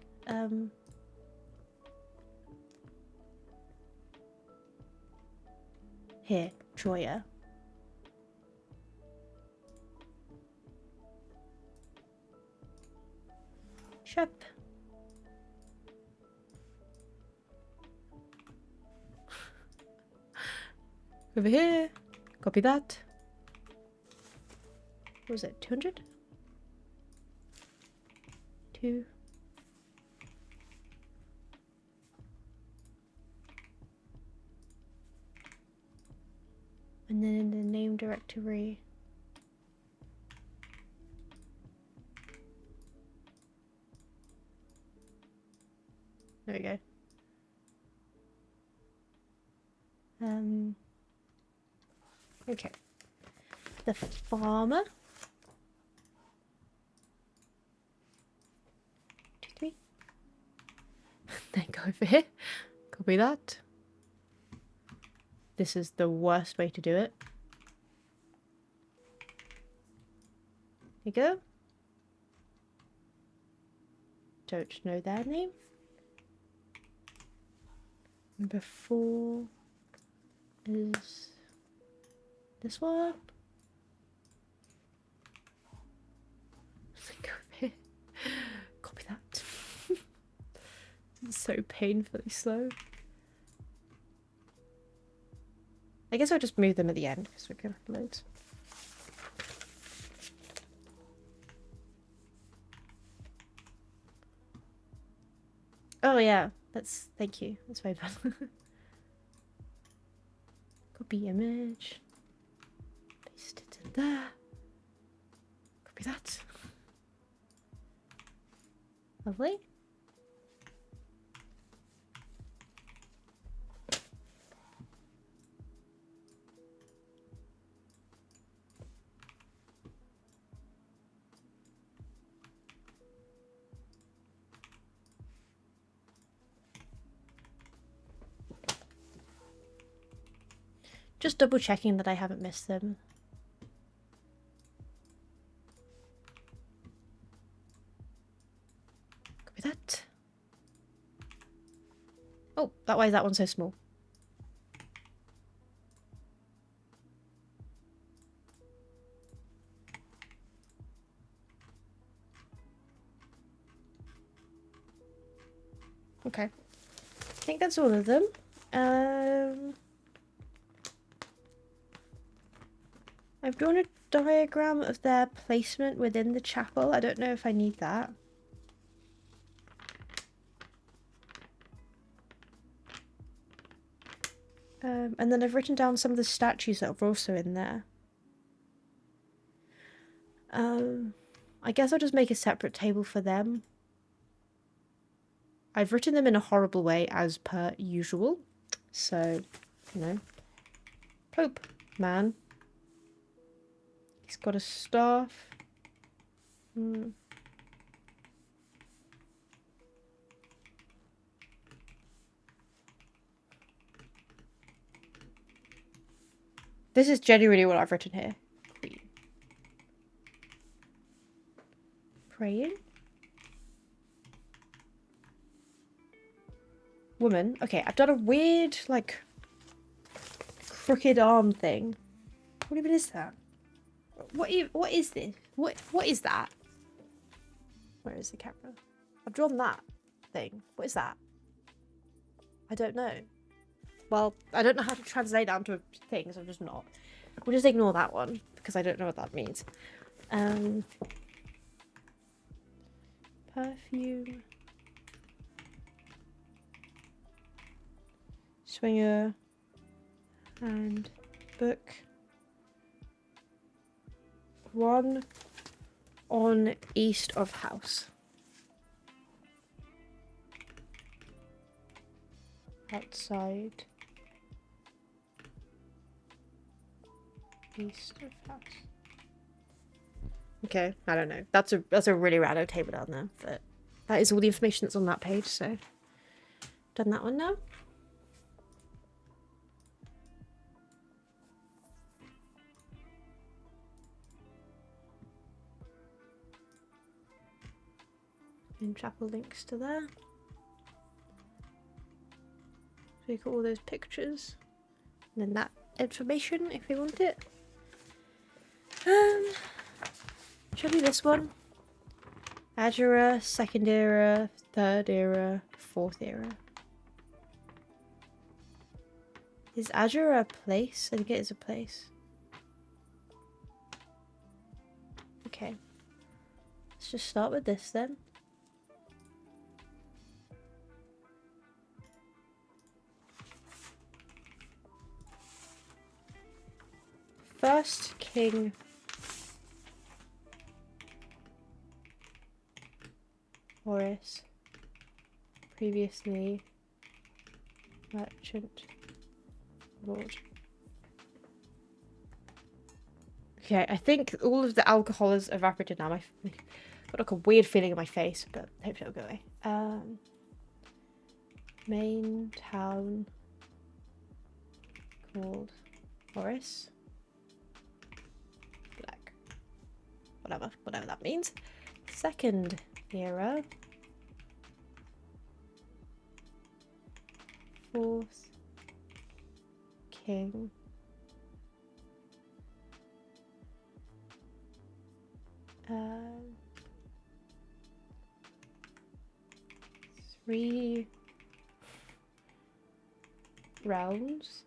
Here, Troya. Chef. Over here. Copy that. What was it? 200? 2. And then in the name directory. There we go. Okay. The farmer. 2, 3. Then go over here. Copy that. This is the worst way to do it. Here you go. Don't know their name. Number 4 is this one. Go over here. Copy that. It's so painfully slow. I guess I'll just move them at the end because we're gonna have loads. Oh yeah, thank you. That's very fun. Copy image. Paste it in there. Copy that. Lovely. Just double checking that I haven't missed them. Copy that. Oh, why is that one so small? Okay. I think that's all of them. I've drawn a diagram of their placement within the chapel. I don't know if I need that. And then I've written down some of the statues that are also in there. I guess I'll just make a separate table for them. I've written them in a horrible way as per usual. So, you know. Pope man. He's got a staff. This is genuinely what I've written here. Queen. Praying. Woman. Okay, I've done a weird, like, crooked arm thing. What even is that? What is this? What is that? Where is the camera? I've drawn that thing. What is that? I don't know. Well, I don't know how to translate that into things. I'm just not. We'll just ignore that one because I don't know what that means. Perfume. Swinger. And book. one on east of house. Outside. East of house. Okay, I don't know. That's a really random table down there, but that is all the information that's on that page, so done that one now. And chapel links to there. So you got all those pictures. And then that information if you want it. Should be this one. Azura, second era, third era, fourth era. Is Azura a place? I think it is a place. Okay. Let's just start with this then. First king. Horus. Previously merchant lord. Okay, I think all of the alcohol has evaporated now. I've got like a weird feeling in my face, but hopefully it'll go away. Main town called Horus. Black. Whatever that means. Second era. Fourth king. Three rounds.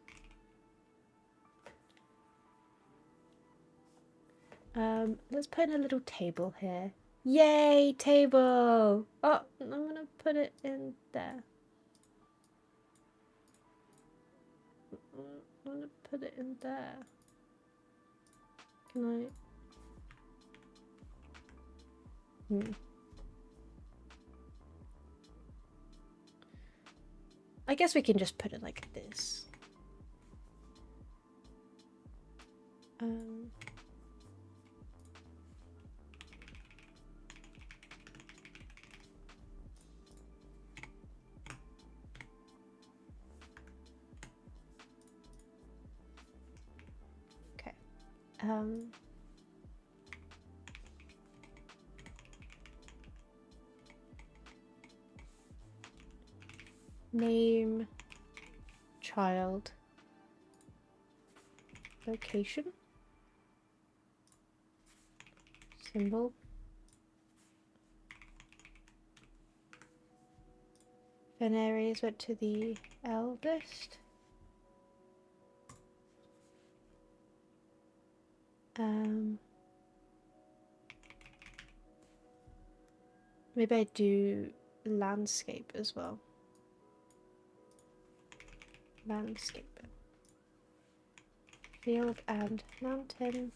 Let's put in a little table here. Yay, table! Oh, I'm gonna put it in there. I'm gonna put it in there. Can I? I guess we can just put it like this. Okay. Name, child, location, symbol, Veneres went to the eldest. Maybe I do landscape as well. Landscape. Field and mountain.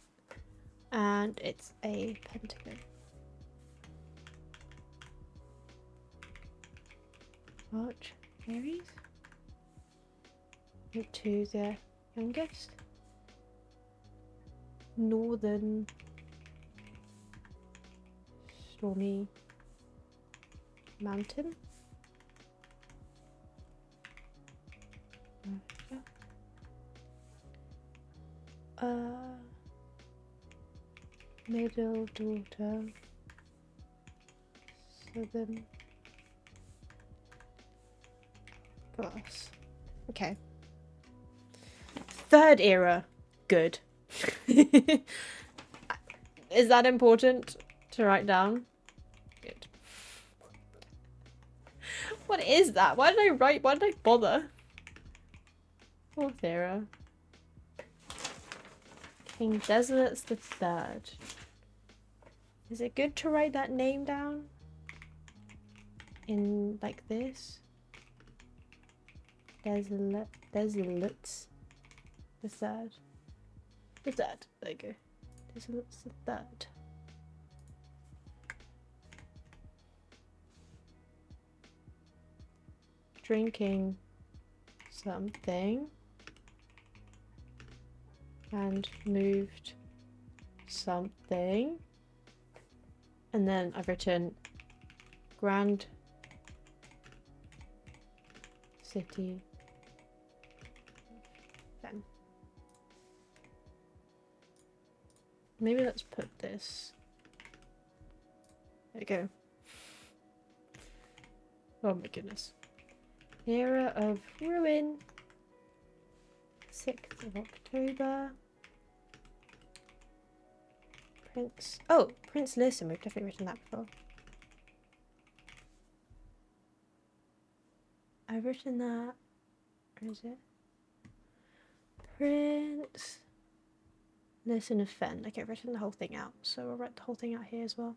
And it's a pentagon. March Aries. Went to the youngest. Northern stormy mountain. Middle daughter. Southern glass. Okay. Third era. Good. Is that important to write down? Good. What is that? Why did I write? Why did I bother? Fourth era. King Desolates the Third. Is it good to write that name down? In like this? Desolates the Third. The Third. There you go. This is the third. Drinking something and moved something, and then I've written Grand City Fen. Maybe let's put this. There we go. Oh my goodness. Era of Ruin. 6th of October. Prince. Oh, Prince Listen. We've definitely written that before. I've written that. Where is it? Prince Listen of Fen. Okay, I've written the whole thing out. So I'll write the whole thing out here as well.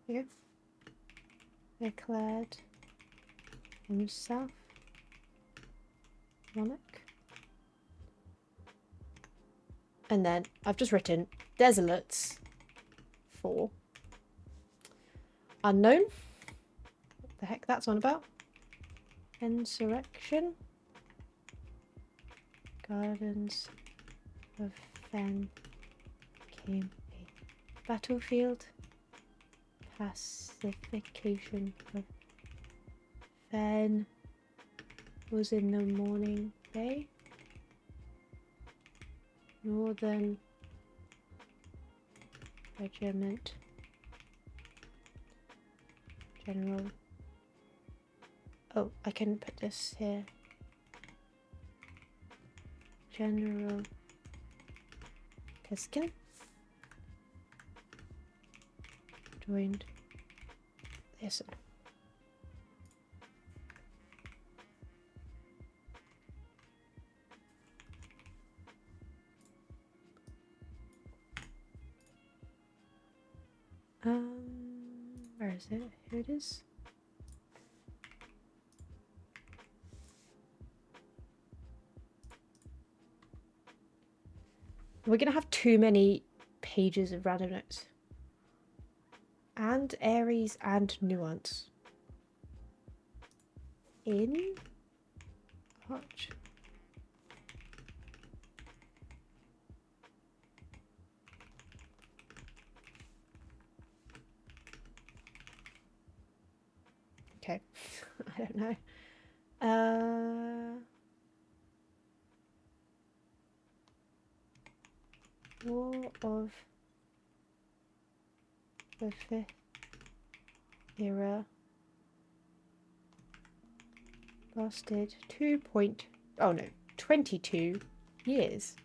Here. Declared himself monarch. And then I've just written desolates for unknown. What the heck that's on about? Insurrection. Gardens of Fen became a battlefield. Pacification of Fen was in the morning bay. Northern Regiment General. Oh, I can put this here. General Teskin joined this. Where is it? Here it is. We're gonna have too many pages of random notes. And Aries and nuance. In Arch. Okay, I don't know. War of the 5th era lasted 22 years.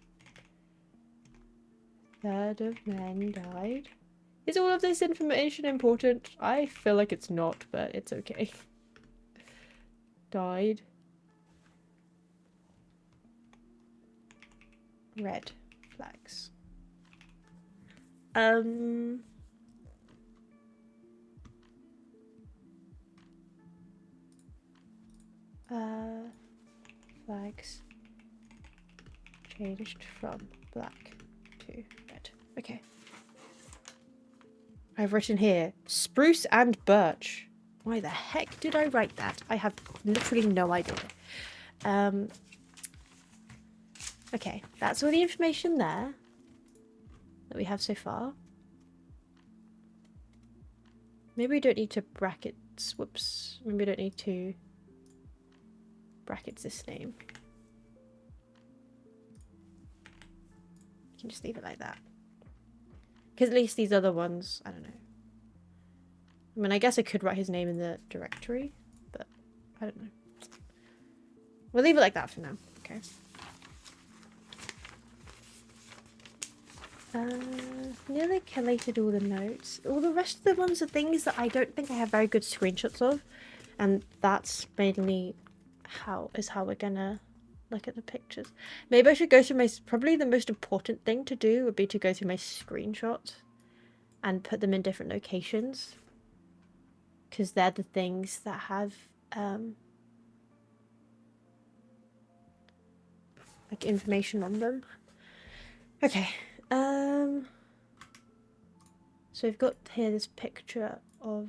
Third of men died. Is all of this information important? I feel like it's not, but it's okay. Died. Red flags. Flags changed from black to red. Okay. I've written here, spruce and birch. Why the heck did I write that? I have literally no idea. Okay, that's all the information there that we have so far. Maybe we don't need to brackets. Whoops. Maybe we don't need to brackets this name. You can just leave it like that. Because at least these other ones, I don't know. I mean, I guess I could write his name in the directory, but I don't know. We'll leave it like that for now. Okay. Nearly collated all the notes. All the rest of the ones are things that I don't think I have very good screenshots of, and that's mainly how we're gonna look at the pictures. Maybe I should go through my, probably the most important thing to do would be to go through my screenshots and put them in different locations. because they're the things that have like information on them. Okay. So we've got here this picture of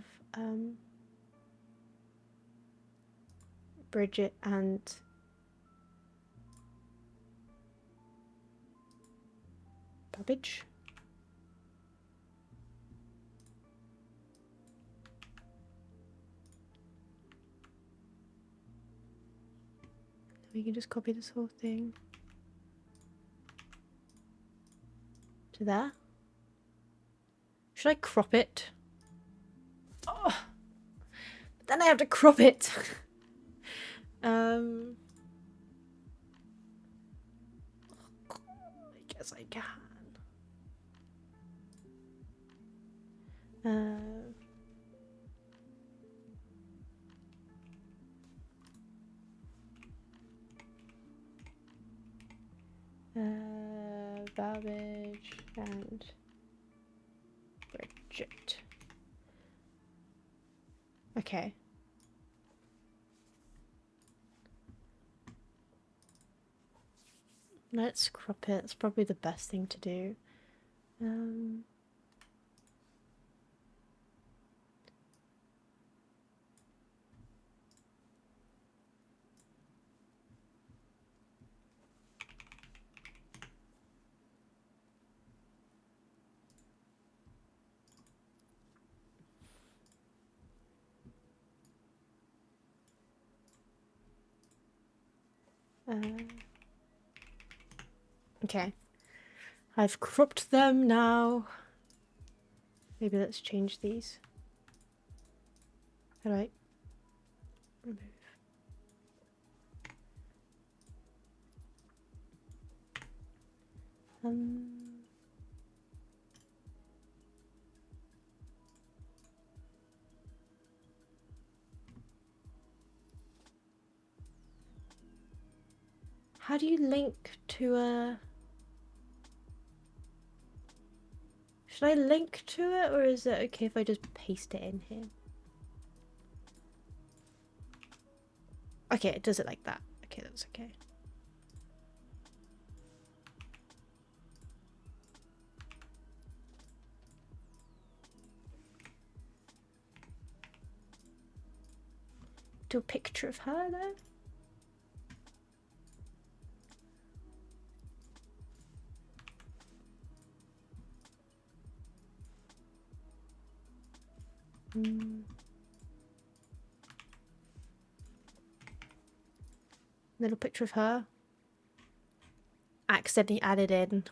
Bridget and Babbage. We can just copy this whole thing to there. Should I crop it? Oh, but then I have to crop it. I guess I can. Babbage and Bridget. Okay. Let's crop it. It's probably the best thing to do. Okay. I've cropped them now. Maybe let's change these. All right. Remove. How do you link to a... Should I link to it, or is it okay if I just paste it in here? Okay, it does it like that. Okay, that's okay. Do a picture of her there? Little picture of her. Accidentally added in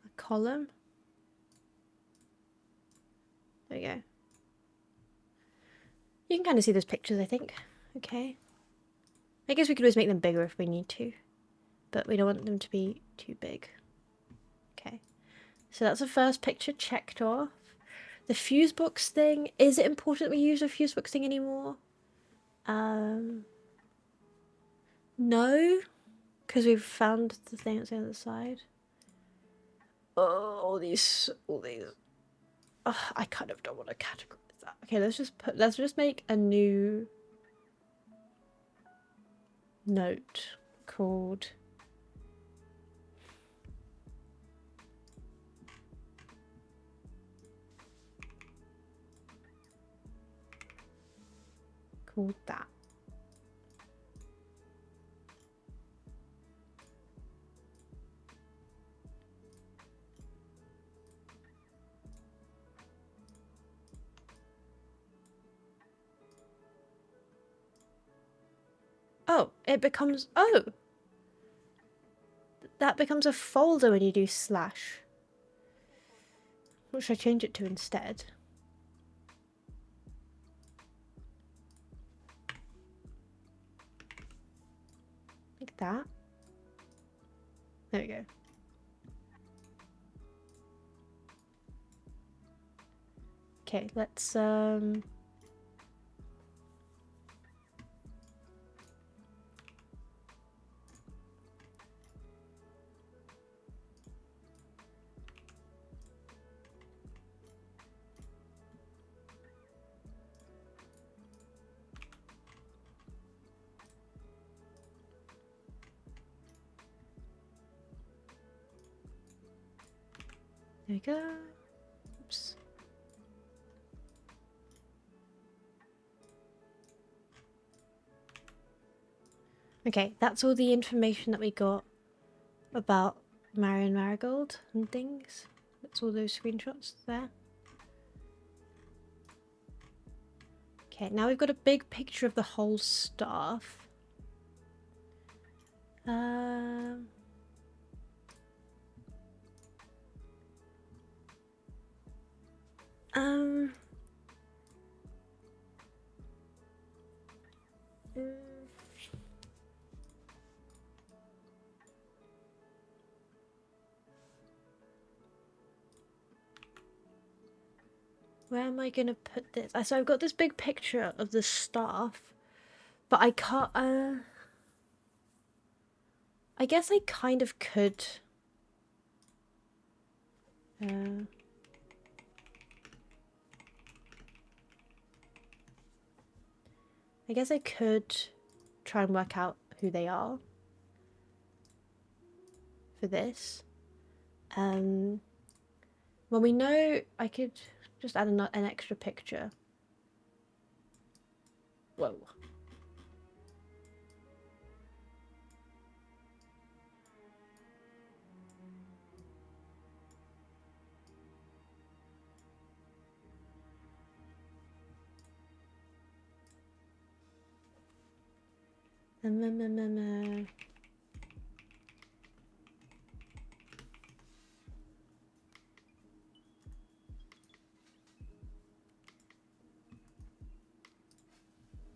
a column. There we go. You can kind of see those pictures, I think. Okay. I guess we could always make them bigger if we need to, but we don't want them to be too big. Okay. So that's the first picture checked off. The fuse box thing. Is it important that we use a fuse box thing anymore? No, because we've found the thing that's the other side. Oh, all these. Oh, I kind of don't want to categorize that. Okay, let's just make a new note called that. Oh, it becomes, oh! That becomes a folder when you do slash. What should I change it to instead? Like that. There we go. Okay, let's There we go. Oops. Okay, that's all the information that we got about Marion Marigold and things. That's all those screenshots there. Okay, now we've got a big picture of the whole staff. Where am I gonna put this? So I've got this big picture of the staff, but I can't, I guess I kind of could, I guess I could try and work out who they are for this. Well, we know I could just add an extra picture. Whoa.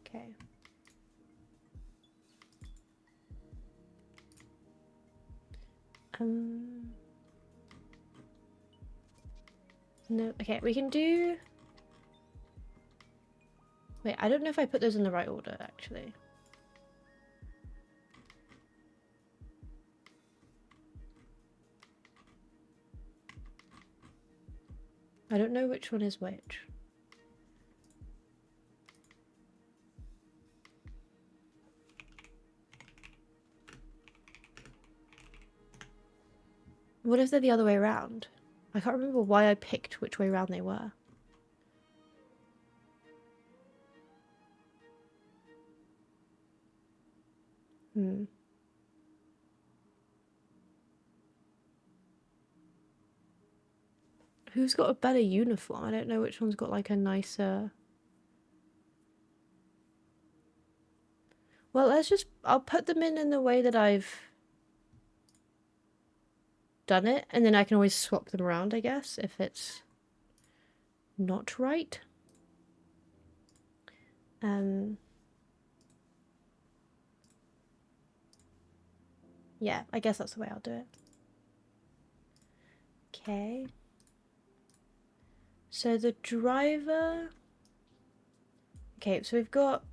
Okay. No, okay, we can do... Wait, I don't know if I put those in the right order, actually. I don't know which one is which. What if they're the other way around? I can't remember why I picked which way around they were. Who's got a better uniform? I don't know which one's got like a nicer... Well, let's just... I'll put them in the way that I've done it, and then I can always swap them around, I guess, if it's not right. Yeah, I guess that's the way I'll do it. Okay. So the driver... Okay, so we've got...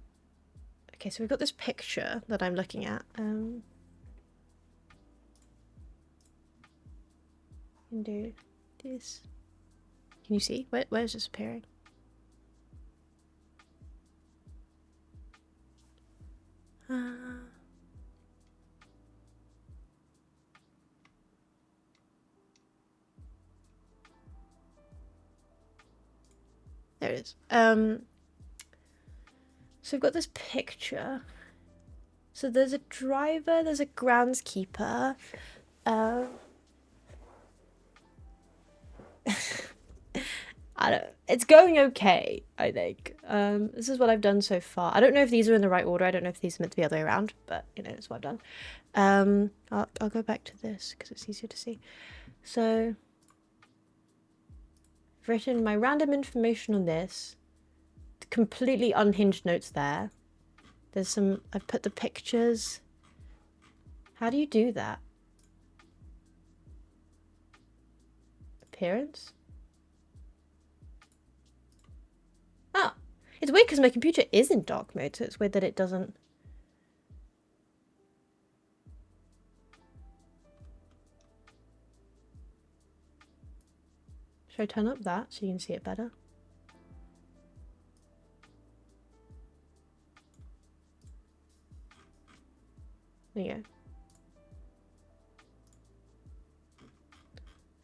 Okay, so we've got this picture that I'm looking at. Can do this. Can you see? Where's this appearing? There it is. So we've got this picture. So there's a driver, there's a groundskeeper. It's going okay, I think. This is what I've done so far. I don't know if these are in the right order. I don't know if these are meant to be the other way around, but you know, that's what I've done. I'll go back to this because it's easier to see. So I've written my random information on this. Completely unhinged notes there. There's some... I've put the pictures. How do you do that? Appearance? Oh, it's weird because my computer is in dark mode, so it's weird that it doesn't... Should I turn up that so you can see it better? There you go.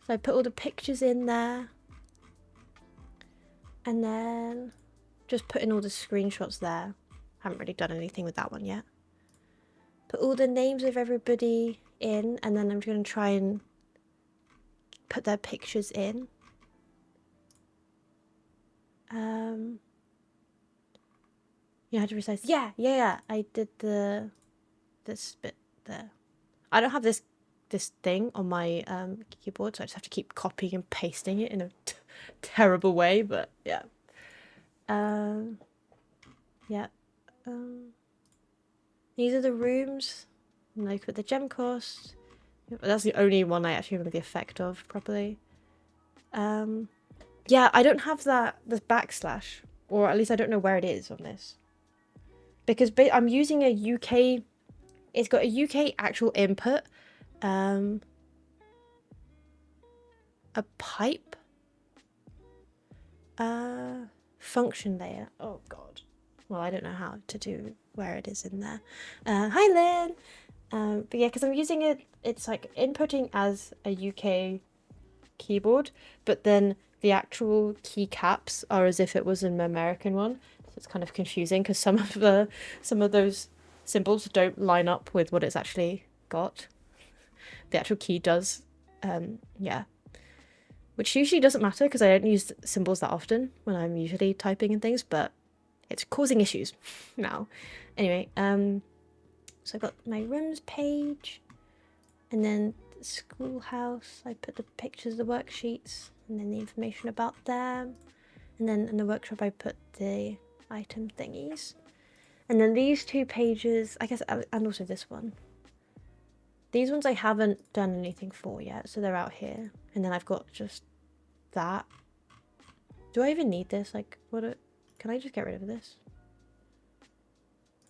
So I put all the pictures in there. And then just put in all the screenshots there. Haven't really done anything with that one yet. Put all the names of everybody in, and then I'm going to try and put their pictures in. You had to resize. Yeah. I did this bit there. I don't have this thing on my keyboard, so I just have to keep copying and pasting it in a terrible way. But yeah. Yeah. These are the rooms. And I put the gem cost. That's the only one I actually remember the effect of properly. Yeah, I don't have the backslash, or at least I don't know where it is on this. Because I'm using a UK, it's got a UK actual input, a pipe, function layer. Oh god. Well, I don't know how to do where it is in there. Hi Lynn! But yeah, because I'm using it, it's like inputting as a UK keyboard, but then the actual keycaps are as if it was an American one. So it's kind of confusing because some of those symbols don't line up with what it's actually got. The actual key does, yeah. Which usually doesn't matter because I don't use symbols that often when I'm usually typing and things, but it's causing issues now. Anyway, so I've got my rooms page, and then the schoolhouse. I put the pictures, the worksheets, and then the information about them. And then in the workshop I put the item thingies. And then these two pages, I guess, and also this one. These ones I haven't done anything for yet, so they're out here. And then I've got just that. Do I even need this? Like, can I just get rid of this?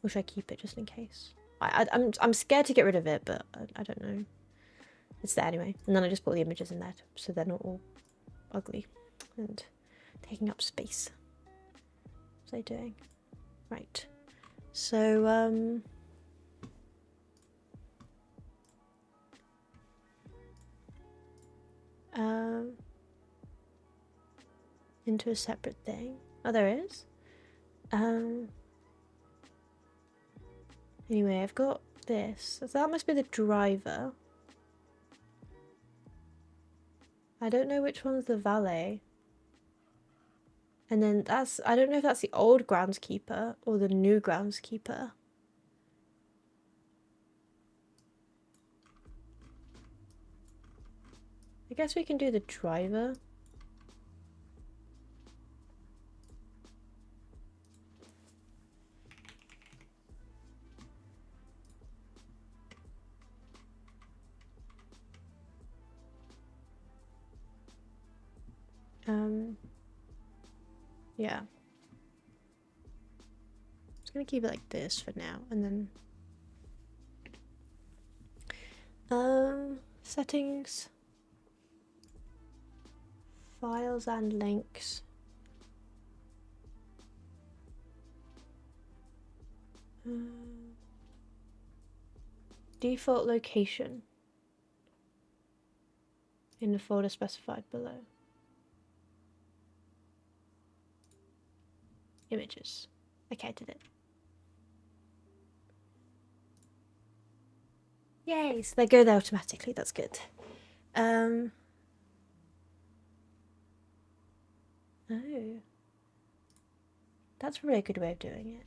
Or should I keep it just in case? I'm scared to get rid of it, but I don't know. It's there anyway. And then I just put the images in there so they're not all ugly and taking up space. What was I doing? Right. So, into a separate thing. Oh, there is. Anyway, I've got this. So that must be the driver. I don't know which one's the valet. And then that's, I don't know if that's the old groundskeeper or the new groundskeeper. I guess we can do the driver. Yeah. I'm just gonna keep it like this for now, and then settings, files and links. Default location in the folder specified below. Images. Okay, I did it. Yay, so they go there automatically, that's good. Oh. That's probably a good way of doing it.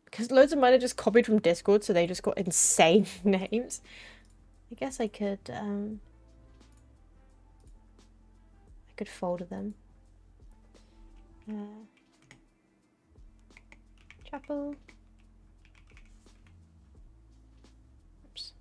Because loads of mine are just copied from Discord, so they just got insane names. I guess I could folder them. Chapel. Oops.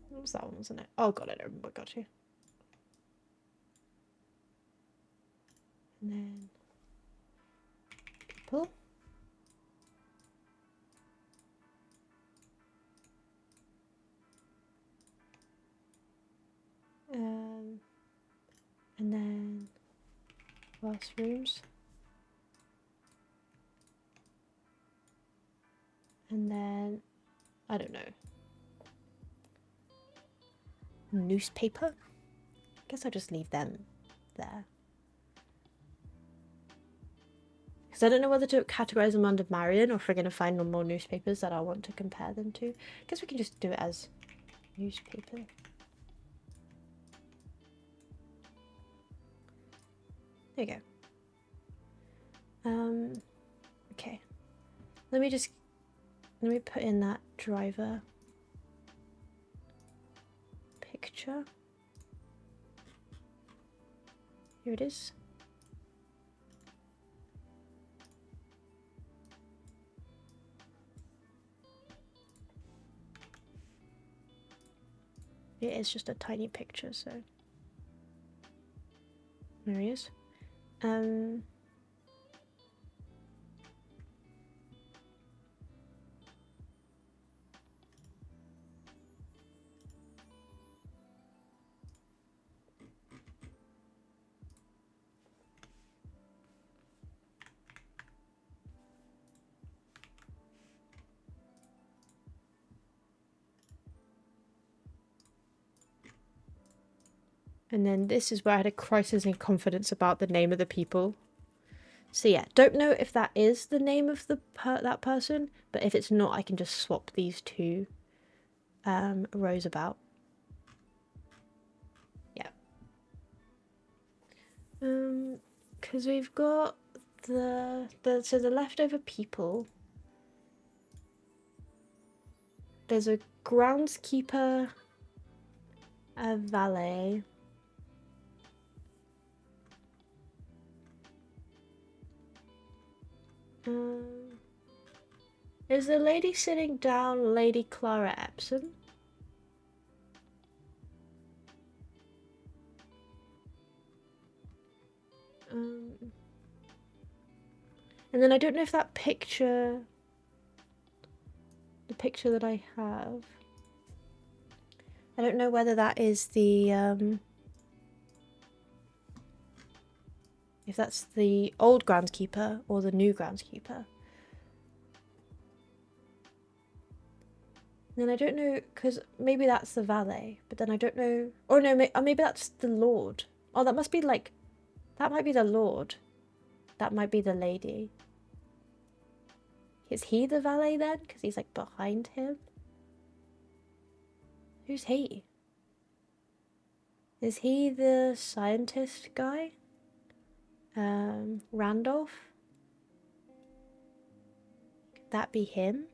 What was that one, wasn't it? Oh god, I don't remember what got you. And then people. classrooms. And then, I don't know. Newspaper? I guess I'll just leave them there. Because I don't know whether to categorize them under Marion or if we're going to find more newspapers that I want to compare them to. I guess we can just do it as newspaper. There you go. Okay. Let me put in that driver picture. Here it is. It is just a tiny picture, so there he is. And then this is where I had a crisis in confidence about the name of the people. So yeah, don't know if that is the name of that person, but if it's not, I can just swap these two rows about. Yeah. Because we've got the leftover people. There's a groundskeeper, a valet. Is the lady sitting down Lady Clara Epsom? And then I don't know if that picture, the picture that I have, I don't know whether that is the, if that's the old groundskeeper or the new groundskeeper. And then I don't know, because maybe that's the valet, but then I don't know, or no, maybe that's the lord. Oh, that must be like, that might be the lord. That might be the lady. Is he the valet then? Because he's like behind him. Who's he? Is he the scientist guy? Randolph? Could that be him?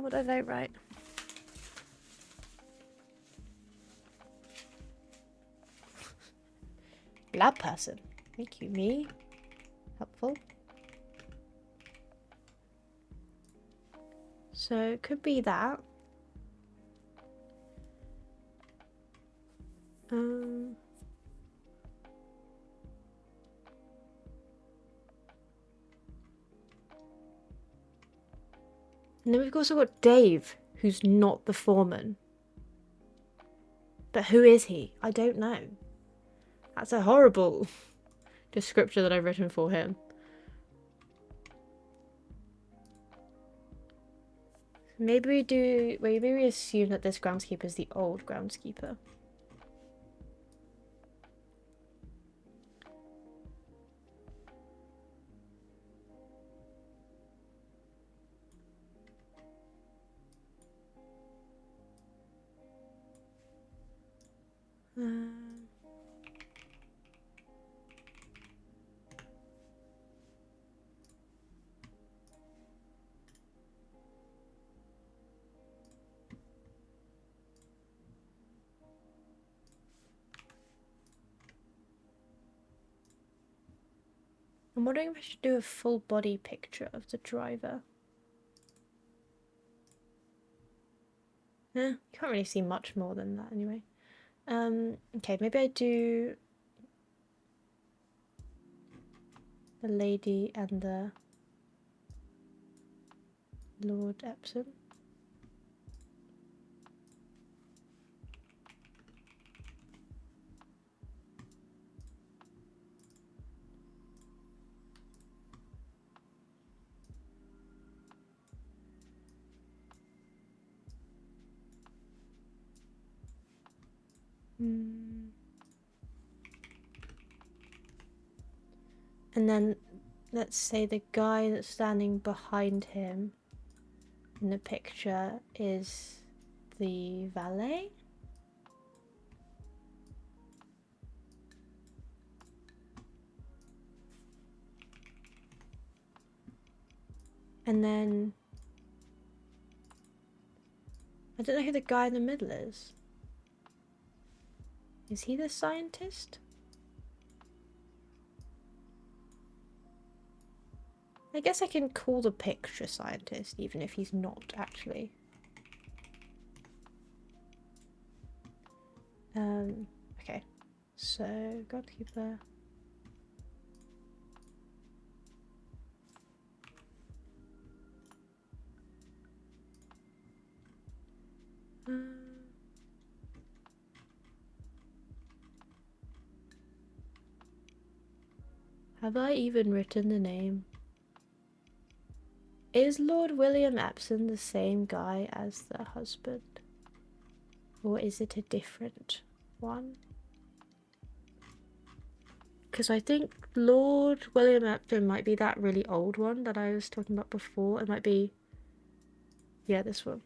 What did I write? Lab person. Thank you, me. Helpful. So it could be that. And then we've also got Dave, who's not the foreman. But who is he? I don't know. That's a horrible description that I've written for him. Maybe we assume that this groundskeeper is the old groundskeeper. I'm wondering if I should do a full body picture of the driver. You can't really see much more than that anyway. Okay, maybe I do the lady and the Lord Epsom. And then let's say the guy that's standing behind him in the picture is the valet. And then I don't know who the guy in the middle is. Is he the scientist? I guess I can call the picture scientist even if he's not actually. Okay. So, goalkeeper. Have I even written the name? Is Lord William Epsom the same guy as the husband? Or is it a different one? Because I think Lord William Epsom might be that really old one that I was talking about before. It might be... yeah, this one.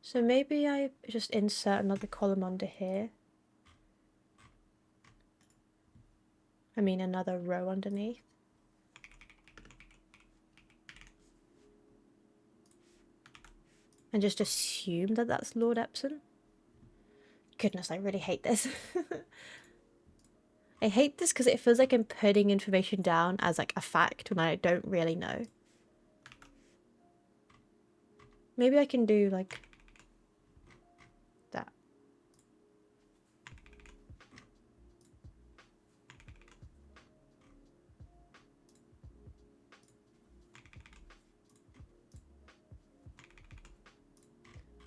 So maybe I just insert another column under here. I mean another row underneath. And just assume that that's Lord Epsom. Goodness, I really hate this. I hate this because it feels like I'm putting information down as like a fact when I don't really know. Maybe I can do like that.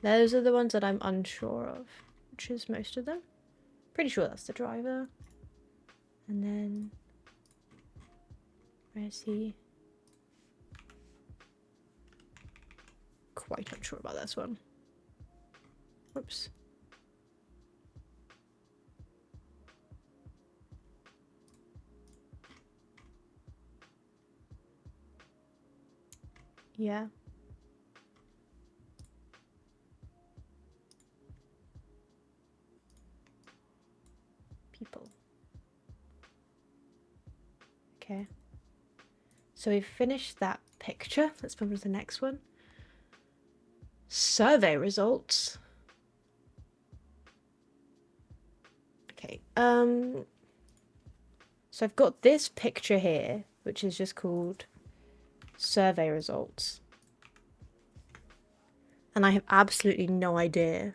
Those are the ones that I'm unsure of, which is most of them. Pretty sure that's the driver. And then, where is he? Quite unsure about this one. Whoops. Yeah. People. Okay. So we've finished that picture. Let's move on to the next one. Survey results. Okay. So I've got this picture here, which is just called survey results. And I have absolutely no idea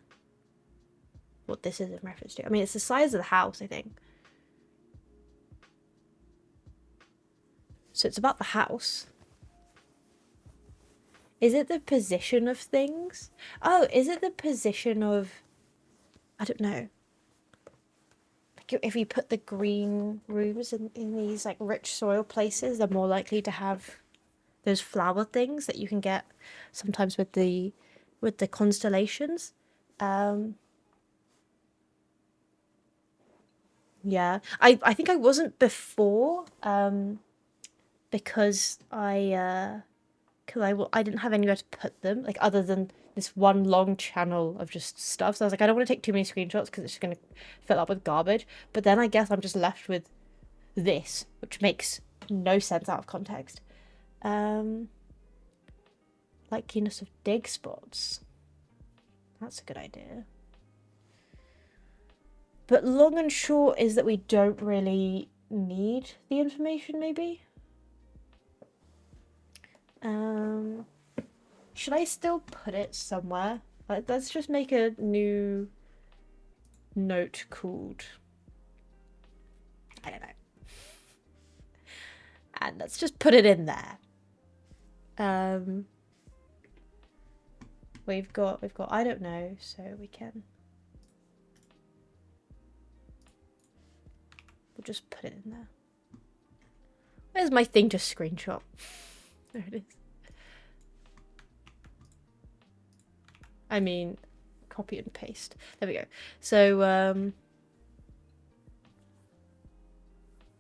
what this is in reference to. I mean, it's the size of the house, I think. So it's about the house. Is it the position of things? Oh, is it the position of... I don't know. Like if you put the green rooms in these like rich soil places, they're more likely to have those flower things that you can get sometimes with the constellations. Yeah, I think I wasn't before because I didn't have anywhere to put them, like other than this one long channel of just stuff. So I was like, I don't want to take too many screenshots because it's just going to fill up with garbage. But then I guess I'm just left with this, which makes no sense out of context. Likeliness of dig spots. That's a good idea. But long and short is that we don't really need the information, maybe? Um, should I still put it somewhere? Let's just make a new note called, I don't know. And let's just put it in there. We've got I don't know, so we can. We'll just put it in there. Where's my thing to screenshot? There it is. I mean, copy and paste. There we go. So,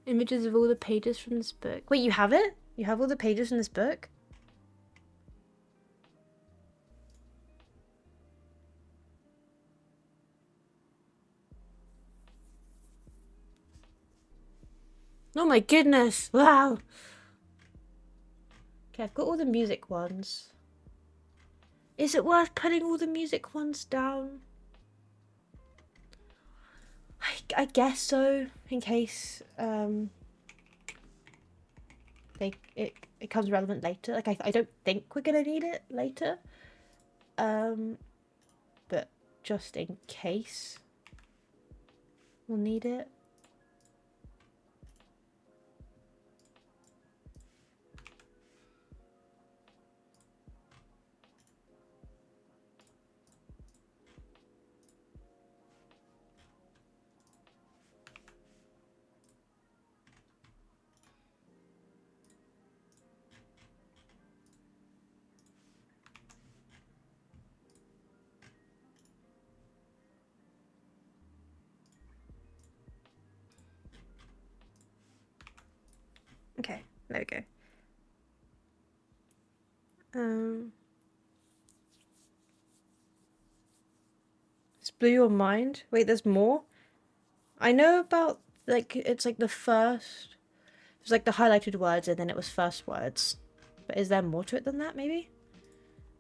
images of all the pages from this book. Wait, you have it? You have all the pages from this book? Oh my goodness! Wow! Okay, I've got all the music ones. Is it worth putting all the music ones down? I guess so, in case it comes relevant later. Like I don't think we're gonna need it later. But just in case we'll need it. Okay, there we go. It's blew your mind? Wait, there's more? I know about, like, it's like the first... It was like the highlighted words and then it was first words. But is there more to it than that, maybe?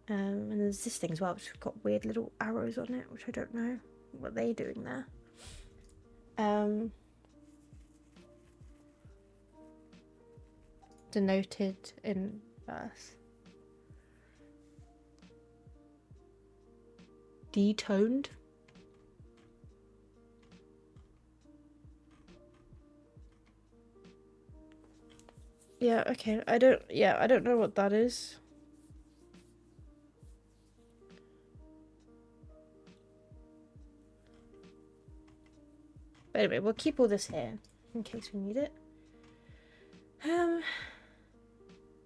And there's this thing as well, which has got weird little arrows on it, which I don't know what they're doing there. Denoted in verse. Detoned. Yeah, okay. I don't know what that is. But anyway, we'll keep all this here in case we need it.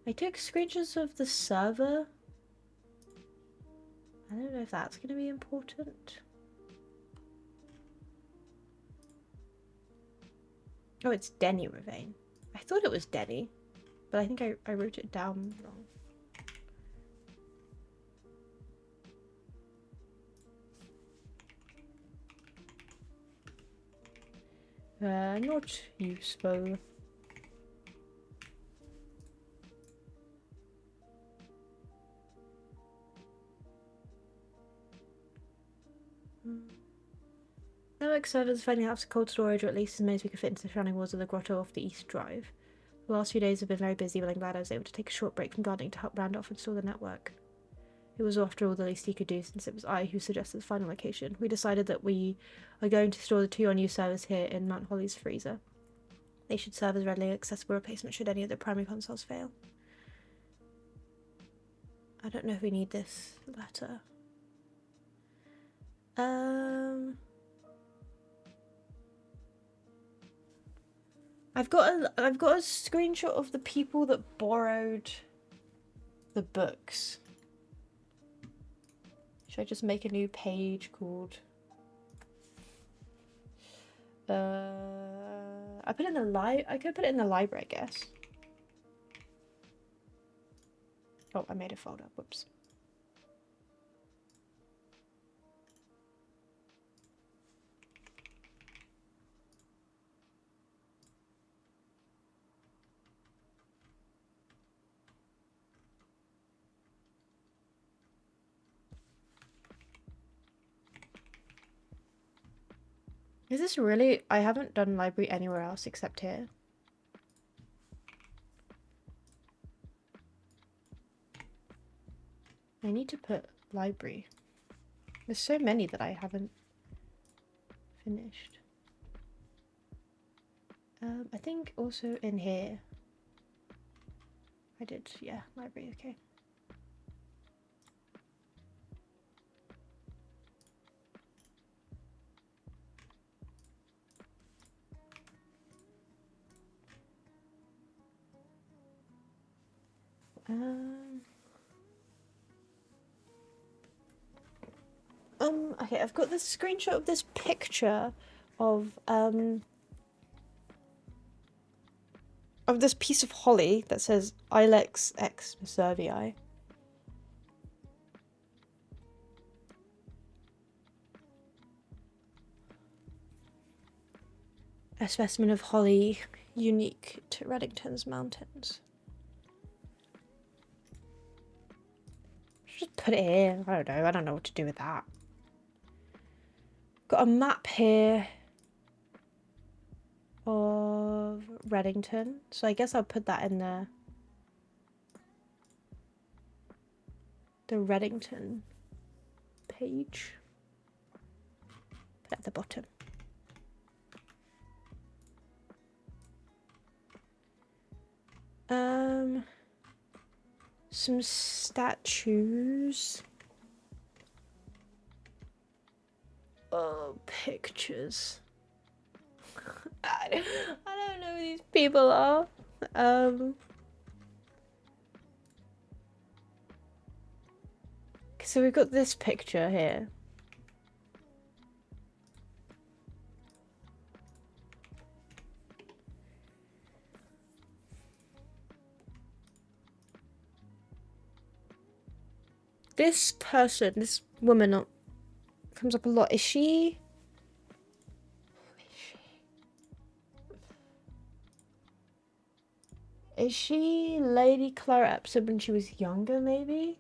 I took screenshots of the server. I don't know if that's going to be important. Oh, it's Denny Ravane. I thought it was Denny, but I think I wrote it down wrong. Not useful. Network servers finding out of cold storage, or at least as many as we could fit into the surrounding walls of the grotto off the East Drive. The last few days have been very busy, but I'm glad I was able to take a short break from gardening to help Randolph install the network. It was, after all, the least he could do, since it was I who suggested the final location. We decided that we are going to store the two unused servers here in Mount Holly's freezer. They should serve as readily accessible replacement should any of the primary consoles fail. I don't know if we need this letter. I've got a screenshot of the people that borrowed the books. Should I just make a new page called I put it in the I could put it in the library, I guess. Oh, I made a folder. Whoops. Is this really... I haven't done library anywhere else except here. I need to put library. There's so many that I haven't finished. I think also in here. I did, yeah, library, okay. Okay, I've got this screenshot of this picture of this piece of holly that says Ilex X Cervii. A specimen of holly unique to Reddington's mountains. Just put it here. I don't know. I don't know what to do with that. Got a map here of Reddington. So I guess I'll put that in there. The Reddington page. Put it at the bottom. Some statues. Oh, pictures. I don't know who these people are. So we've got this picture here. This person, this woman, comes up a lot. Is she? Is she Lady Clara Epsom when she was younger, maybe?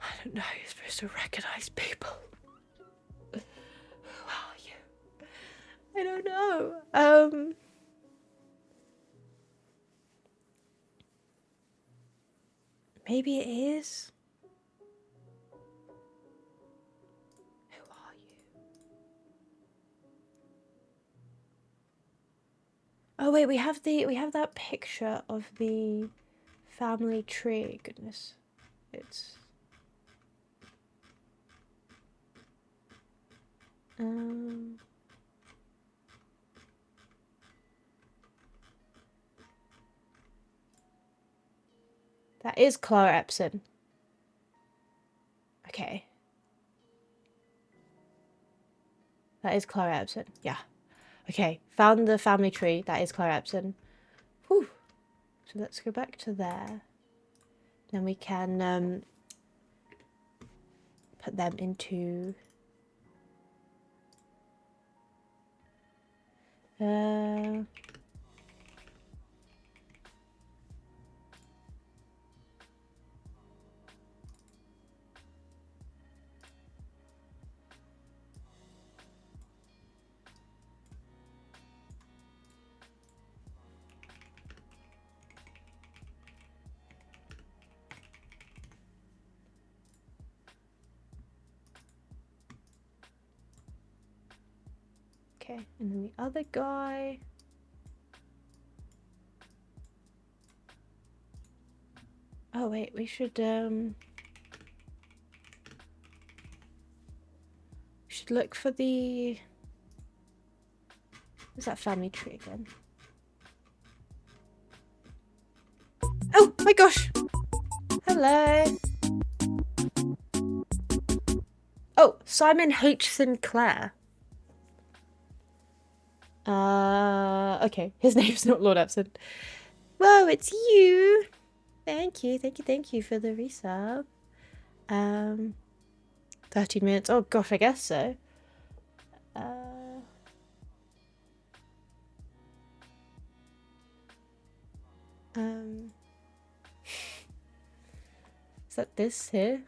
I don't know, you're supposed to recognize people. Who are you? I don't know. Maybe it is. Who are you? Oh wait, we have that picture of the family tree. Goodness, it's that is Clara Epsom. Okay. That is Clara Epsom. Yeah. Okay. Found the family tree. That is Clara Epsom. Whew. So let's go back to there. Then we can put them into okay, and then the other guy. Oh wait, we should look for the. Where's that family tree again? Oh my gosh! Hello. Oh, Simon H. Sinclair. Okay. His name's not Lord Epsom. Whoa, it's you. Thank you for the resub. 13 minutes. Oh gosh, I guess so. Is that this here?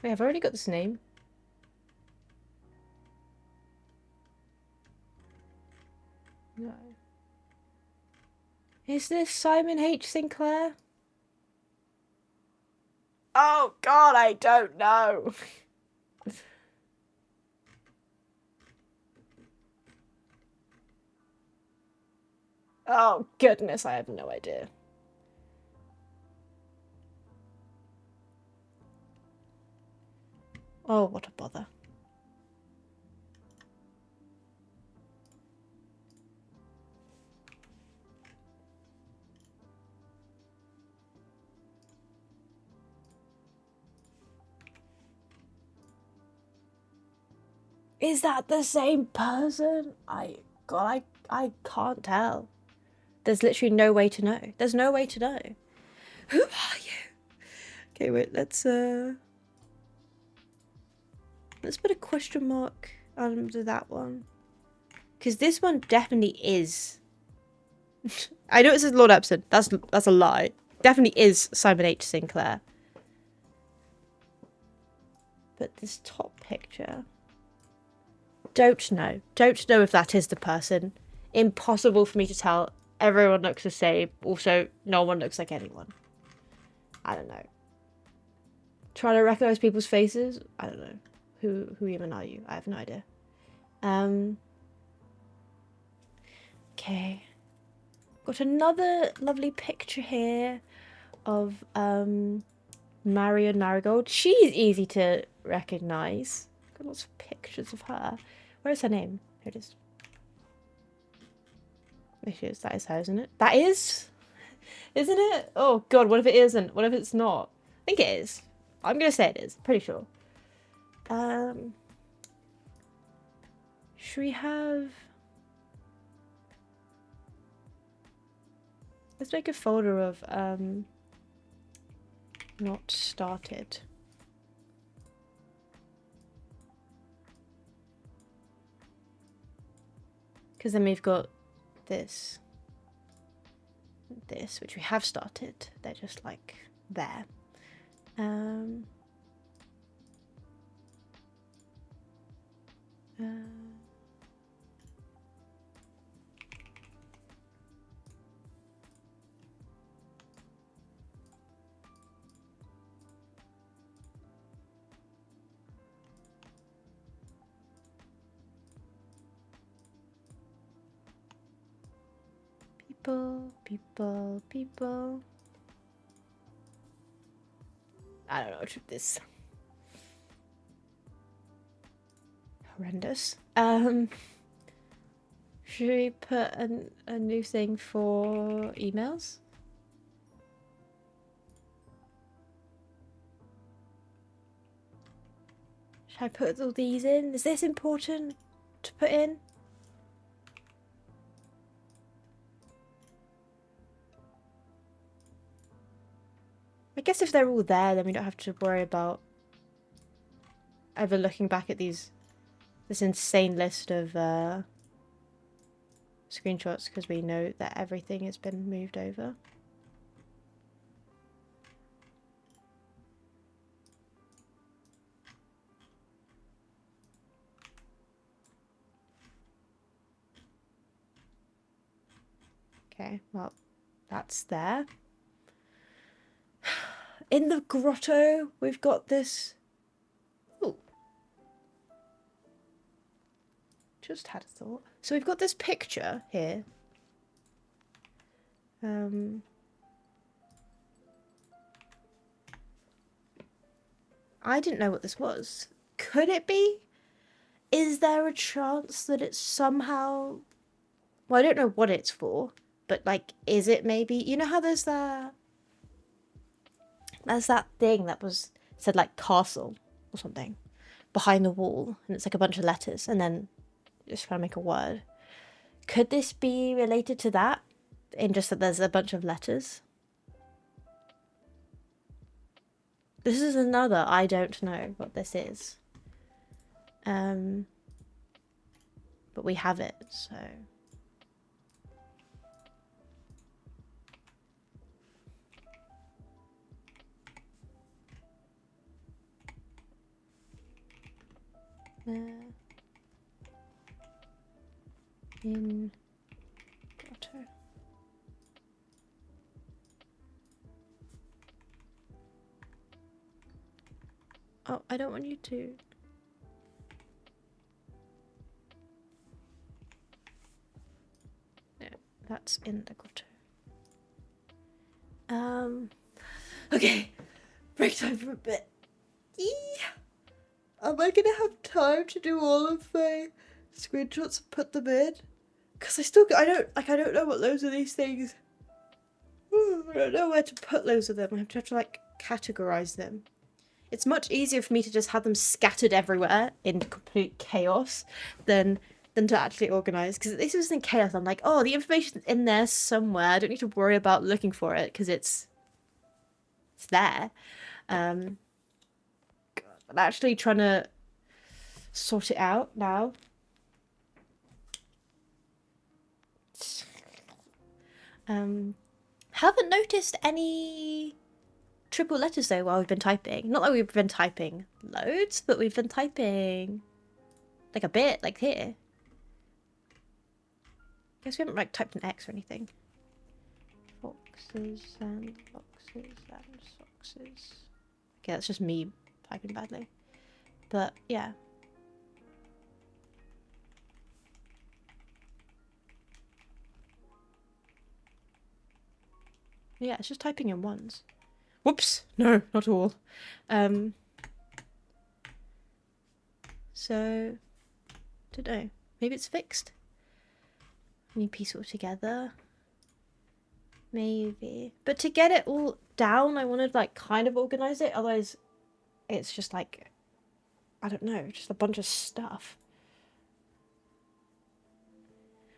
Wait, I've already got this name. No. Is this Simon H. Sinclair? Oh god, I don't know. Oh goodness, I have no idea. Oh, what a bother. Is that the same person? I can't tell. There's literally no way to know. There's no way to know. Who are you? Okay, wait, let's put a question mark under that one. Because this one definitely is. I know it says Lord Epsom. That's a lie. Definitely is Simon H. Sinclair. But this top picture. Don't know. Don't know if that is the person. Impossible for me to tell. Everyone looks the same. Also, no one looks like anyone. I don't know. Trying to recognize people's faces? I don't know. Who even are you? I have no idea. Okay. Got another lovely picture here of Marion Marigold. She's easy to recognize. Got lots of pictures of her. Where is her name? Here it is. There she is. That is her, isn't it? That is? Isn't it? Oh god, what if it isn't? What if it's not? I think it is. I'm gonna say it is. Pretty sure. Should we have... Let's make a folder of not started. Because then we've got this, which we have started. They're just like there. People. I don't know what this. Horrendous. Should we put a new thing for emails? Should I put all these in? Is this important to put in? I guess if they're all there, then we don't have to worry about ever looking back at this insane list of screenshots, because we know that everything has been moved over. Okay, well, that's there. In the grotto, we've got this... Ooh. Just had a thought. So we've got this picture here. I didn't know what this was. Could it be? Is there a chance that it's somehow... Well, I don't know what it's for, but, like, is it maybe... You know how there's that thing that was said, like, castle or something behind the wall, and it's like a bunch of letters, and then just trying to make a word. Could this be related to that? In just that there's a bunch of letters? This is another I don't know what this is. but we have it, so. In grotto. Oh, I don't want you to. No, that's in the grotto. Okay. Break time for a bit. Am I gonna have time to do all of my screenshots and put them in? Cause I don't know what loads of these things. I don't know where to put loads of them. I have to like categorize them. It's much easier for me to just have them scattered everywhere in complete chaos than to actually organize. Because this was in chaos. I'm like, oh, the information's in there somewhere. I don't need to worry about looking for it because it's there. I'm actually trying to sort it out now. Haven't noticed any triple letters though while we've been typing. Not that we've been typing loads, but we've been typing like a bit, like here. Guess we haven't like typed an X or anything. Foxes and foxes and foxes. Okay, that's just me typing badly. But yeah. Yeah, it's just typing in ones. Whoops! No, not all. So, don't know. Maybe it's fixed. I need to piece it all together. Maybe. But to get it all down, I want to like kind of organize it. Otherwise, it's just like, I don't know, just a bunch of stuff.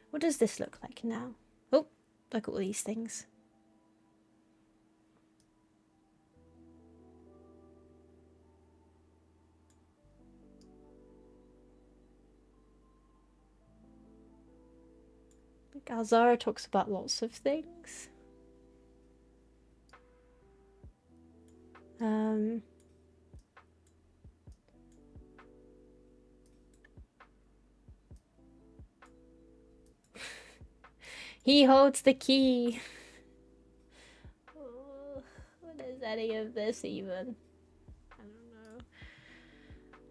What does this look like now? Oh, look at all these things. Alzara talks about lots of things. He holds the key. Oh, what is any of this even? I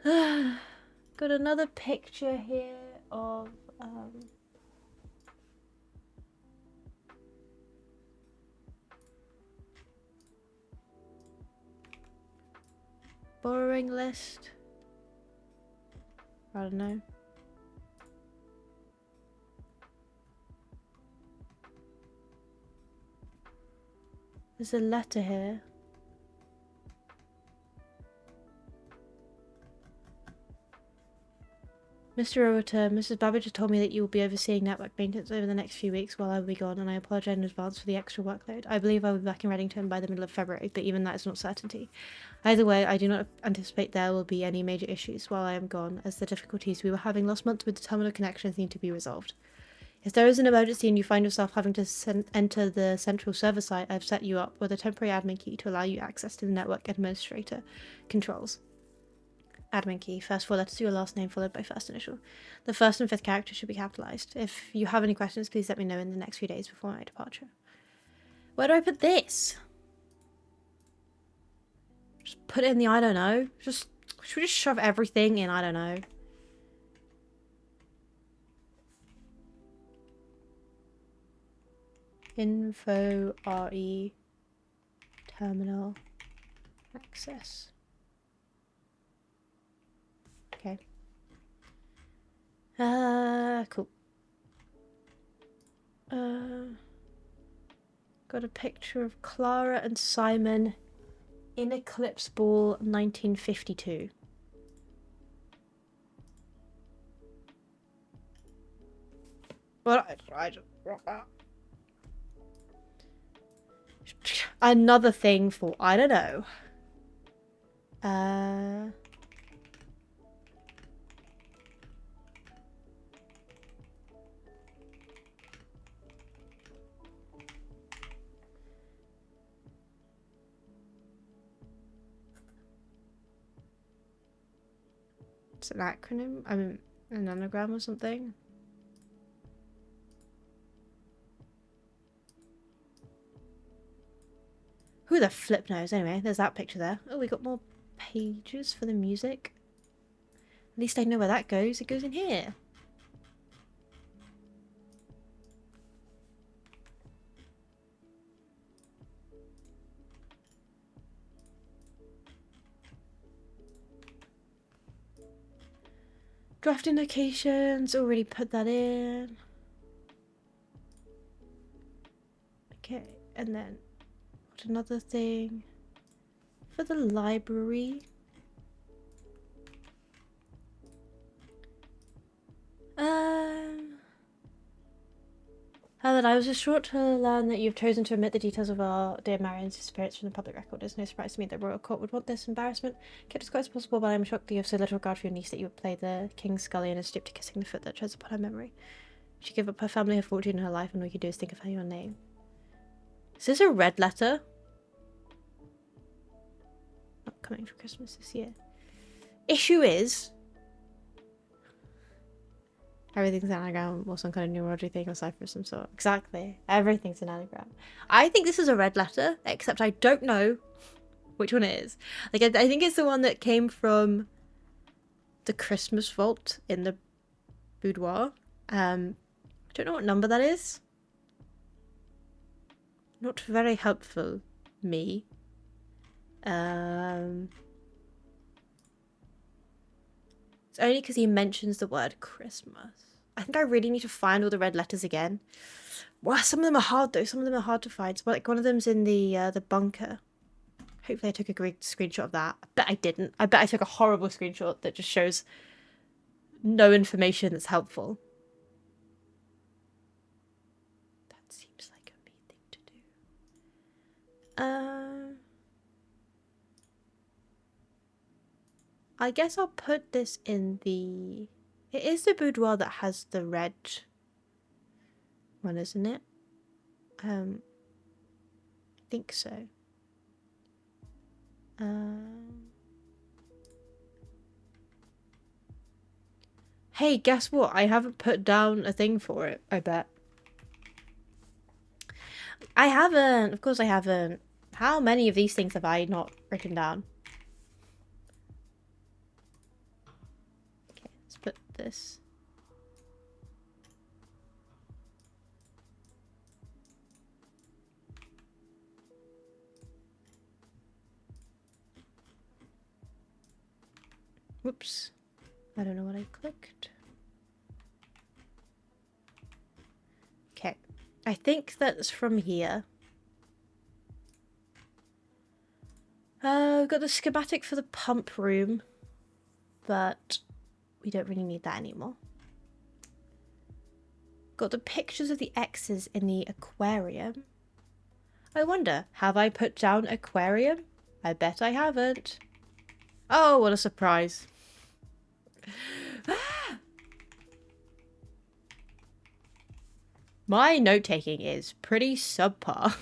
don't know. Got another picture here of borrowing list. I don't know. There's a letter here. Mr. Rowiter, Mrs. Babbage has told me that you will be overseeing network maintenance over the next few weeks while I will be gone, and I apologise in advance for the extra workload. I believe I will be back in Reddington by the middle of February, but even that is not certainty. Either way, I do not anticipate there will be any major issues while I am gone, as the difficulties we were having last month with the terminal connections need to be resolved. If there is an emergency and you find yourself having to enter the central server site, I've set you up with a temporary admin key to allow you access to the network administrator controls. Admin key. First four letters of your last name followed by first initial. The first and fifth character should be capitalized. If you have any questions, please let me know in the next few days before my departure. Where do I put this? Just put it in the I don't know. Should we just shove everything in I don't know? Info RE terminal access. Okay. Cool. Got a picture of Clara and Simon in Eclipse Ball 1952. What? Another thing for I don't know. It's an acronym? I mean, an anagram or something? Who the flip knows? Anyway, there's that picture there. Oh, we got more pages for the music. At least I know where that goes. It goes in here. Drafting locations. Already put that in. Okay, and then what another thing for the library. Helen, I was distraught to learn that you've chosen to omit the details of our dear Marion's disappearance from the public record. It's no surprise to me that royal court would want this embarrassment kept as quiet as possible, but I'm shocked that you have so little regard for your niece that you would play the king's scullion and stoop to kissing the foot that treads upon her memory. She gave up her family, her fortune, and her life, and all you do is think of her your name. Is this a red letter? Not coming for Christmas this year. Issue is... everything's an anagram or some kind of numerology thing or cipher of some sort. Exactly. Everything's an anagram. I think this is a red letter, except I don't know which one it is. Like, I think it's the one that came from the Christmas vault in the boudoir. I don't know what number that is. Not very helpful, me. It's only because he mentions the word Christmas. I think I really need to find all the red letters again. Well, some of them are hard though. Some of them are hard to find. So, like, one of them's in the bunker. Hopefully I took a great screenshot of that. I bet I didn't. I bet I took a horrible screenshot that just shows no information that's helpful. That seems like a mean thing to do. I guess I'll put this in the... it is the boudoir that has the red one, isn't it? I think so. Hey, guess what? I haven't put down a thing for it, I bet. I haven't. Of course I haven't. How many of these things have I not written down? Okay, let's put this. Whoops. I don't know what I clicked. Okay. I think that's from here. We've got the schematic for the pump room, but we don't really need that anymore. Got the pictures of the X's in the aquarium. I wonder, have I put down aquarium? I bet I haven't. Oh, what a surprise. My note-taking is pretty subpar.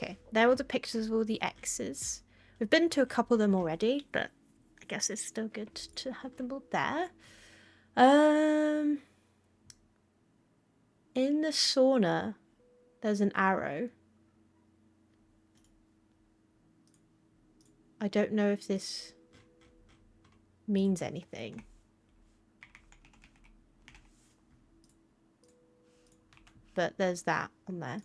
Okay, there are the pictures of all the X's. We've been to a couple of them already, but I guess it's still good to have them all there. In the sauna, there's an arrow. I don't know if this means anything. But there's that on there.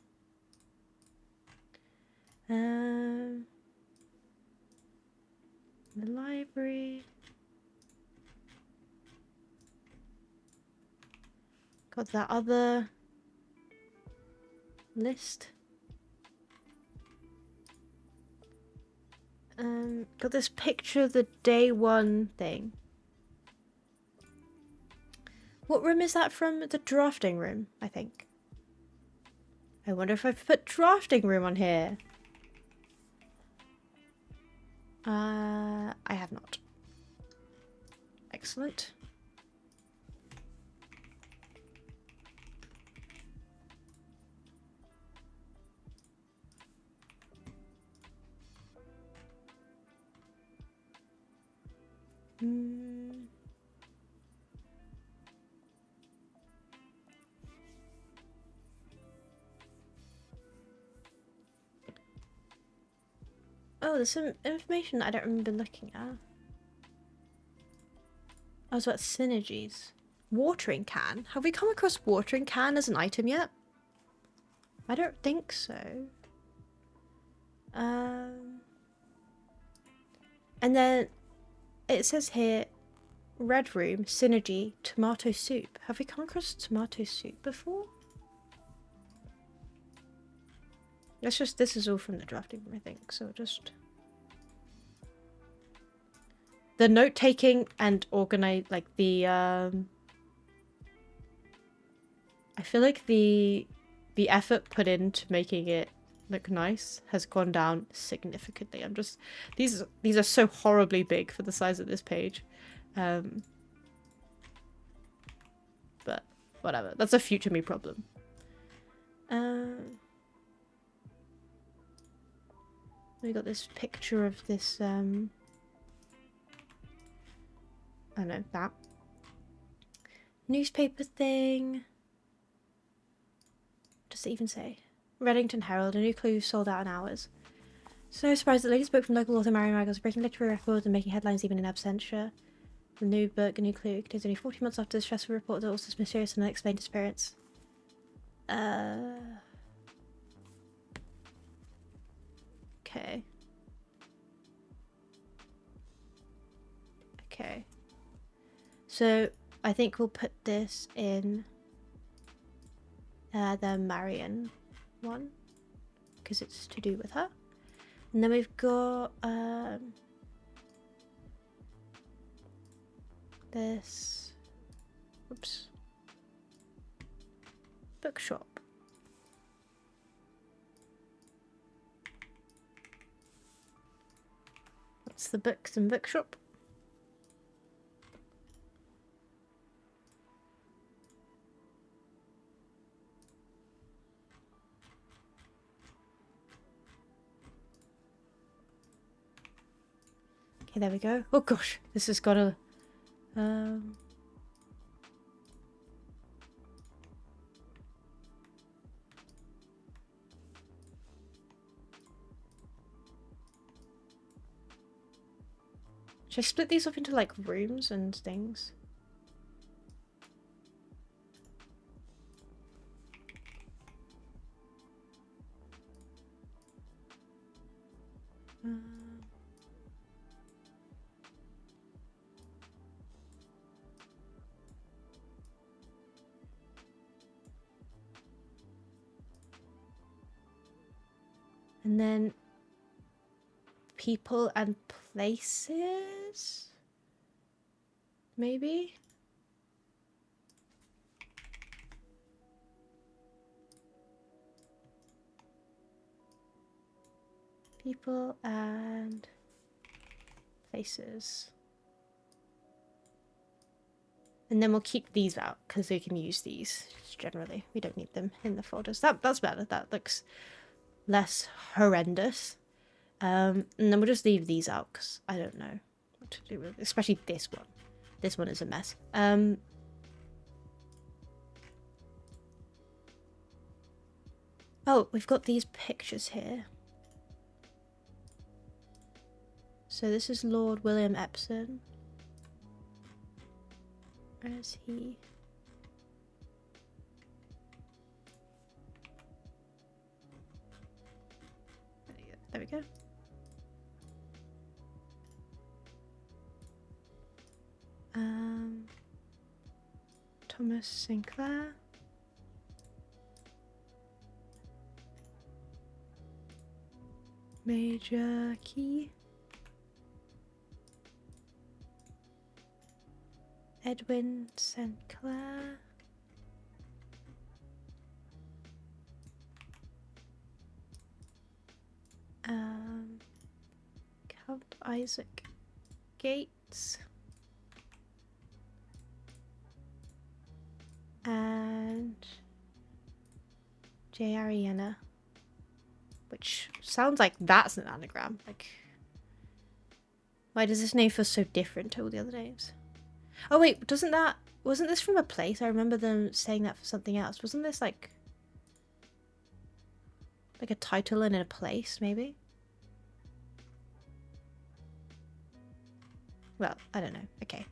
The library. Got that other list. Got this picture of the day one thing. What room is that from? The drafting room, I think. I wonder if I've put drafting room on here. I have not. Excellent. Oh, there's some information that I don't remember looking at. Oh, it's about synergies. Watering can. Have we come across watering can as an item yet? I don't think so. And then it says here, red room, synergy, tomato soup. Have we come across tomato soup before? Let's just, this is all from the drafting room, I think, so just... The note-taking and organize, like the, I feel like the effort put into making it look nice has gone down significantly. I'm just, these are so horribly big for the size of this page. But whatever, that's a future me problem. We got this picture of this, I don't know, that. Newspaper thing. What does it even say? Reddington Herald, a new clue sold out in hours. So no surprise that the latest book from local author Marion Magos is breaking literary records and making headlines even in absentia. The new book, a new clue, contains only 40 months after the stressful report of the author's mysterious and unexplained disappearance. Okay. Okay. So, I think we'll put this in the Marion one, because it's to do with her. And then we've got this, oops, bookshop. That's the books and bookshop. Okay, there we go. Oh gosh, this has got a should I split these up into like rooms and things? And then people and places, maybe? People and places. And then we'll keep these out because we can use these generally. We don't need them in the folders. That's better. That looks less horrendous. And then we'll just leave these out because I don't know what to do with, especially this one. This one is a mess. Oh, we've got these pictures here. So this is Lord William Epsom. Where is he? There we go. Thomas Sinclair. Major Key. Edwin St. Clair. Count Isaac Gates. And J. Ariana. Which sounds like that's an anagram. Like, why does this name feel so different to all the other names? Oh wait, wasn't this from a place? I remember them saying that for something else. Wasn't this like a title and a place, maybe? Well, I don't know. Okay.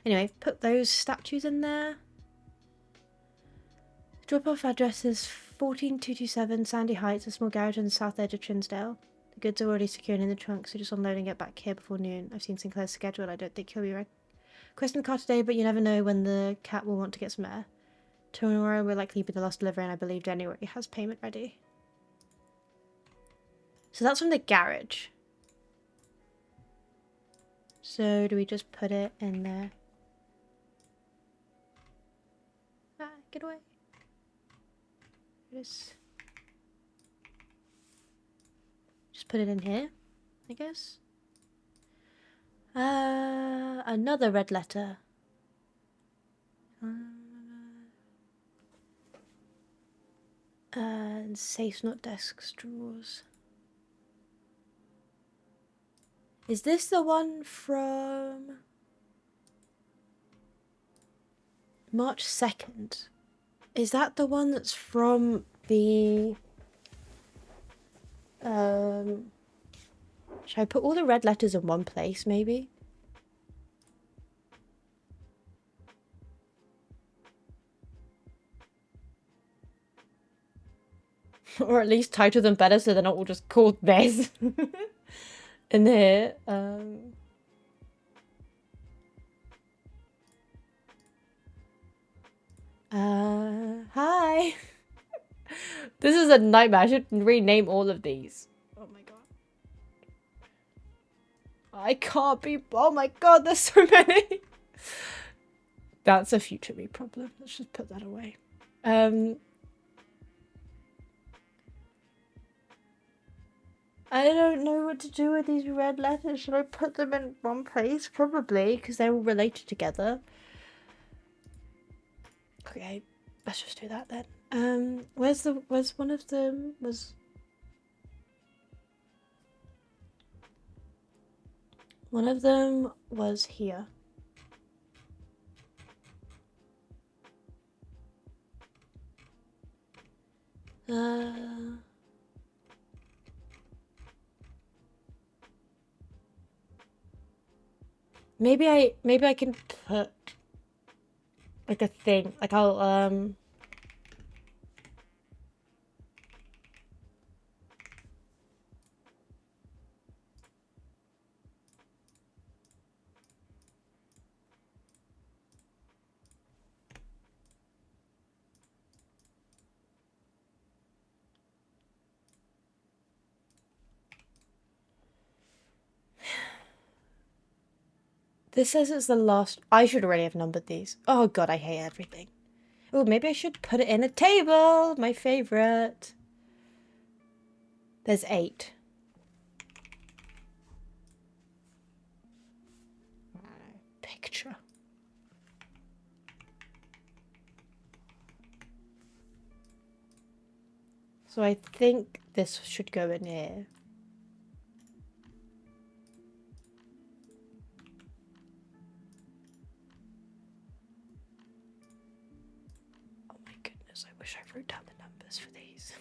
Anyway, put those statues in there. Drop-off address is 14227 Sandy Heights, a small garage on the south edge of Trinsdale. The goods are already secured in the trunk, so just unloading it back here before noon. I've seen Sinclair's schedule. I don't think he'll be requesting the car today, but you never know when the cat will want to get some air. Tomorrow will likely be the last delivery, and I believe January has payment ready. So that's from the garage. So do we just put it in there? Ah, get away. Just put it in here, I guess. Another red letter. Safes, not desks, drawers. Is this the one from March 2nd? Is that the one that's from the... Should I put all the red letters in one place, maybe? Or at least title them better so they're not all just called this. In here, hi. This is a nightmare. I should rename all of these. Oh my god. I can't be... Oh my god, there's so many. That's a future me problem. Let's just put that away. I don't know what to do with these red letters. Should I put them in one place? Probably, because they're all related together. Okay, let's just do that then. Where's one of them? One of them was here. Maybe I can put like a thing. Like I'll This says it's the last... I should already have numbered these. Oh god, I hate everything. Oh, maybe I should put it in a table. My favourite. There's 8. Picture. So I think this should go in here. Oh my goodness, I wish I wrote down the numbers for these.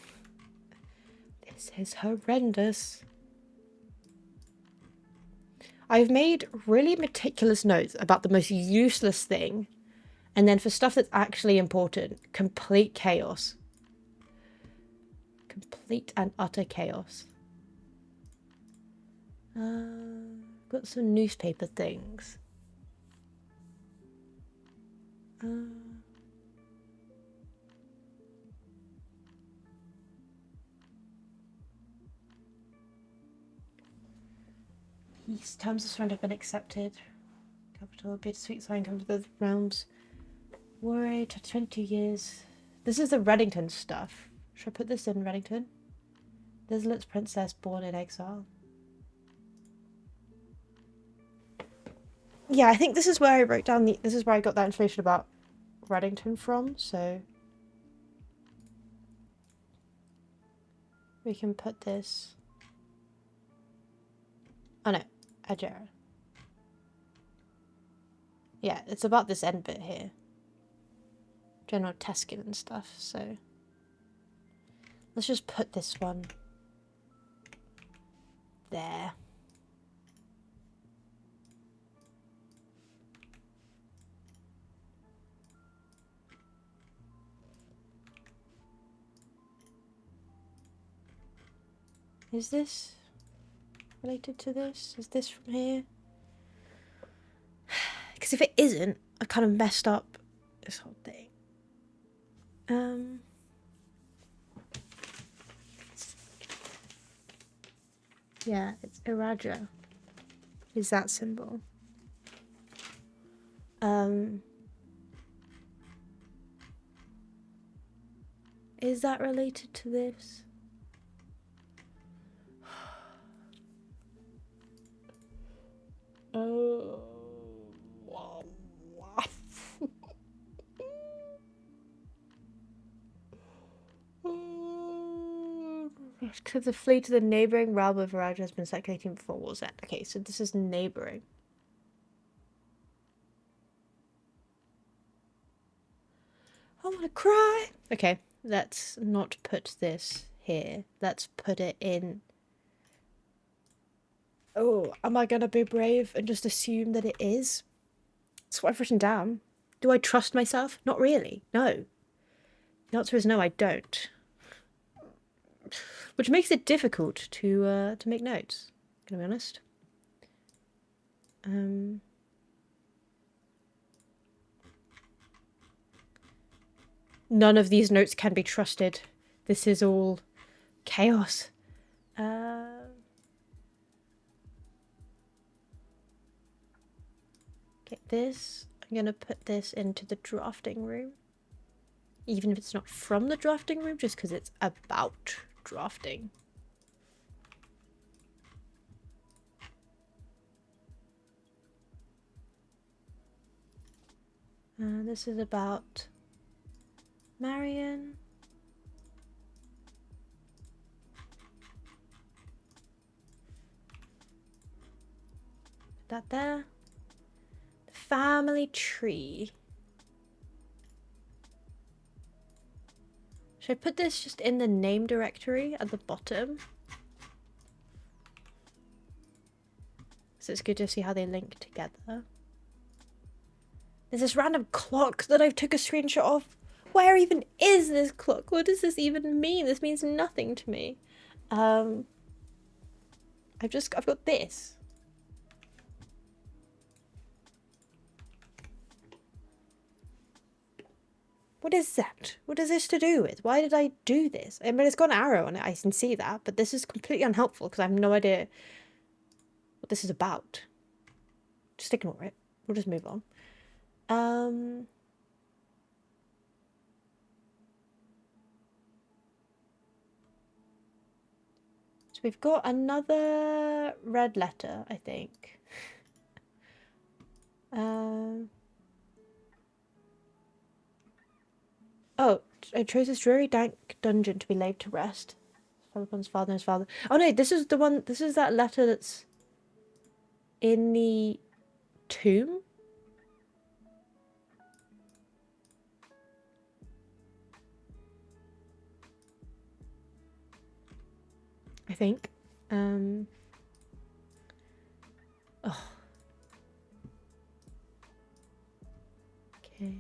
This is horrendous. I've made really meticulous notes about the most useless thing, and then for stuff that's actually important, complete chaos. Complete and utter chaos. Got some newspaper things. These terms of surrender have been accepted. capital. Bittersweet sign comes with realms. Worry to 20 years. This is the Reddington stuff. Should I put this in Reddington? Desolat's princess born in exile. Yeah, I think this is where I wrote down the. This is where I got that information about Reddington from. So we can put this. Oh no, Ajara. Yeah, it's about this end bit here. General Teskin and stuff, so let's just put this one there. Is this related to this? Is this from here? Because if it isn't, I kind of messed up this whole thing. Yeah, it's Iraja. Is that symbol? Is that related to this? Oh. Because the fleet of the neighbouring realm of Iraja has been circulating before war's end. Okay, so this is neighbouring. I want to cry. Okay, let's not put this here. Let's put it in. Oh, am I going to be brave and just assume that it is? That's what I've written down. Do I trust myself? Not really. No. The answer is no, I don't. Which makes it difficult to make notes, gonna be honest. None of these notes can be trusted. This is all chaos. Get this. I'm gonna put this into the drafting room. Even if it's not from the drafting room, just because it's about drafting. This is about Marion. Put that there. The family tree. Should I put this just in the name directory at the bottom? So it's good to see how they link together. There's this random clock that I took a screenshot of. Where even is this clock? What does this even mean? This means nothing to me. I've got this. What is that? What is this to do with? Why did I do this? I mean, it's got an arrow on it, I can see that, but this is completely unhelpful because I have no idea what this is about. Just ignore it. We'll just move on. So we've got another red letter, I think. Oh, I chose this dreary, dank dungeon to be laid to rest. Philippon's father and his father. Oh no, this is the one. This is that letter that's in the tomb. I think. Oh. Okay.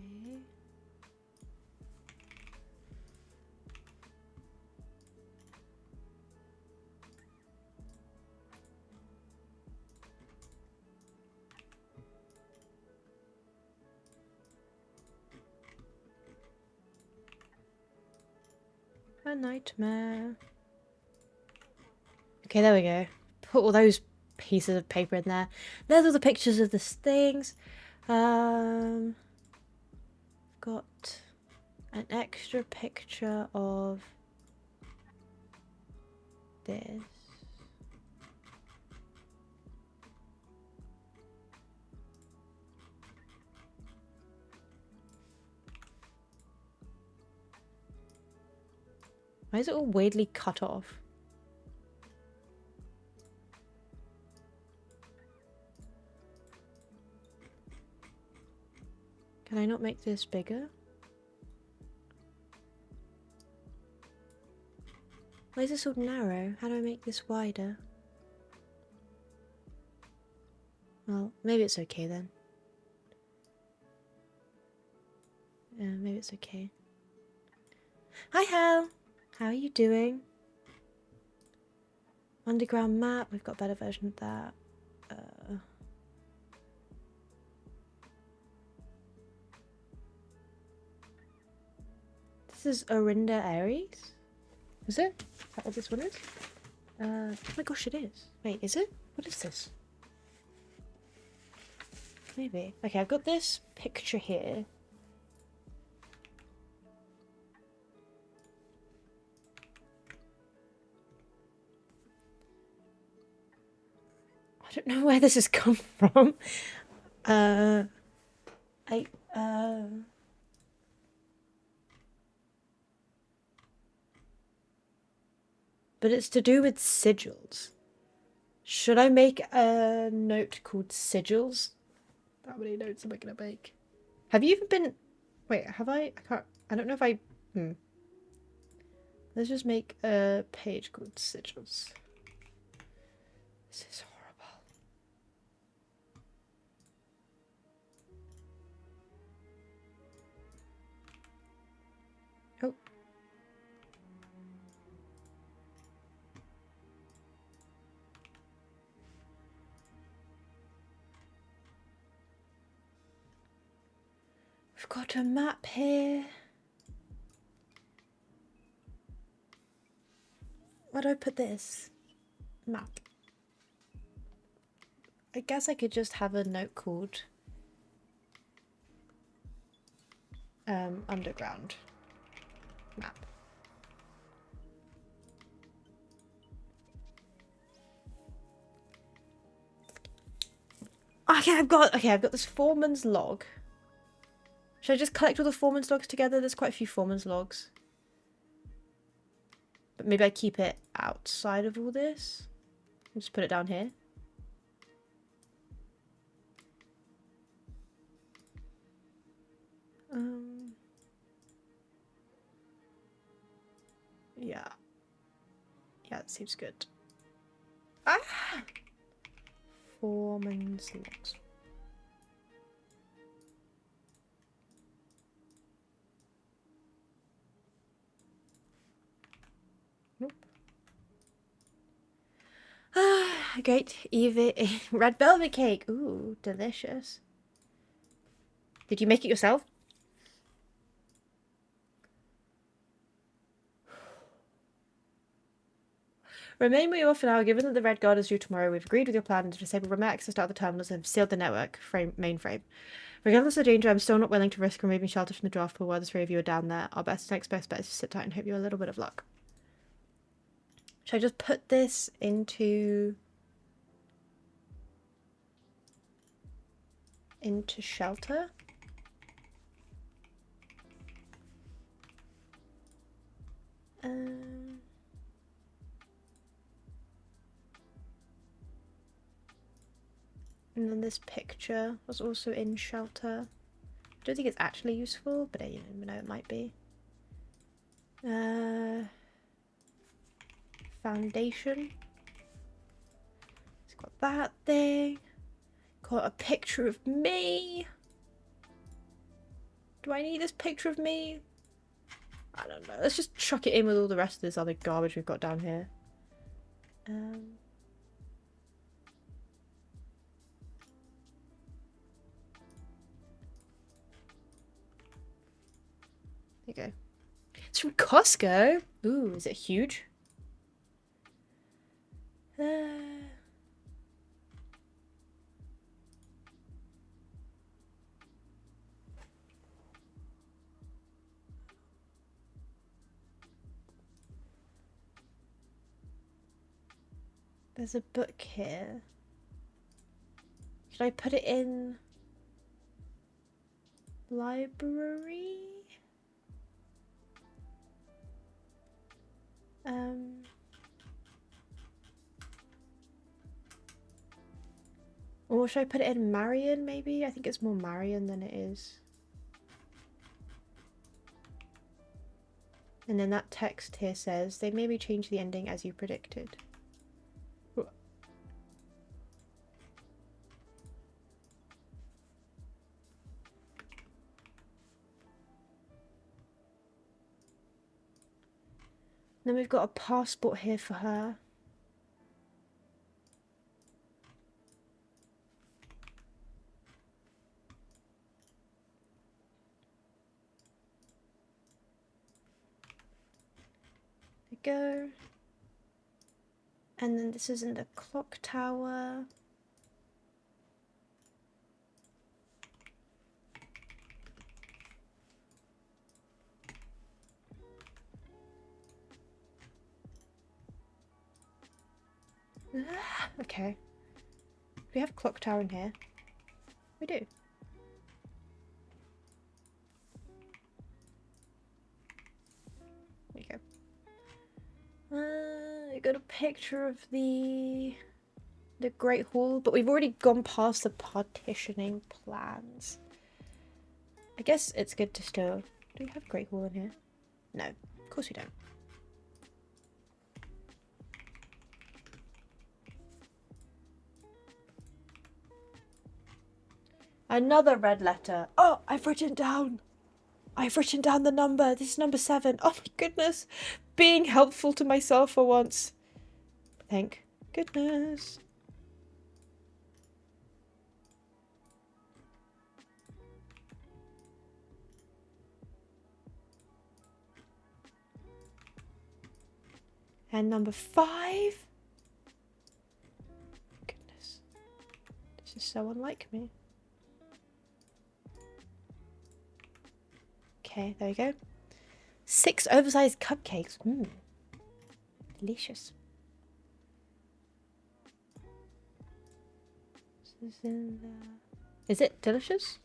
A nightmare. Okay, there we go. Put all those pieces of paper in there. There's all the pictures of the things. Got an extra picture of this. Why is it all weirdly cut off? Can I not make this bigger? Why is this all narrow? How do I make this wider? Well, maybe it's okay then. Yeah, maybe it's okay. Hi, Hal! How are you doing? Underground map, we've got a better version of that. This is Orinda Aries? Is it? Is that what this one is? Oh my gosh, it is. Wait, is it? What is this? Maybe. Okay, I've got this picture here. I don't know where this has come from. But it's to do with sigils. Should I make a note called sigils? How many notes am I gonna make? Have you even been... Wait, have I can't... I don't know if I... Let's just make a page called sigils. This is horrible. Oh. We've got a map here. Where do I put this? Map. I guess I could just have a note called underground map. Okay, I've got this foreman's log. Should I just collect all the foreman's logs together? There's quite a few foreman's logs. But maybe I keep it outside of all this. I'll just put it down here. Yeah. Yeah, that seems good. Ah! Foreman's logs. Nope. Ah, great. Evie, red velvet cake. Ooh, delicious. Did you make it yourself? Remain where you are for now. Given that the Red Guard is due tomorrow, we've agreed with your plan to disable remote access to other terminals and have sealed the network mainframe. Regardless of danger, I'm still not willing to risk removing shelter from the draft pool while the three of you are down there. Our next best bet is to sit tight and hope you have a little bit of luck. Should I just put this into shelter? And then this picture was also in shelter. I don't think it's actually useful, but you know it might be. Foundation. It's got that thing. Got a picture of me. Do I need this picture of me? I don't know. Let's just chuck it in with all the rest of this other garbage we've got down here. There you go. It's from Costco. Ooh, is it huge? There's a book here. Should I put it in library? Or should I put it in Marion, maybe? I think it's more Marion than it is. And then that text here says, they maybe change the ending as you predicted. Then we've got a passport here for her. There we go. And then this is in the clock tower. Okay. Do we have clock tower in here? We do. There you go. I got a picture of the Great Hall, but we've already gone past the partitioning plans. I guess it's good to still... Do we have Great Hall in here? No, of course we don't. Another red letter. Oh, I've written down the number. This is number 7. Oh my goodness. Being helpful to myself for once. Thank goodness. And number 5. Goodness. This is so unlike me. Okay, there we go. 6 oversized cupcakes. Mmm. Delicious. This is in there. Is it delicious?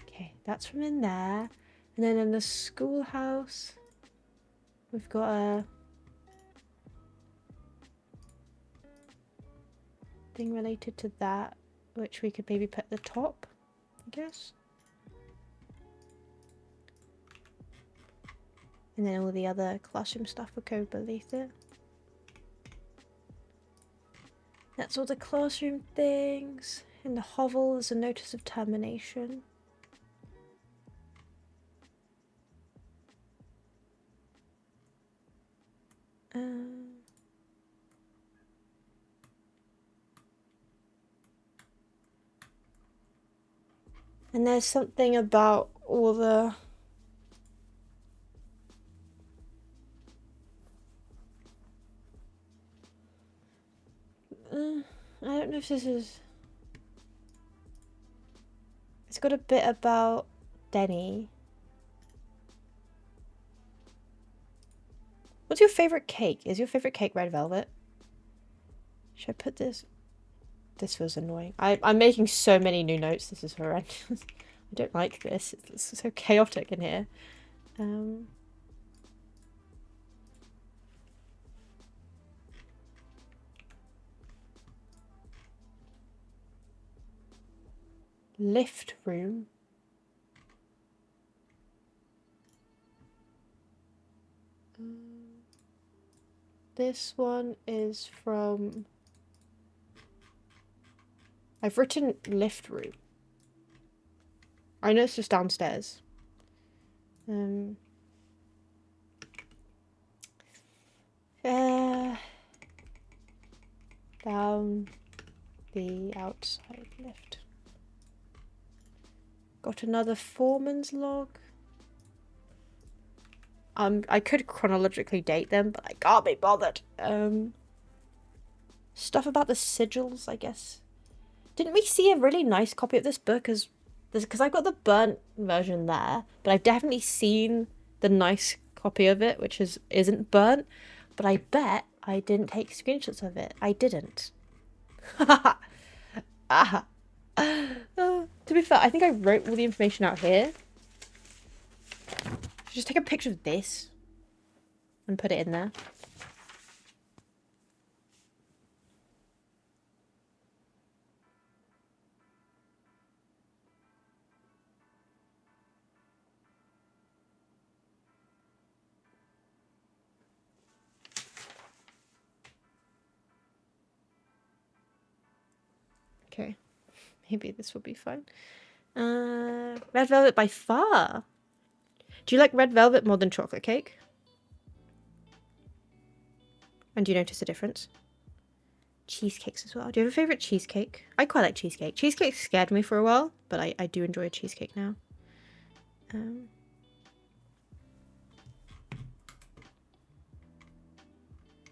Okay, that's from in there. And then in the schoolhouse, we've got a thing related to that, which we could maybe put at the top, I guess. And then all the other classroom stuff would go beneath it. That's all the classroom things. In the hovel there's a notice of termination. And there's something about all the... I don't know if this is... It's got a bit about Denny. What's your favourite cake? Is your favourite cake red velvet? Should I put this... This feels annoying. I'm making so many new notes. This is horrendous. I don't like this. It's so chaotic in here. Lift room. This one is from... I've written lift room. I know it's just downstairs. Down the outside lift. Got another foreman's log. I could chronologically date them, but I can't be bothered. Stuff about the sigils, I guess. Didn't we see a really nice copy of this book? Because I've got the burnt version there, but I've definitely seen the nice copy of it, which isn't burnt, but I bet I didn't take screenshots of it. I didn't. Ah. To be fair, I think I wrote all the information out here. Just take a picture of this and put it in there. Okay, maybe this will be fine. Red velvet by far. Do you like red velvet more than chocolate cake? And do you notice a difference? Cheesecakes as well. Do you have a favourite cheesecake? I quite like cheesecake. Cheesecake scared me for a while, but I do enjoy a cheesecake now.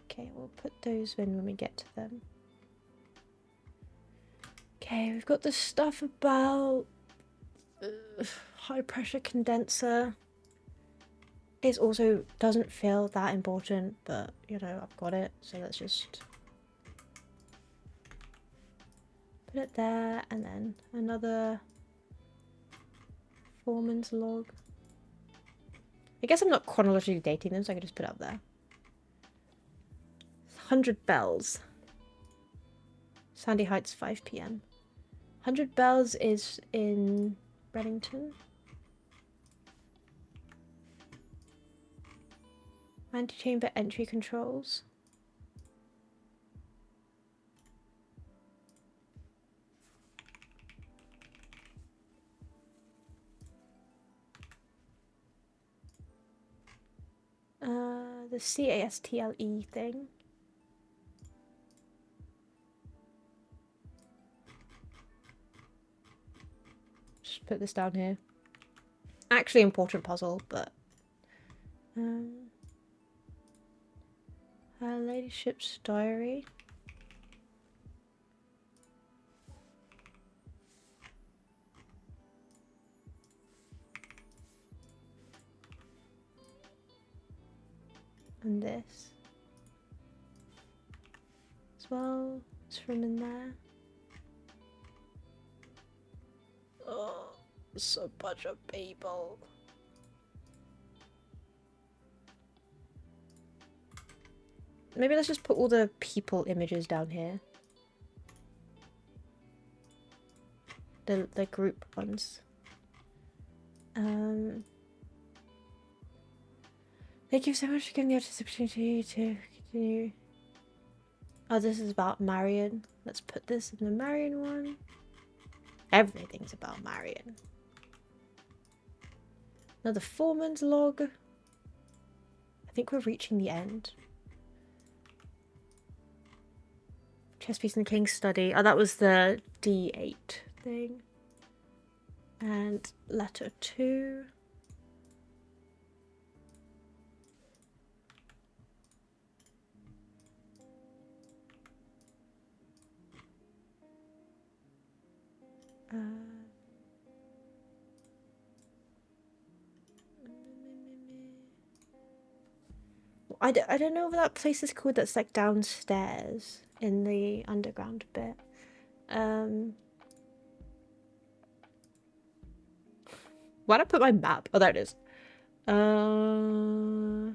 Okay, we'll put those in when we get to them. Okay, we've got the stuff about high pressure condenser. It also doesn't feel that important, but you know, I've got it, so let's just put it there, and then another foreman's log. I guess I'm not chronologically dating them, so I can just put it up there. 100 bells. Sandy Heights, 5 p.m. 100 bells is in Reddington. Antechamber entry controls. The CASTLE thing. Just put this down here. Actually important puzzle, but Her Ladyship's diary. And this as well. It's from in there. Oh, so much of people. Maybe let's just put all the people images down here. The group ones. Thank you so much for giving me this opportunity to continue. Oh, this is about Marion. Let's put this in the Marion one. Everything's about Marion. Another foreman's log. I think we're reaching the end. Chess piece in the King's study. Oh, that was the D8 thing. And letter 2. I don't know what that place is called that's like downstairs in the underground bit. Why'd I put my map? Oh, there it is. To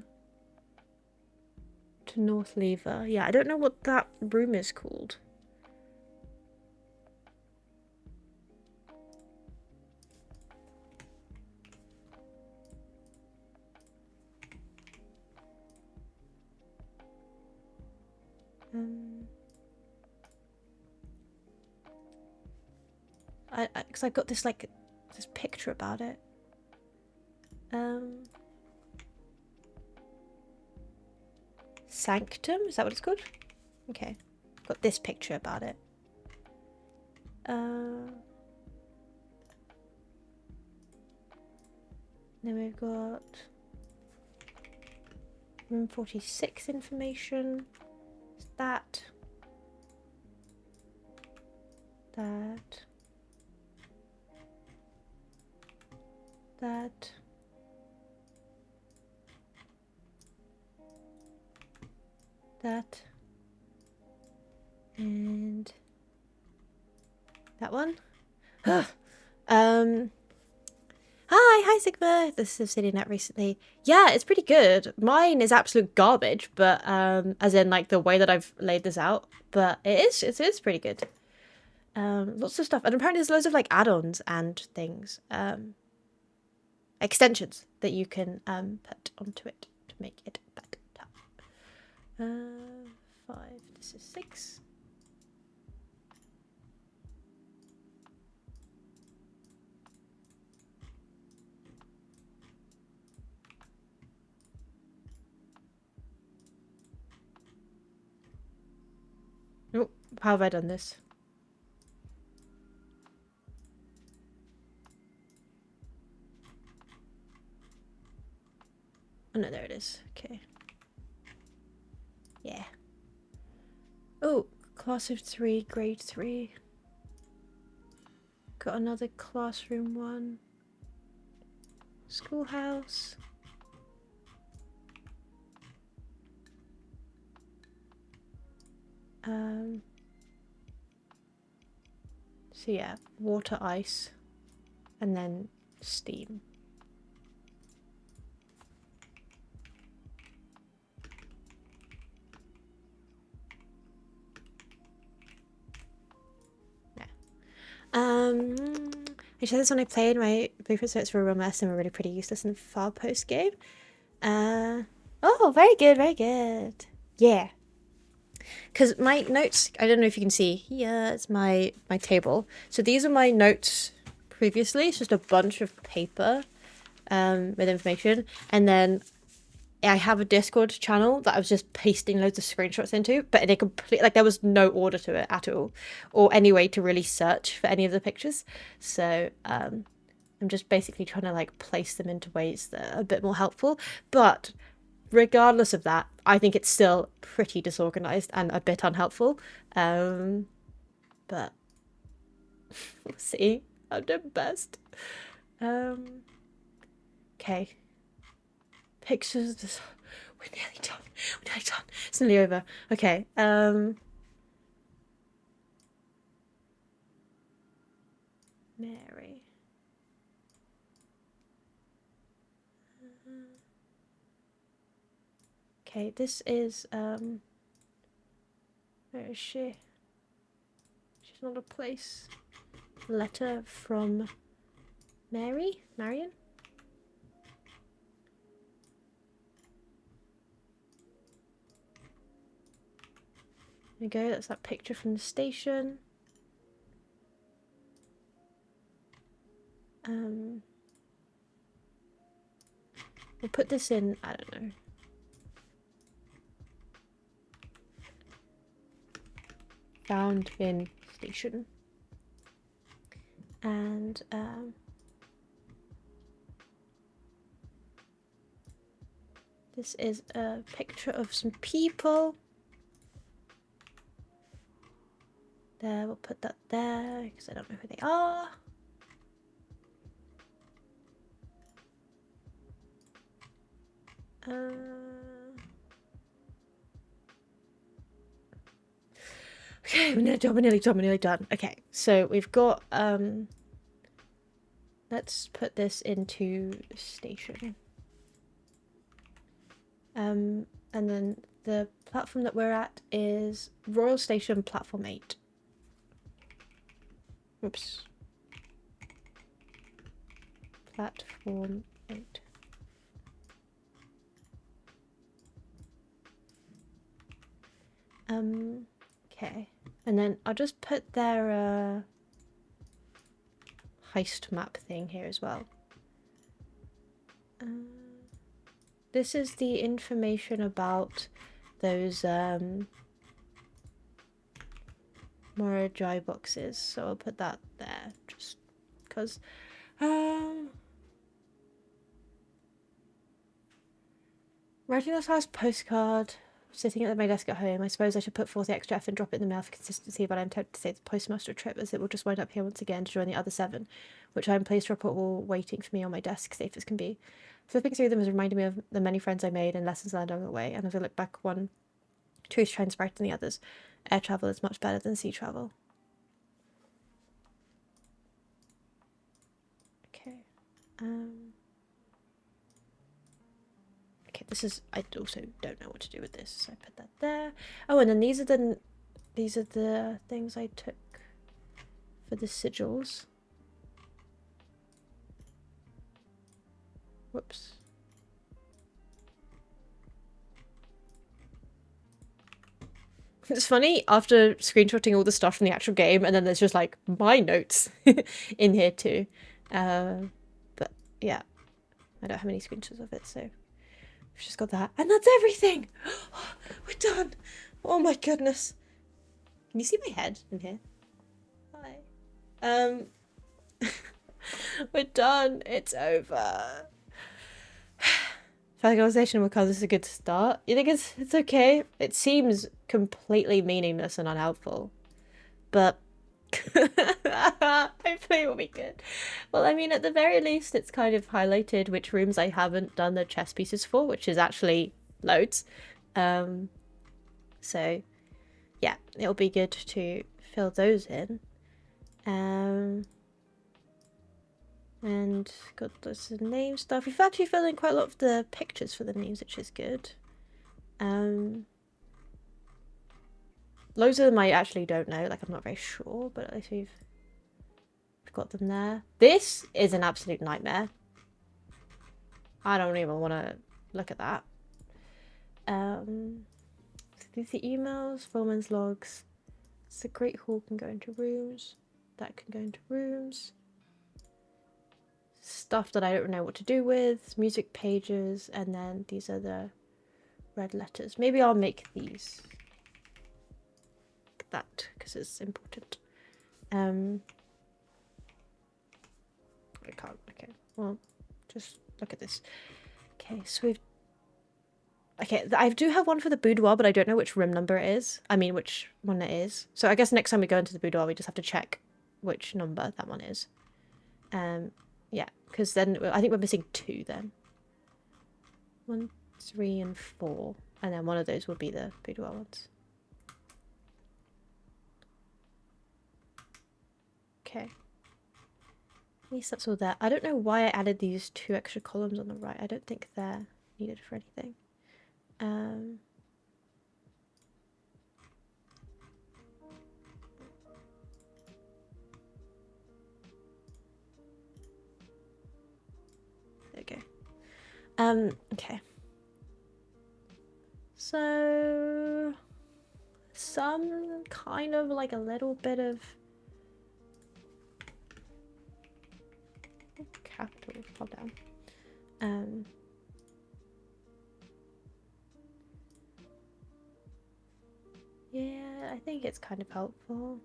North Lever. Yeah, I don't know what that room is called. Because I've got this like this picture about it. Sanctum? Is that what it's called? Okay. Got this picture about it. Then we've got room 46 information. That. That. That. that. And that one. Hi Sigma. This is Obsidian Net recently. Yeah, it's pretty good. Mine is absolute garbage, but as in like the way that I've laid this out. But it is pretty good. Lots of stuff, and apparently there's loads of like add-ons and things, extensions that you can put onto it to make it better. 5. This is 6. Oh, how have I done this? Oh no, there it is. Okay. Yeah. Oh, class of 3, grade 3. Got another classroom one. Schoolhouse. So yeah, water, ice, and then steam. Yeah. I said this when I played my blueprint, so it's for a real mess and we're really pretty useless in far post game. Oh, very good, very good. Yeah. Because my notes, I don't know if you can see here, it's my table. So these are my notes previously. It's just a bunch of paper with information. And then I have a Discord channel that I was just pasting loads of screenshots into, but they completely, like, there was no order to it at all, or any way to really search for any of the pictures. So I'm just basically trying to like place them into ways that are a bit more helpful. But regardless of that, I think it's still pretty disorganized and a bit unhelpful. But we'll see. I'll do my best. Okay. Pictures of this. We're nearly done. We're nearly done. It's nearly over. Okay. Mary. Okay, this is where is she? She's not a place. Letter from Marion? There we go, that's that picture from the station. We'll put this in, I don't know. Found in station. And this is a picture of some people. There, we'll put that there because I don't know who they are. Okay, we're nearly done. Okay, so we've got let's put this into station. And then the platform that we're at is Royal Station Platform 8. Oops. Platform 8. Okay. And then I'll just put their heist map thing here as well. This is the information about those Mora dry boxes, so I'll put that there just because writing this last postcard, sitting at my desk at home. I suppose I should put forth the extra effort and drop it in the mail for consistency, but I'm tempted to say it's a postmaster trip, as it will just wind up here once again to join the other 7, which I am pleased to report all waiting for me on my desk, safe as can be. Flipping through them has reminded me of the many friends I made and lessons learned along the way, and as I look back one Two is trains brighter than the others. Air travel is much better than sea travel. Okay. Okay, this is, I also don't know what to do with this, so I put that there. Oh, and then these are the things I took for the sigils. Whoops. It's funny after screenshotting all the stuff from the actual game, and then there's just like my notes in here too. But yeah, I don't have any screenshots of it, so we've just got that, and that's everything. We're done. Oh my goodness. Can you see my head in here? Hi. We're done. It's over. Categorization of colours is a good start. You think it's okay? It seems completely meaningless and unhelpful, but hopefully it will be good. Well, I mean, at the very least, it's kind of highlighted which rooms I haven't done the chess pieces for, which is actually loads. So yeah, it'll be good to fill those in. And got this name stuff. We've actually filled in quite a lot of the pictures for the names, which is good. Loads of them I actually don't know, like I'm not very sure, but at least we've got them there. This is an absolute nightmare. I don't even want to look at that. These are the emails, Foreman's logs. So the Great Hall can go into rooms. That can go into rooms. Stuff that I don't know what to do with, music pages, and then these are the red letters. Maybe I'll make these that because it's important. I can't. Okay, well, just look at this. Okay, so we've. Okay, I do have one for the boudoir, but I don't know which room number it is. I mean, which one it is. So I guess next time we go into the boudoir, we just have to check which number that one is. Yeah, because then I think we're missing 2 then. 1, 3, and 4. And then one of those would be the boudoir ones. Okay. At least that's all there. I don't know why I added these 2 extra columns on the right. I don't think they're needed for anything. Okay. Okay. So some kind of like a little bit of capital, calm down. Yeah, I think it's kind of helpful.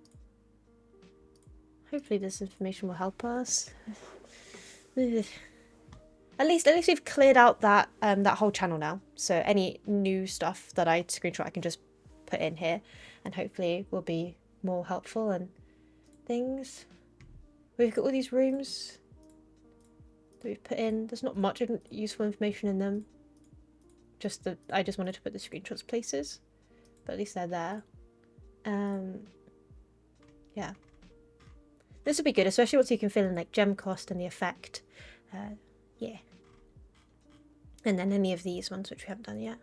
Hopefully this information will help us. At least we've cleared out that that whole channel now. So any new stuff that I screenshot, I can just put in here, and hopefully will be more helpful and things. We've got all these rooms that we've put in. There's not much useful information in them. Just that I just wanted to put the screenshots places, but at least they're there. Yeah, this would be good, especially once you can fill in like gem cost and the effect. Yeah. And then any of these ones which we haven't done yet,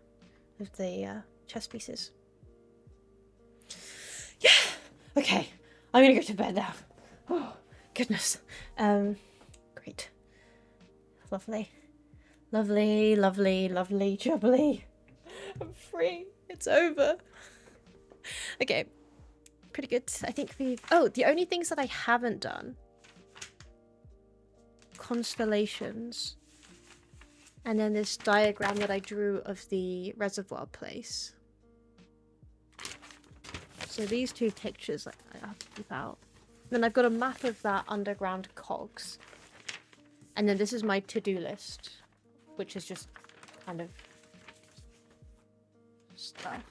of the chess pieces. Yeah. Okay, I'm gonna go to bed now. Oh goodness. Great. Lovely. Lovely, lovely, lovely, jubbly. I'm free. It's over. Okay. Pretty good. I think we've... Oh, the only things that I haven't done. Constellations. And then this diagram that I drew of the reservoir place. So these 2 pictures I have to keep out. Then I've got a map of that underground cogs. And then this is my to-do list, which is just kind of stuff.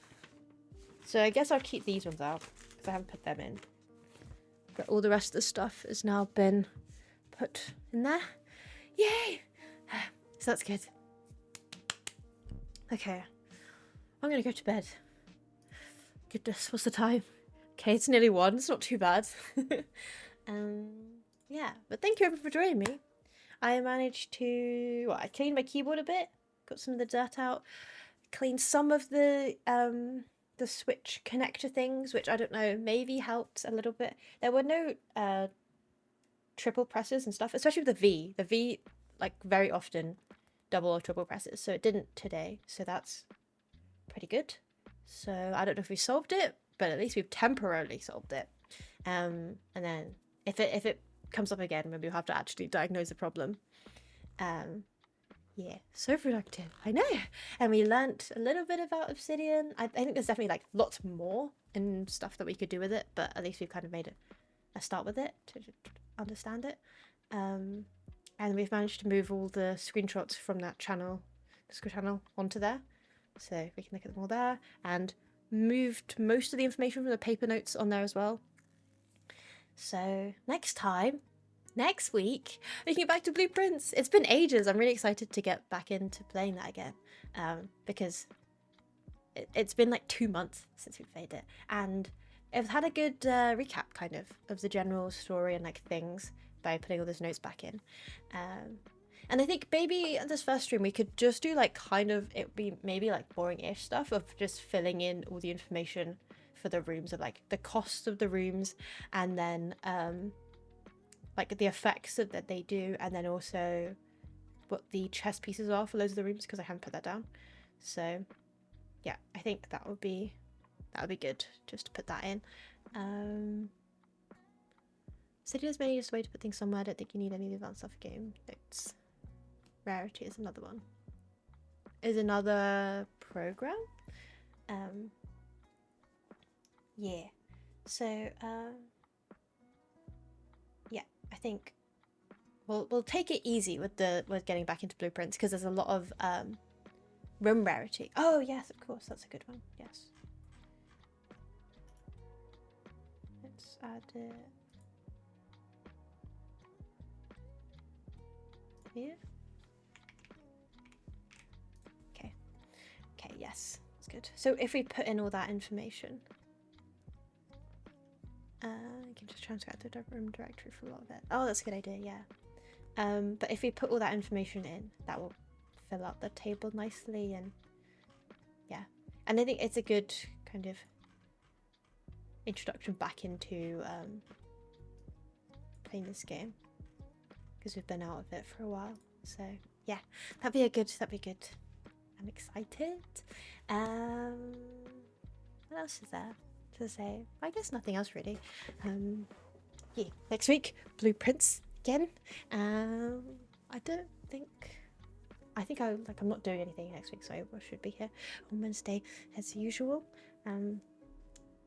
So I guess I'll keep these ones out because I haven't put them in. But all the rest of the stuff has now been put in there. Yay! So that's good. Okay. I'm gonna go to bed. Goodness, what's the time? Okay, it's nearly 1. It's not too bad. Yeah, but thank you everyone for joining me. I managed to... Well, I cleaned my keyboard a bit. Got some of the dirt out. Cleaned some of the switch connector things, which I don't know, maybe helped a little bit. There were no triple presses and stuff, especially with the V. The V, like, very often double or triple presses, so it didn't today, so that's pretty good. So I don't know if we solved it, but at least we've temporarily solved it. And then if it comes up again, maybe we'll have to actually diagnose the problem. Yeah, so productive, I know. And we learnt a little bit about obsidian. I think there's definitely like lots more and stuff that we could do with it, but at least we've kind of made a start with it to understand it. And we've managed to move all the screenshots from that channel, the channel, onto there, so we can look at them all there, and moved most of the information from the paper notes on there as well. So next week, we can get back to Blueprints. It's been ages. I'm really excited to get back into playing that again, because it's been like 2 months since we've played it, and I've had a good recap kind of the general story and like things by putting all those notes back in. And I think maybe at this first stream we could just do like kind of, it would be maybe like boring-ish stuff of just filling in all the information for the rooms, of like the cost of the rooms, and then like the effects that they do, and then also what the chess pieces are for those of the rooms, because I haven't put that down. So yeah, I think that would be good just to put that in. City's menu is a way to put things somewhere. I don't think you need any of the advanced stuff game notes. Rarity is another one. Is another program. Yeah. So yeah, I think we'll take it easy with getting back into Blueprints, because there's a lot of room rarity. Oh yes, of course, that's a good one. Yes. Let's add it here. Okay, yes, that's good. So if we put in all that information, you can just transfer it to the room directory for a lot of it. Oh, that's a good idea, yeah. But if we put all that information in, that will fill out the table nicely, and yeah. And I think it's a good kind of introduction back into playing this game, because we've been out of it for a while. So yeah, that'd be good. I'm excited. What else is there to say? I guess nothing else really. Yeah, next week Blueprints again. I think I'm not doing anything next week, so I should be here on Wednesday as usual.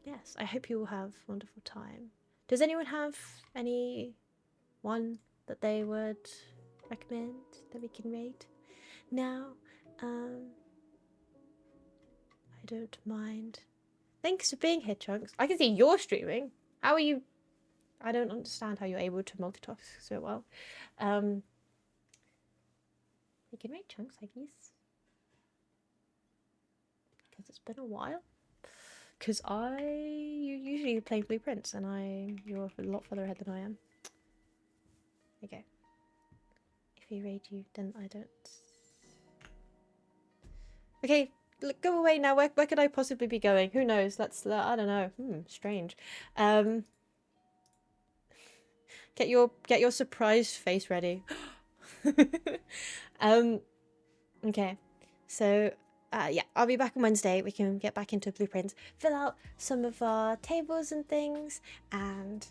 Yes, I hope you will have a wonderful time. Does anyone have any one that they would recommend that we can rate now? I don't mind. Thanks for being here, Chunks. I can see you're streaming. How are you? I don't understand how you're able to multitask so well. You can rate Chunks, I guess. Because it's been a while. Because you usually play Blueprints, and you're a lot further ahead than I am. Okay. If he rate you, then I don't. Okay, look, go away now. Where could I possibly be going? Who knows? I don't know. Strange. Get your surprised face ready. Okay. So yeah, I'll be back on Wednesday. We can get back into Blueprints, fill out some of our tables and things, and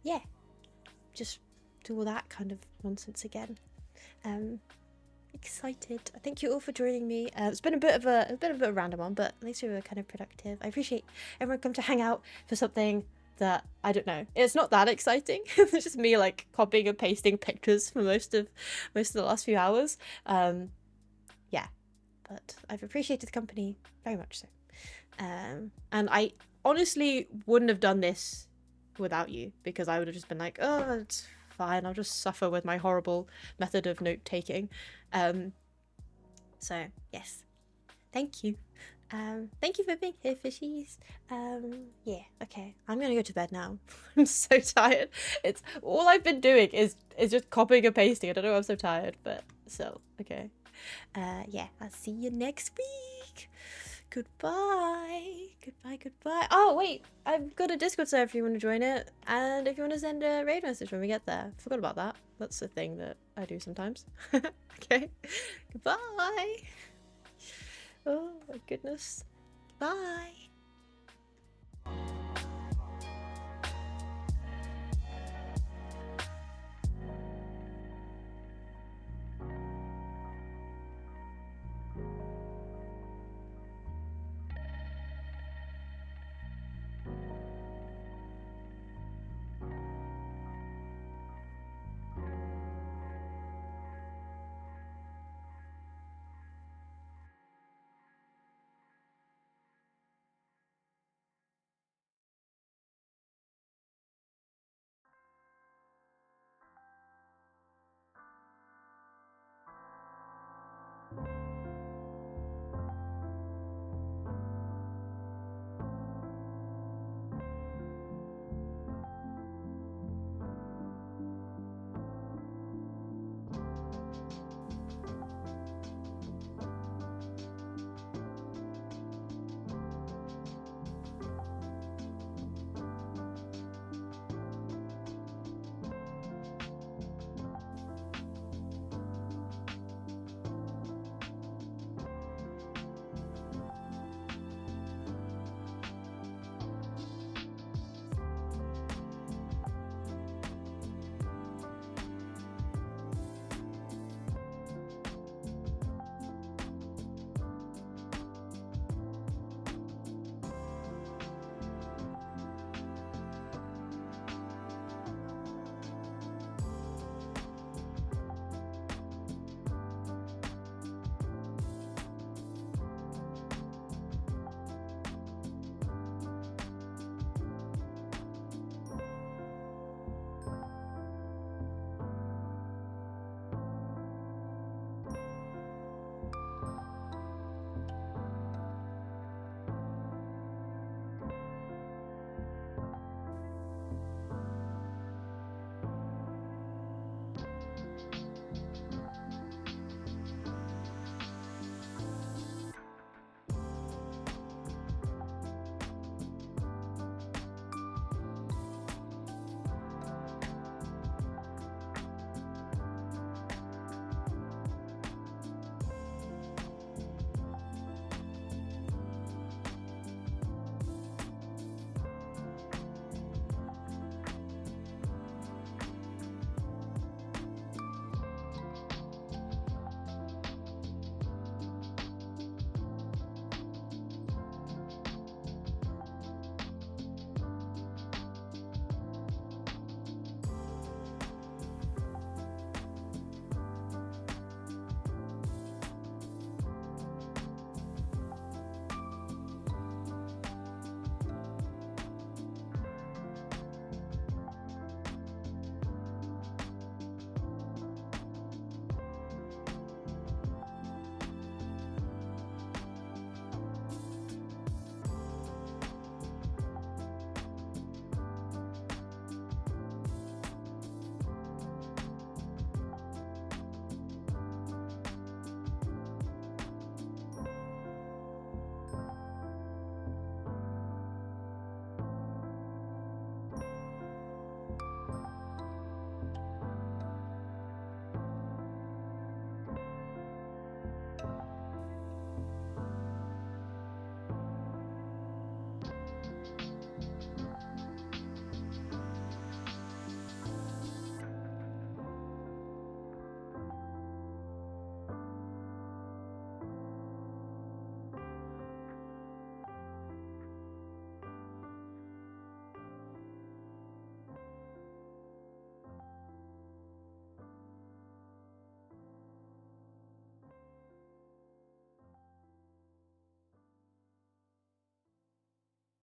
yeah, just do all that kind of nonsense again. Excited. Thank you all for joining me. It's been a bit of a random one, but at least we were kind of productive. I appreciate everyone come to hang out for something that I don't know. It's not that exciting. It's just me like copying and pasting pictures for most of the last few hours. Yeah, but I've appreciated the company very much so. And I honestly wouldn't have done this without you, because I would have just been like, oh, it's fine, I'll just suffer with my horrible method of note taking. So yes, thank you. Thank you for being here, fishies. Yeah, okay. I'm gonna go to bed now. I'm so tired. It's all I've been doing is just copying and pasting. I don't know why I'm so tired, but so okay. Yeah, I'll see you next week. Goodbye. Goodbye, goodbye. Oh, wait. I've got a Discord server if you want to join it. And if you want to send a raid message when we get there. Forgot about that. That's a thing that I do sometimes. Okay. Goodbye. Oh, my goodness. Bye.